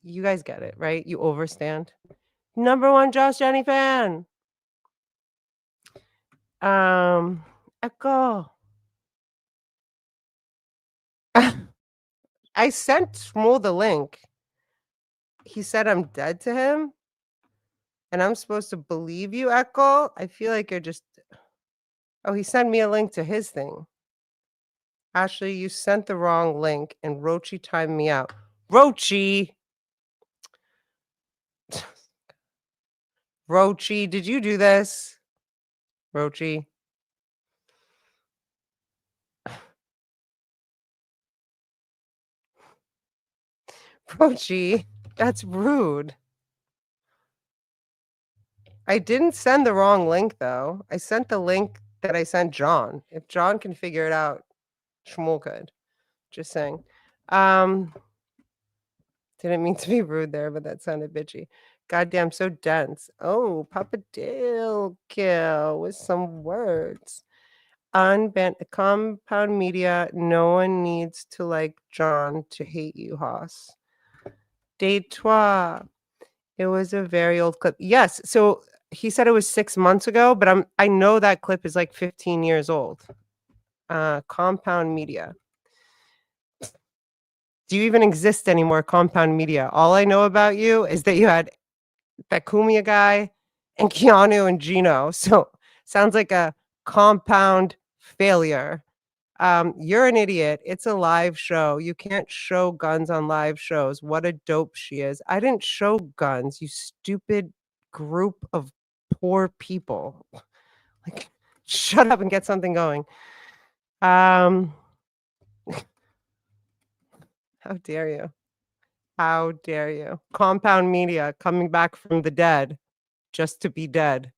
You guys get it, right? You overstand. Number one Josh Jenny fan. Echo. I sent Shmuel the link. He said I'm dead to him. And I'm supposed to believe you, Echo? I feel like you're just... Oh, he sent me a link to his thing. Ashley, you sent the wrong link and Rochi timed me out. Rochi! Rochi, did you do this? Rochi. Rochi, that's rude. I didn't send the wrong link, though. I sent the link that I sent John. If John can figure it out, Shmuel could. Just saying. Didn't mean to be rude there, but that sounded bitchy. Goddamn, so dense. Oh, Papa Dale kill with some words. Unbanned compound media. No one needs to like John to hate you, Haas. Day-toi. It was a very old clip. Yes. So he said it was 6 months ago, but I know that clip is like 15 years old. Compound media. Do you even exist anymore, Compound Media? All I know about you is that you had that Kumia guy and Keanu and Gino. So sounds like a compound failure. You're an idiot. It's a live show. You can't show guns on live shows. What a dope she is. I didn't show guns, you stupid group of poor people. Like, shut up and get something going. How dare you? How dare you? Compound Media coming back from the dead just to be dead.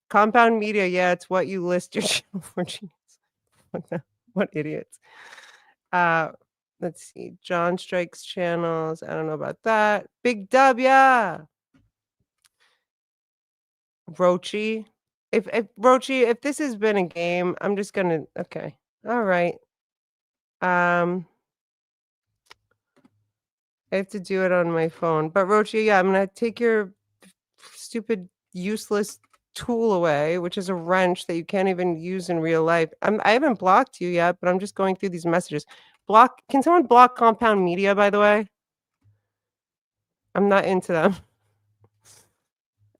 Compound Media, yeah, it's what you list your channel for. Genius. What idiots. Uh, let's see. John Strikes channels. I don't know about that. Big Dub, yeah. Rochi. If Rochi, if this has been a game, I'm just gonna okay. All right. I have to do it on my phone. But Rochi, yeah, I'm gonna take your stupid, useless tool away, which is a wrench that you can't even use in real life. I haven't blocked you yet, but I'm just going through these messages. Block. Can someone block Compound Media, by the way? I'm not into them.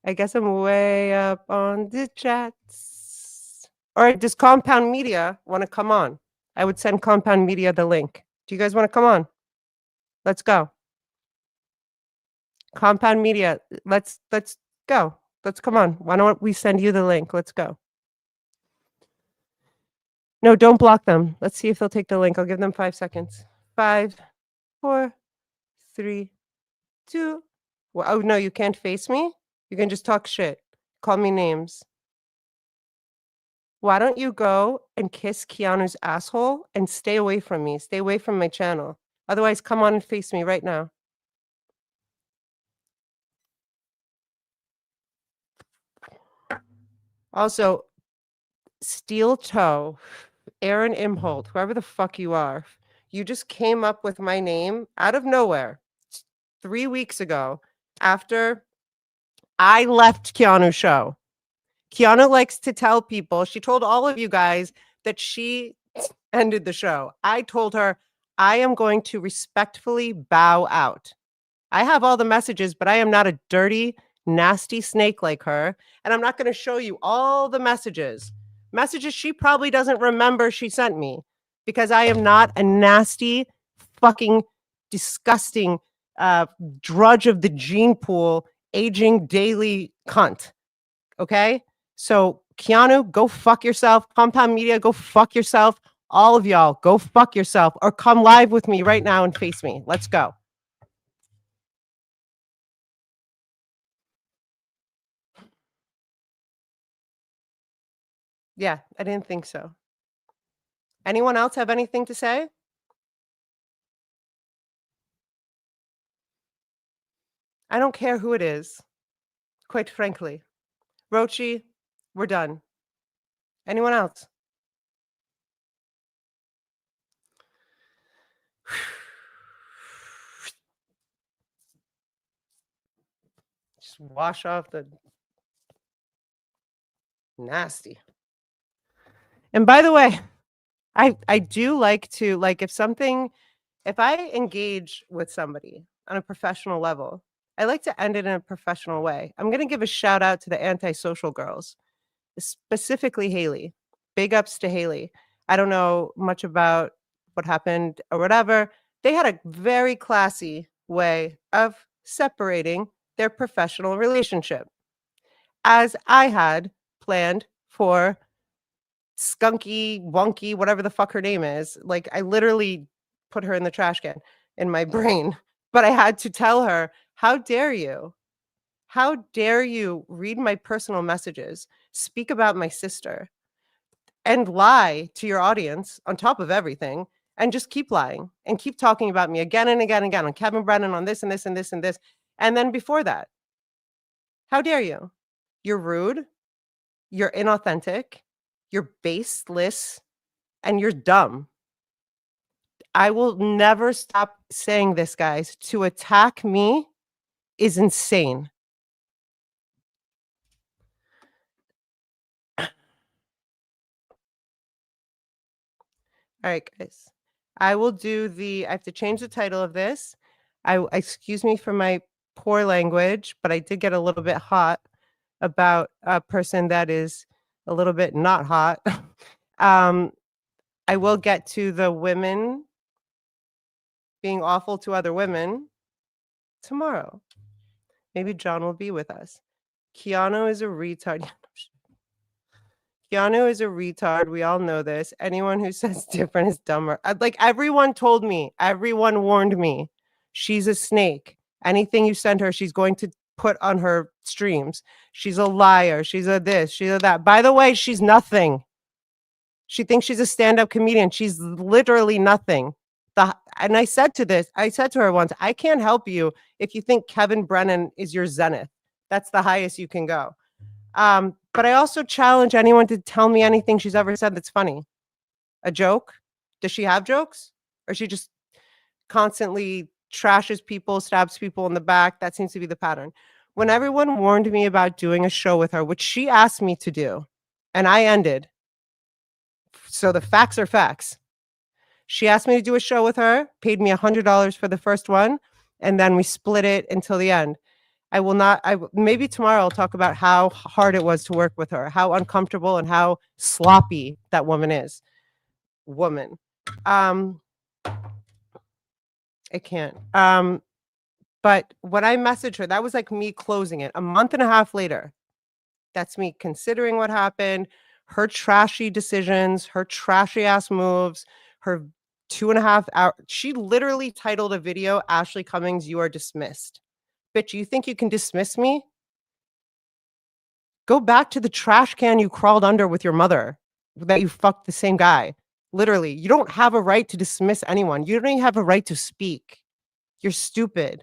I guess I'm way up on the chats. All right, does Compound Media want to come on? I would send Compound Media the link. Do you guys want to come on? Let's go. Compound Media, let's go. Let's come on. Why don't we send you the link? Let's go. No, don't block them. Let's see if they'll take the link. I'll give them 5 seconds. 5, 4, 3, 2. Well, oh no, you can't face me? You can just talk shit. Call me names. Why don't you go and kiss Keanu's asshole and stay away from me? Stay away from my channel. Otherwise, come on and face me right now. Also, Steel Toe, Aaron Imholt, whoever the fuck you are, you just came up with my name out of nowhere 3 weeks ago after I left Keanu's show. Keanu likes to tell people, she told all of you guys that she ended the show. I told her, I am going to respectfully bow out. I have all the messages, but I am not a dirty, nasty snake like her. And I'm not going to show you all the messages. Messages she probably doesn't remember she sent me because I am not a nasty, fucking, disgusting drudge of the gene pool, aging daily cunt. Okay? So, Keanu, go fuck yourself. Compound Media, go fuck yourself. All of y'all, go fuck yourself or come live with me right now and face me. Let's go. Yeah, I didn't think so. Anyone else have anything to say? I don't care who it is, quite frankly. Rochi, we're done. Anyone else? Just wash off the nasty. And by the way, I do like to if I engage with somebody on a professional level, I like to end it in a professional way. I'm going to give a shout out to the antisocial girls, specifically Haley. Big ups to Haley. I don't know much about what happened or whatever. They had a very classy way of separating their professional relationship, as I had planned for Skunky, Wonky, whatever the fuck her name is. Like, I literally put her in the trash can in my brain, but I had to tell her, how dare you? How dare you read my personal messages, speak about my sister, and lie to your audience on top of everything, and just keep lying and keep talking about me again and again and again on Kevin Brennan, on this and this and this and this. And then before that, how dare you? You're rude, you're inauthentic, you're baseless, and you're dumb. I will never stop saying this, guys. To attack me is insane. All right, guys. I have to change the title of this. Excuse me for my poor language, but I did get a little bit hot about a person that is a little bit not hot. I will get to the women being awful to other women tomorrow. Maybe John will be with us. Keanu is a retard. Keanu is a retard. We all know this. Anyone who says different is dumber. Like everyone told me, everyone warned me. She's a snake. Anything you send her, she's going to put on her streams. She's a liar. She's a this. She's a that. By the way, she's nothing. She thinks she's a stand-up comedian. She's literally nothing. And I said to her once, I can't help you if you think Kevin Brennan is your zenith. That's the highest you can go. But I also challenge anyone to tell me anything she's ever said that's funny. A joke? Does she have jokes? Or she just constantly trashes people, stabs people in the back? That seems to be the pattern. When everyone warned me about doing a show with her, which she asked me to do, and I ended. So the facts are facts. She asked me to do a show with her, paid me $100 for the first one, and then we split it until the end. I will not. Maybe tomorrow I'll talk about how hard it was to work with her, how uncomfortable and how sloppy that woman is. Woman, I can't. But when I messaged her, that was like me closing it. A month and a half later, that's me considering what happened, her trashy decisions, her trashy ass moves, her 2.5 hour. She literally titled a video, "Ashley Cummings, you are dismissed." Bitch, you think you can dismiss me? Go back to the trash can you crawled under with your mother that you fucked the same guy. Literally, you don't have a right to dismiss anyone. You don't even have a right to speak. You're stupid.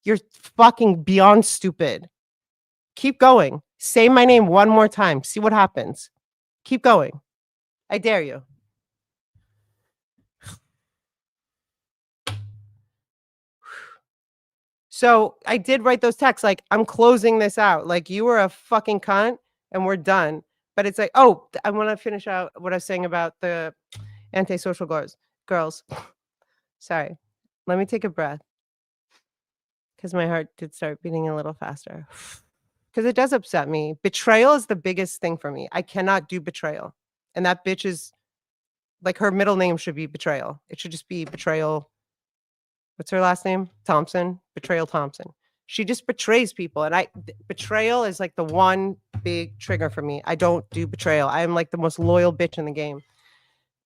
You're fucking beyond stupid. Keep going. Say my name one more time. See what happens. Keep going. I dare you. So I did write those texts like, I'm closing this out. Like, you were a fucking cunt and we're done. But it's like, oh, I want to finish out what I was saying about the antisocial girls. Sorry. Let me take a breath because my heart did start beating a little faster. Because it does upset me. Betrayal is the biggest thing for me. I cannot do betrayal. And that bitch is like, her middle name should be Betrayal. It should just be Betrayal. What's her last name? Thompson. Betrayal Thompson. She just betrays people. And betrayal is like the one big trigger for me. I don't do betrayal. I am like the most loyal bitch in the game.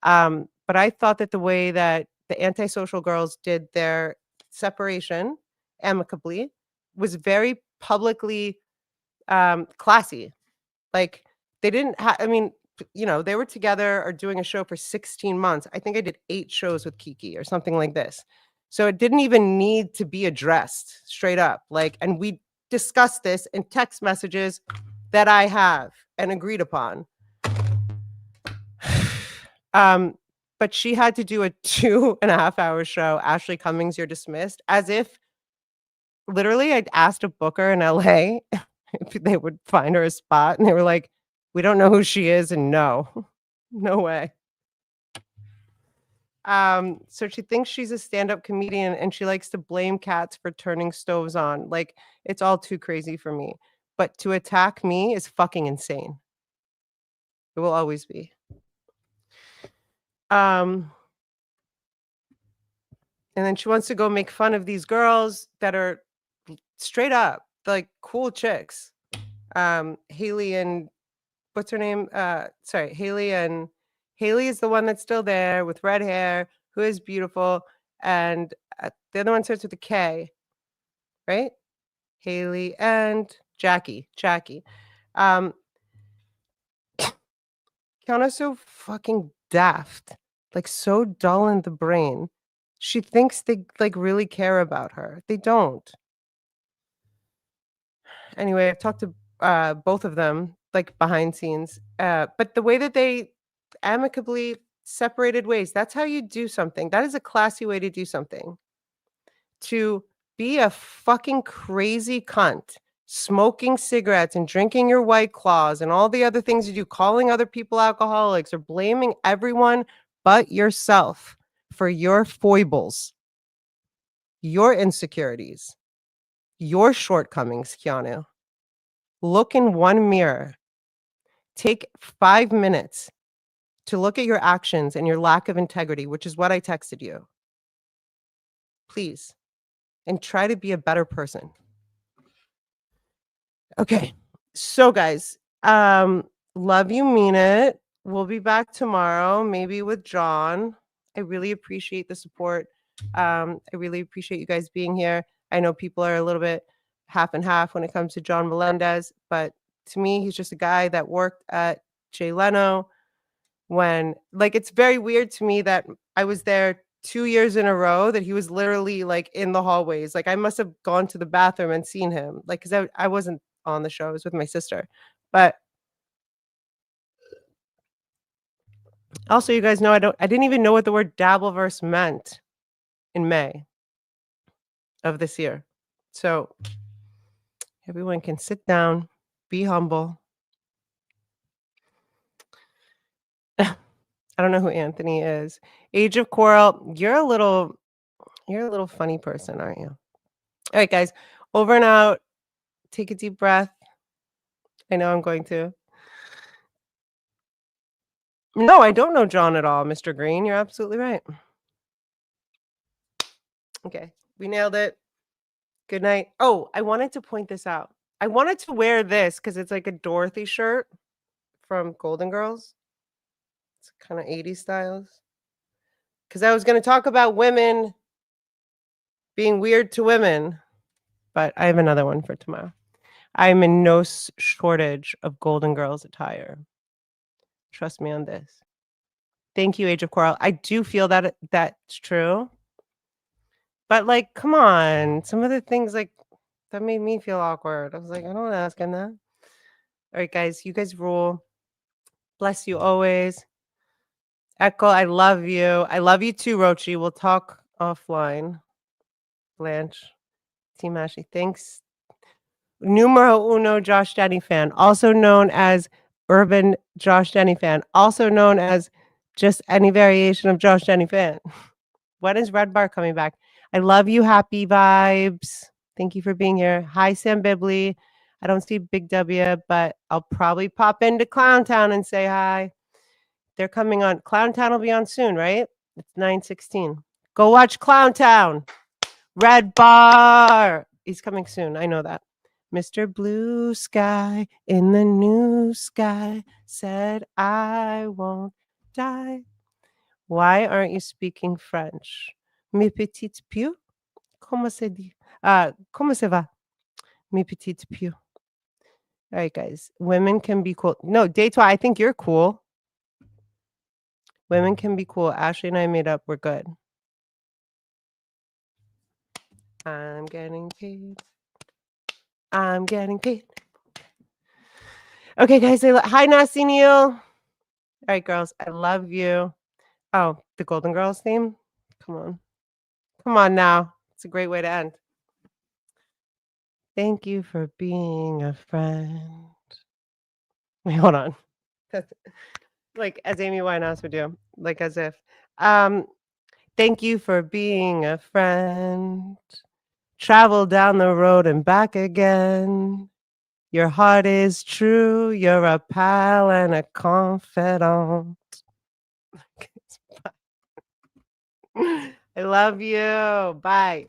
But I thought that the way that the antisocial girls did their separation amicably was very publicly classy. Like, they didn't have, I mean, they were together or doing a show for 16 months. I think I did 8 shows with Kiki or something like this. So it didn't even need to be addressed straight up. Like, and we discussed this in text messages that I have and agreed upon. But she had to do a 2.5 hour show. Ashley Cummings, you're dismissed. As if literally I'd asked a booker in LA if they would find her a spot. And they were like, we don't know who she is. And no, no way. So she thinks she's a stand-up comedian and she likes to blame cats for turning stoves on. Like, it's all too crazy for me. But to attack me is fucking insane. It will always be. And then she wants to go make fun of these girls that are straight up like cool chicks. Haley and what's her name? Haley is the one that's still there with red hair, who is beautiful, and the other one starts with a K, right? Haley and Jackie. Kiana's so fucking daft, like so dull in the brain. She thinks they like really care about her. They don't. Anyway, I've talked to both of them like behind scenes, but the way that they amicably separated ways, that's how you do something. That is a classy way to do something. To be a fucking crazy cunt, smoking cigarettes and drinking your White Claws and all the other things you do, calling other people alcoholics or blaming everyone but yourself for your foibles, your insecurities, your shortcomings, Keanu. Look in one mirror. Take 5 minutes to look at your actions and your lack of integrity, which is what I texted you. Please. And try to be a better person. Okay. So guys, Love you, mean it. We'll be back tomorrow, maybe with John. I really appreciate the support. I really appreciate you guys being here. I know people are a little bit half and half when it comes to John Melendez, but to me, he's just a guy that worked at Jay Leno when, like, it's very weird to me that I was there 2 years in a row that he was literally like in the hallways. Like, I must have gone to the bathroom and seen him, like, because I wasn't on the show, I was with my sister. But also, you guys know I didn't even know what the word Dabbleverse meant in May of this year. So everyone can sit down, be humble. I don't know who Anthony is. Age of Coral, you're a little funny person, aren't you? All right, guys, over and out. Take a deep breath. I know I'm going to. No, I don't know John at all, Mr. Green. You're absolutely right. Okay, we nailed it. Good night. Oh, I wanted to point this out. I wanted to wear this because it's like a Dorothy shirt from Golden Girls. It's kind of 80s styles. Because I was going to talk about women being weird to women, but I have another one for tomorrow. I'm in no shortage of Golden Girls attire. Trust me on this. Thank you, Age of Coral. I do feel that that's true. But like, come on. Some of the things like that made me feel awkward. I was like, I don't ask him that. All right, guys, you guys rule. Bless you always. Echo, I love you. I love you too, Rochi. We'll talk offline. Blanche, Team Ashley, thanks. Numero uno Josh Denny fan, also known as Urban Josh Denny fan, also known as just any variation of Josh Denny fan. When is Red Bar coming back? I love you, happy vibes. Thank you for being here. Hi, Sam Bibley. I don't see Big W, but I'll probably pop into Clowntown and say hi. They're coming on. Clowntown will be on soon, right? It's 9:16. Go watch Clowntown. Red Bar. He's coming soon. I know that. Mr. Blue Sky in the new sky said, I won't die. Why aren't you speaking French? Mes petites pieux? Comment se dit? Comment ça va? Mes petites pieux. All right, guys. Women can be cool. No, Daytwa, I think you're cool. Women can be cool. Ashley and I made up. We're good. I'm getting paid. I'm getting paid. Okay, guys. Hi, Nasty Neil. All right, girls. I love you. Oh, the Golden Girls theme? Come on. Come on now. It's a great way to end. Thank you for being a friend. Wait, hold on. That's like as Amy Winehouse would do, like as if. Thank you for being a friend. Travel down the road and back again. Your heart is true. You're a pal and a confidant. I love you. Bye.